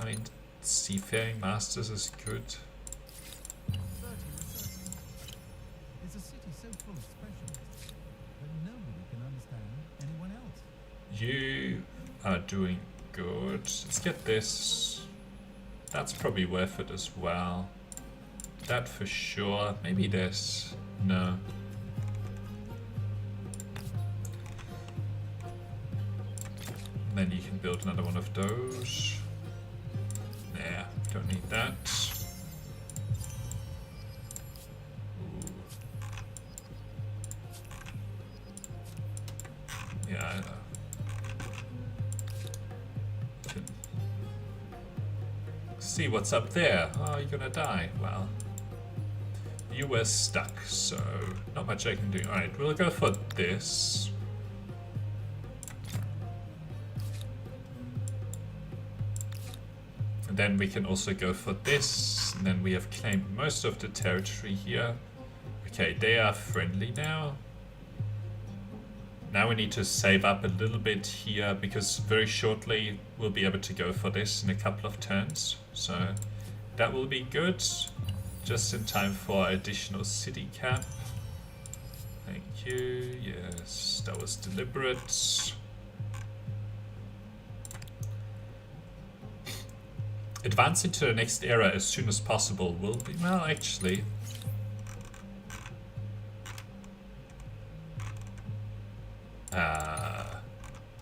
I mean, seafaring masters is good. It's a city so full of specialists that nobody can understand anyone else. You are doing good. Let's get this. That's probably worth it as well. That for sure. Maybe this. No. Then you can build another one of those. Nah, don't need that. Ooh. Yeah, I know. Can see what's up there. Oh, you're gonna die. Well, you were stuck, so not much I can do. Alright, we'll go for this. Then we can also go for this, and then we have claimed most of the territory here. Okay, they are friendly now. Now we need to save up a little bit here, because very shortly we'll be able to go for this in a couple of turns. So that will be good. Just in time for additional city cap. Thank you. Yes, that was deliberate. Advancing to the next era as soon as possible will be, well, actually.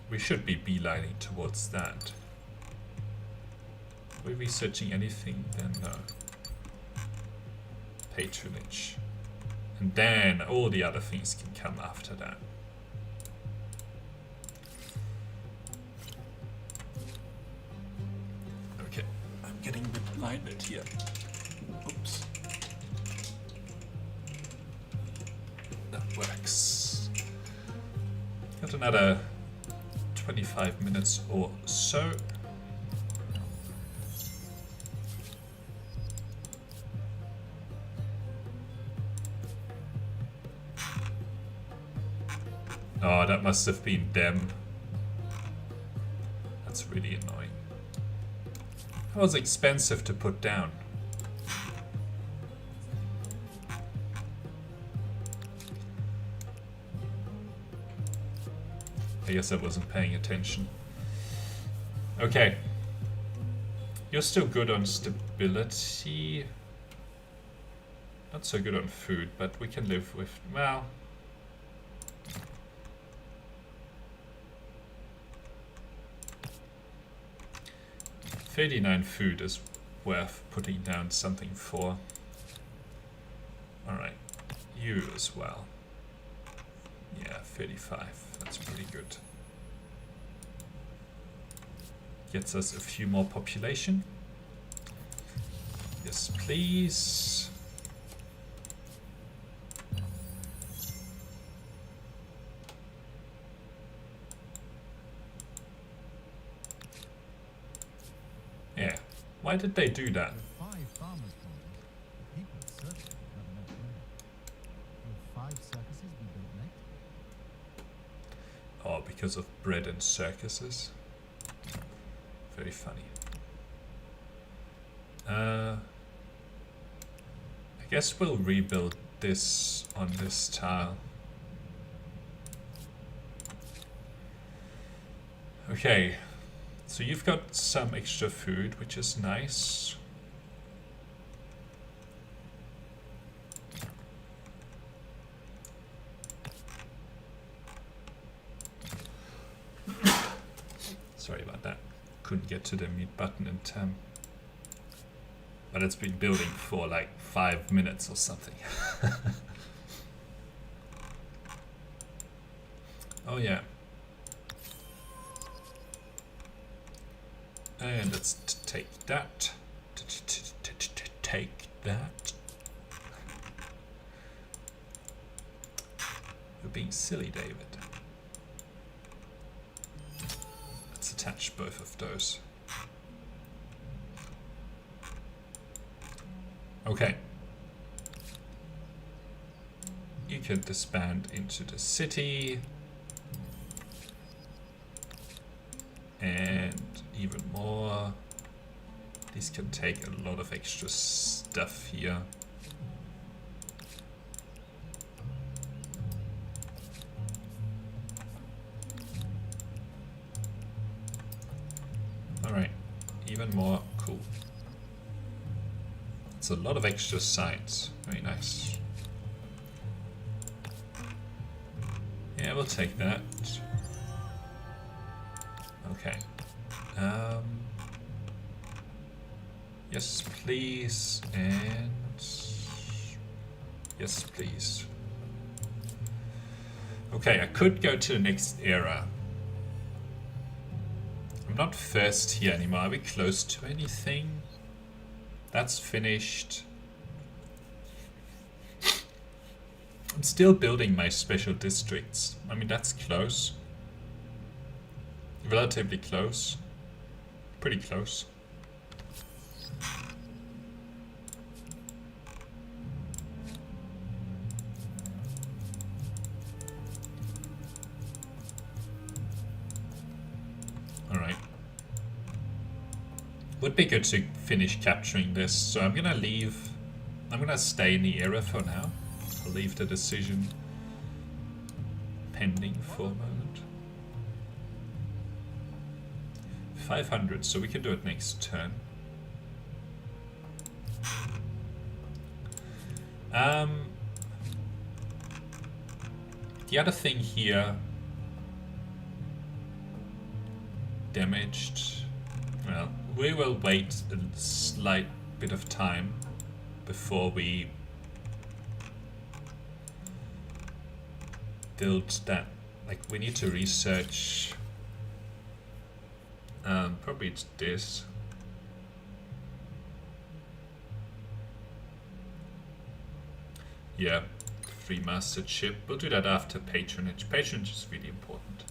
We should be beelining towards that. Are we researching anything then? No. Patronage. And then all the other things can come after that. Okay, I'm getting a bit blinded here. Oops. That works. Got another 25 minutes or so. Oh, that must have been them. That's really annoying. That was expensive to put down. I guess I wasn't paying attention. Okay. You're still good on stability. Not so good on food, but we can live with, well... 39 food is worth putting down something for. Alright, you as well. Yeah, 35, that's pretty good. Gets us a few more population. Yes, please. Yeah, why did they do that? With 5 farmers' quarters, people certainly have enough money. Will 5 circuses be built next? Oh, because of bread and circuses. Very funny. I guess we'll rebuild this on this tile. Okay, so you've got some extra food, which is nice. Sorry about that. Couldn't get to the mute button in time. But it's been building for like 5 minutes or something. Oh yeah. And let's take that. Take that. You're being silly, David. Let's attach both of those. Okay. You can disband into the city. And even more. These can take a lot of extra stuff here. Alright, even more, cool. It's a lot of extra sites, very nice. Yeah, we'll take that. Okay. Yes, please, and yes, please. Okay, I could go to the next era. I'm not first here anymore. Are we close to anything? That's finished. I'm still building my special districts. I mean, that's close. Relatively close. Pretty close. Alright. Would be good to finish capturing this, so I'm gonna leave. I'm gonna stay in the area for now. I'll leave the decision pending for a moment. 500, so we can do it next turn. The other thing here, damaged. Well, we will wait a slight bit of time before we build that. Like, we need to research. Probably it's this. Yeah, free mastership. We'll do that after patronage. Patronage is really important.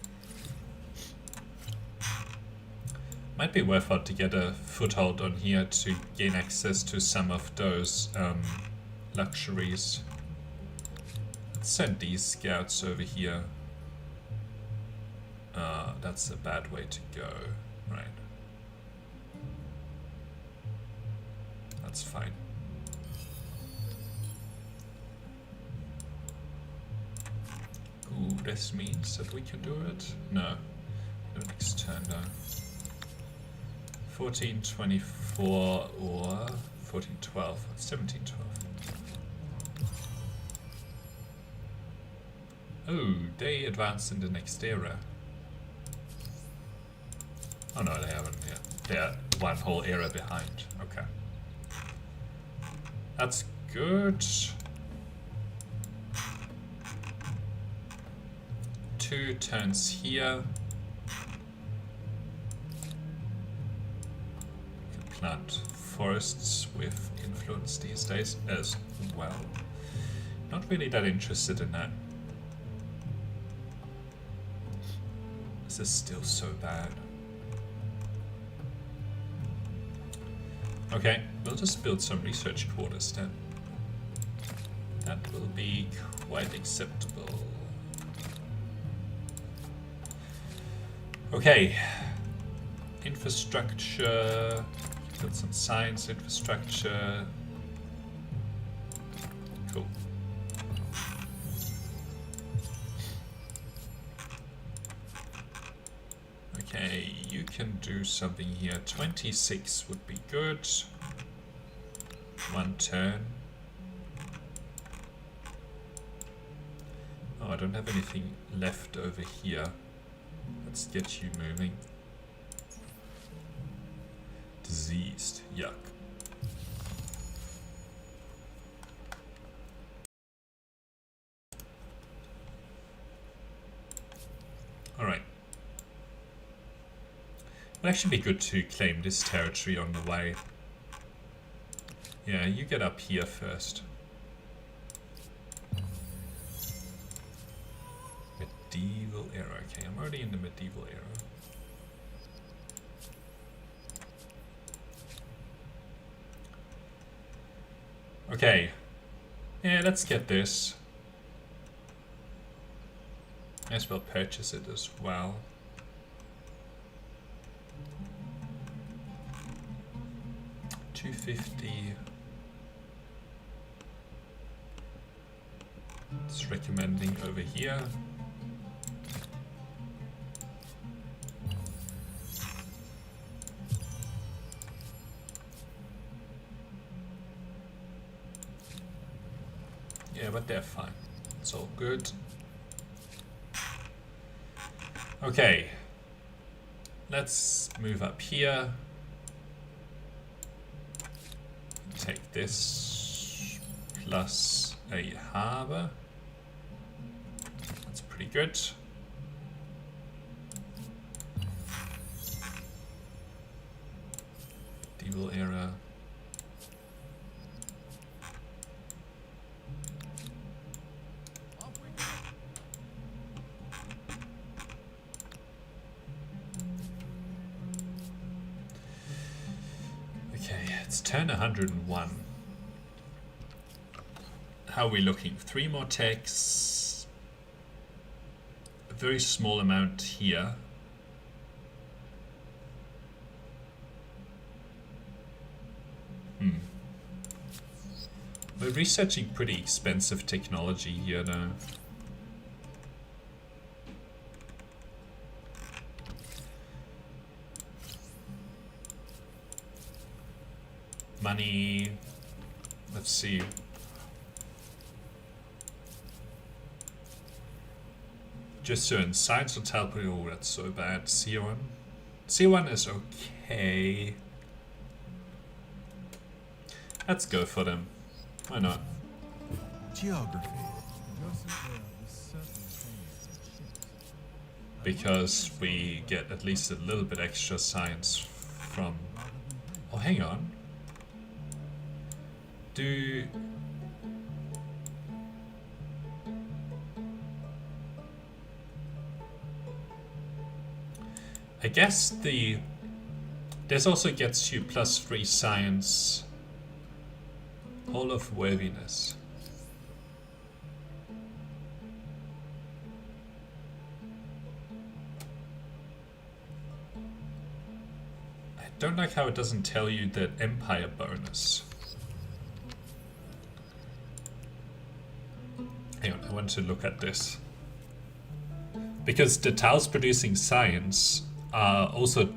Might be worthwhile to get a foothold on here to gain access to some of those luxuries. Let's send these scouts over here. That's a bad way to go. Right. That's fine. Ooh, this means that we can do it. No. No, next turn, no. 1424 or 1412, 1712. Oh, they advanced in the next era. Oh no, they haven't yet. They're one whole era behind. Okay. That's good. 2 turns here. We can plant forests with influence these days as well. Not really that interested in that. This is still so bad. Okay, we'll just build some research quarters then. That will be quite acceptable. Okay. Infrastructure. Build some science infrastructure. Cool. Okay, you can do something here. 26 would be good. 1 turn. Oh, I don't have anything left over here. Let's get you moving. Diseased. Yuck. Alright. It'll actually be good to claim this territory on the way. Yeah, you get up here first. Medieval era. Okay, I'm already in the medieval era. Okay. Yeah, let's get this. May as well purchase it as well. $250. It's recommending over here. Yeah, but they're fine. It's all good. Okay. Let's move up here. Take this plus a harbor. That's pretty good. Medieval era. It's turn 101. How are we looking? 3 more techs. A very small amount here. We're researching pretty expensive technology here now. Money. Let's see. Just so in science or telepathy. Oh, that's so bad. C1. C1 is okay. Let's go for them. Why not? Geography. Because we get at least a little bit extra science from... Oh, hang on. I guess this also gets you +3 science. All of worthiness. I don't like how it doesn't tell you that empire bonus. Hang on, I want to look at this. Because the tiles producing science are also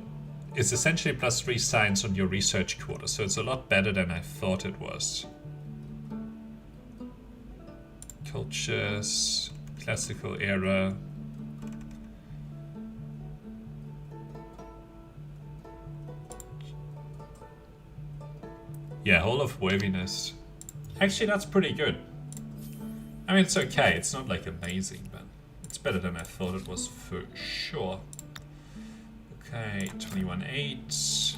is essentially +3 science on your research quarter, so it's a lot better than I thought it was. Cultures, classical era. Yeah, Hall of Worthiness. Actually, that's pretty good. I mean, it's okay. It's not like amazing, but it's better than I thought it was for sure. Okay, 21.8.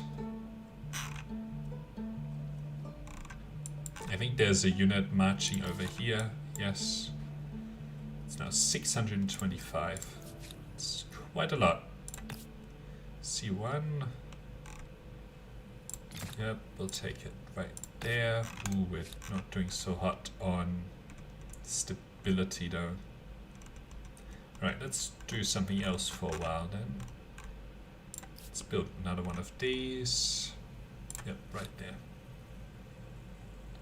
I think there's a unit marching over here. Yes. It's now 625. It's quite a lot. C1. Yep, we'll take it right there. Ooh, we're not doing so hot on stability though. Right, let's do something else for a while then. Let's build another one of these. Yep, right there.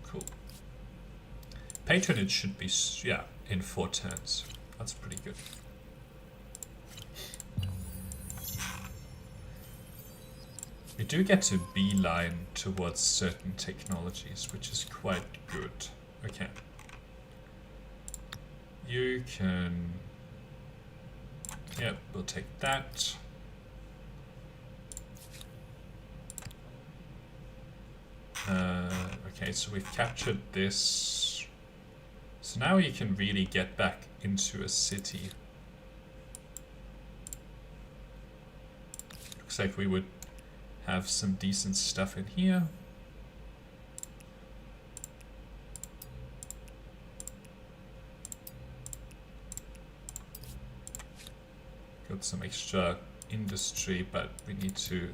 Cool. Patronage should be, yeah, in 4 turns. That's pretty good. We do get to beeline towards certain technologies, which is quite good. Okay. You can... Yep, we'll take that. Okay, so we've captured this. So now you can really get back into a city. Looks like we would have some decent stuff in here. Got some extra industry, but we need to...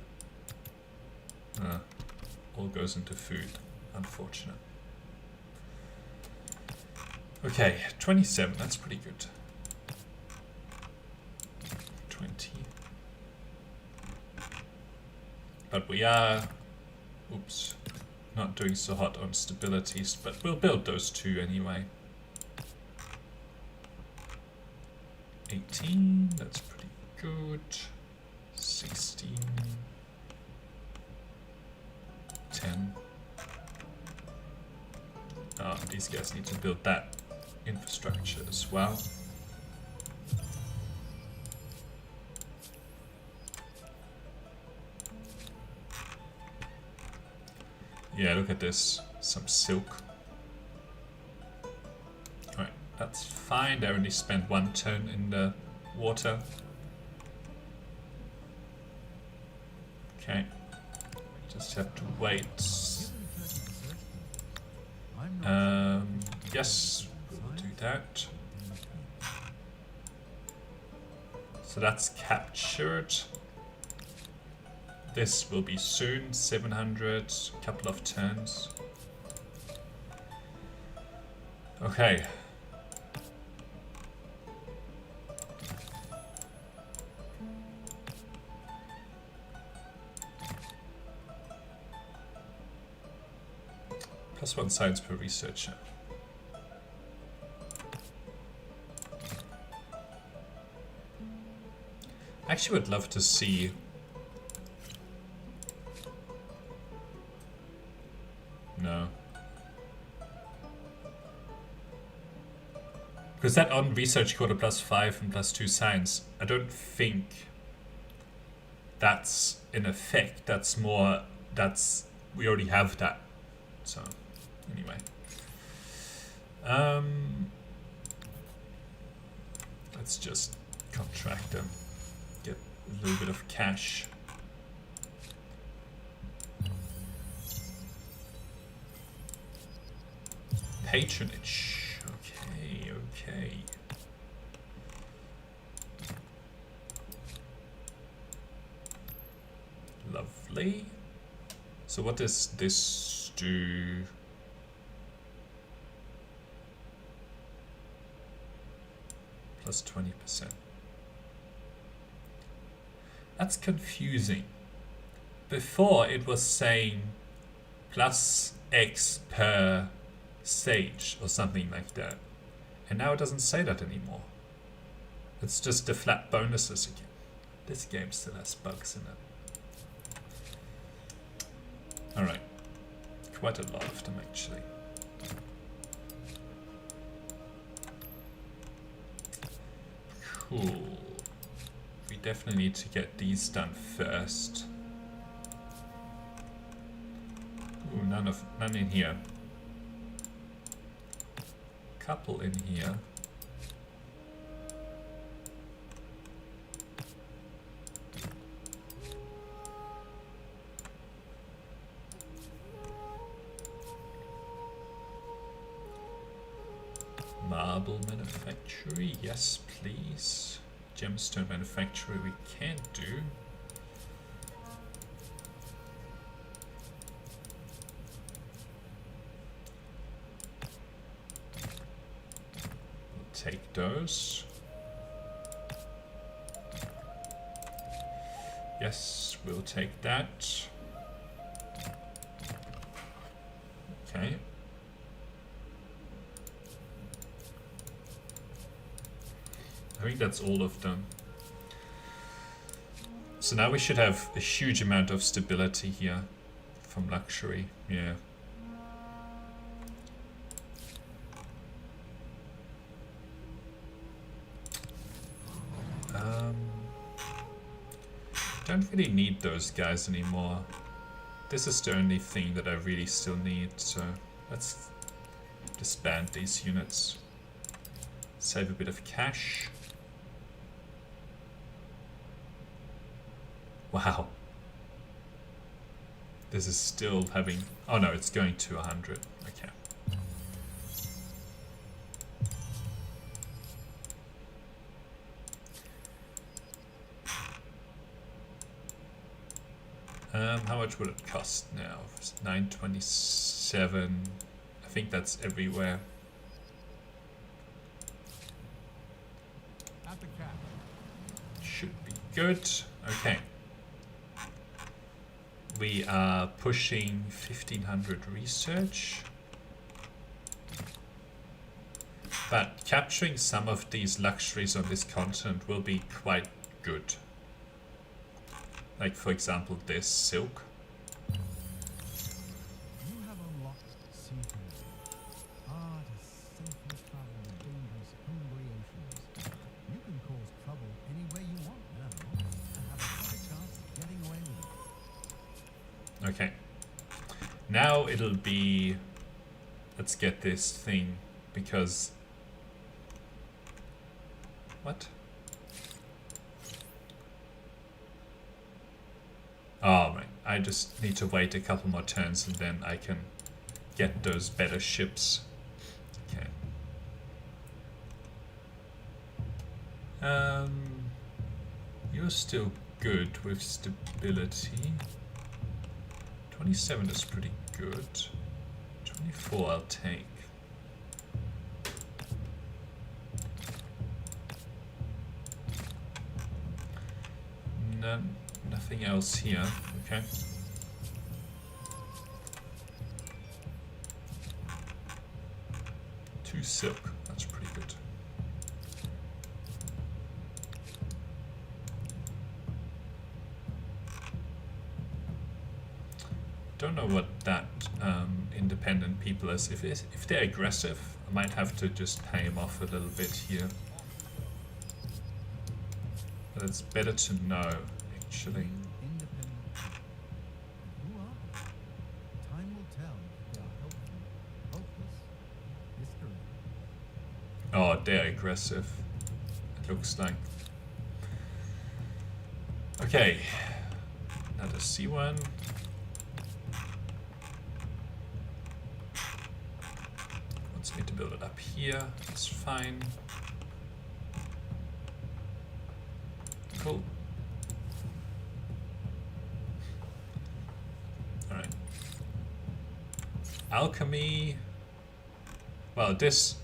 all goes into food, unfortunate. Okay, 27, that's pretty good. 20. But we are, oops, not doing so hot on stabilities, but we'll build those 2 anyway. 18, that's pretty good. 16. 10. Oh, these guys need to build that infrastructure as well. Yeah, look at this. Some silk. Alright, that's fine. They only spent 1 turn in the water. Okay. Just have to wait. Yes, we'll do that. So that's captured. This will be soon, 700, couple of turns. Okay. +1 science per researcher. I actually would love to see no. Because that on research quota +5 and +2 science, I don't think that's in effect. That's more, we already have that. So, anyway. Let's just contract them. Get a little bit of cash. Patronage. Okay, okay. Lovely. So what does this do? +20%. That's confusing. Before it was saying +X per stage or something like that. And now it doesn't say that anymore. It's just the flat bonuses again. This game still has bugs in it. Alright. Quite a lot of them actually. Cool. We definitely need to get these done first. Ooh, none in here. Couple in here. Marble manufactory, yes please. Gemstone manufactory we can't do. We'll take those. Yes, we'll take that. Okay. I think that's all of them. So now we should have a huge amount of stability here from luxury. Yeah. Don't really need those guys anymore. This is the only thing that I really still need, so let's disband these units. Save a bit of cash. Wow. This is still having... Oh no, it's going to 100. Okay. How much would it cost now? It's 927. I think that's everywhere. At the cap. Should be good. Okay. We are pushing 1500 research. But capturing some of these luxuries on this continent will be quite good. Like for example this silk. You have unlocked seafaring. Art is safely travel the dangerous, hungry oceans. You can cause trouble anywhere you want now, and have a better chance of getting away with it. Okay. Now it'll be... Let's get this thing, because... What? Oh, right. I just need to wait a couple more turns and then I can get those better ships. Okay. You're still good with stability. 27 is pretty good. 24 I'll take. Nothing else here. Okay. Two silk. That's pretty good. Don't know what that independent people is. If they're aggressive, I might have to just pay them off a little bit here. But it's better to know, actually. Independent people. Who are they? Time will tell if they are helpful, hopeless, history. Oh, they're aggressive. It looks like. Okay. Another C1. Wants me to build it up here. That's fine. Cool. Alright. Alchemy. Well, this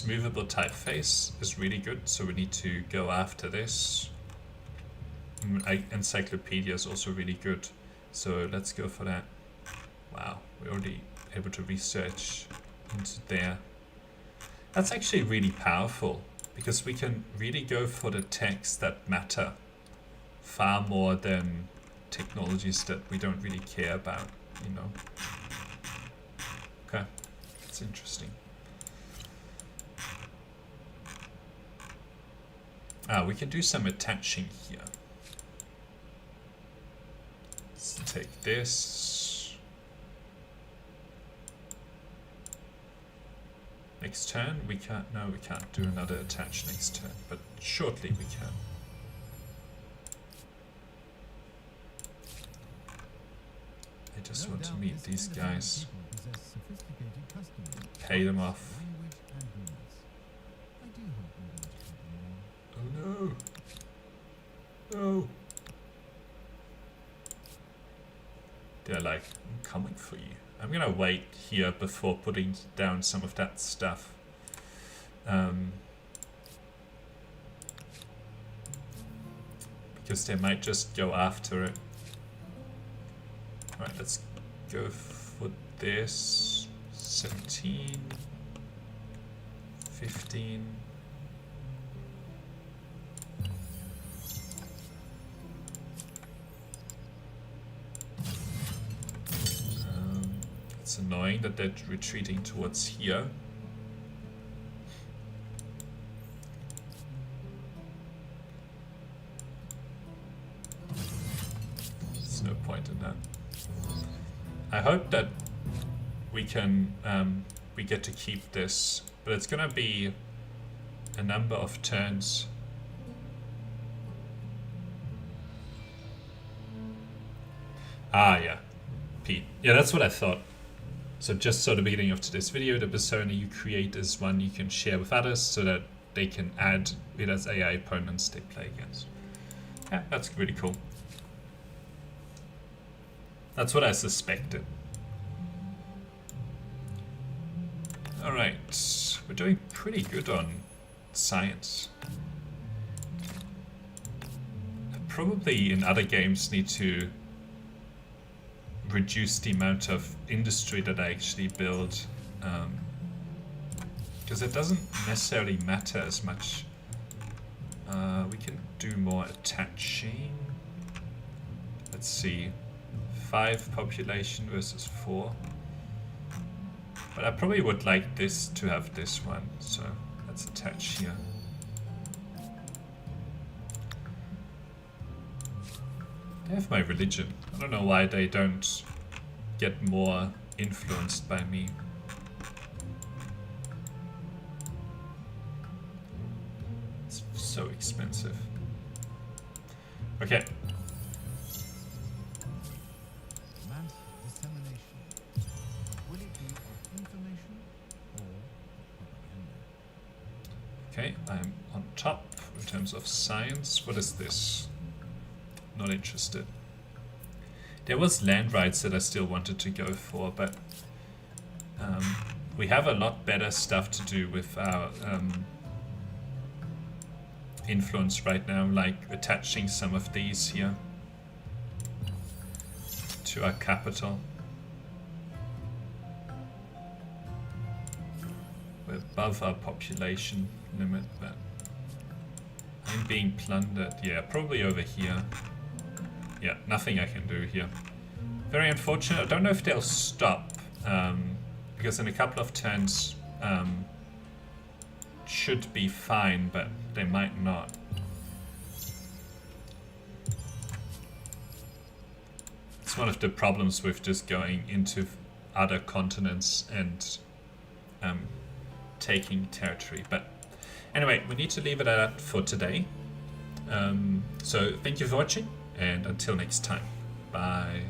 movable typeface is really good, so we need to go after this. Encyclopedia is also really good, so let's go for that. Wow, we're already able to research into there. That's actually really powerful. because we can really go for the techs that matter far more than technologies that we don't really care about, you know. Okay, that's interesting. We can do some attaching here. Let's take this. Next turn we can't, no we can't do another attach next turn, but shortly we can. I just want to meet these guys, pay them off. Oh no! No! They're like, I'm coming for you. I'm gonna wait here before putting down some of that stuff. Because they might just go after it. Alright, let's go for this. 17. 15. It's annoying that they're retreating towards here. There's no point in that. I hope that we can we get to keep this, but it's gonna be a number of turns. Ah, yeah, Pete. Yeah, that's what I thought. So just so the beginning of today's video, the persona you create is one you can share with others so that they can add it as AI opponents they play against. Yeah, that's really cool. That's what I suspected. Alright, we're doing pretty good on science. I probably in other games need to reduce the amount of industry that I actually build, because it doesn't necessarily matter as much. We can do more attaching. Let's see, 5 population versus 4. But I probably would like this to have this one, so let's attach here. They have my religion. I don't know why they don't get more influenced by me. It's so expensive. Okay. Mass dissemination. Will it be of information or propaganda? Okay, I'm on top in terms of science. What is this? Not interested. There was land rights that I still wanted to go for, but we have a lot better stuff to do with our influence right now, like attaching some of these here to our capital. We're above our population limit, but I'm being plundered. Yeah, probably over here. Yeah, nothing I can do here. Very unfortunate. I don't know if they'll stop, because in a couple of turns should be fine, but they might not. It's one of the problems with just going into other continents and taking territory. But anyway, we need to leave it at that for today. So thank you for watching, and until next time, bye.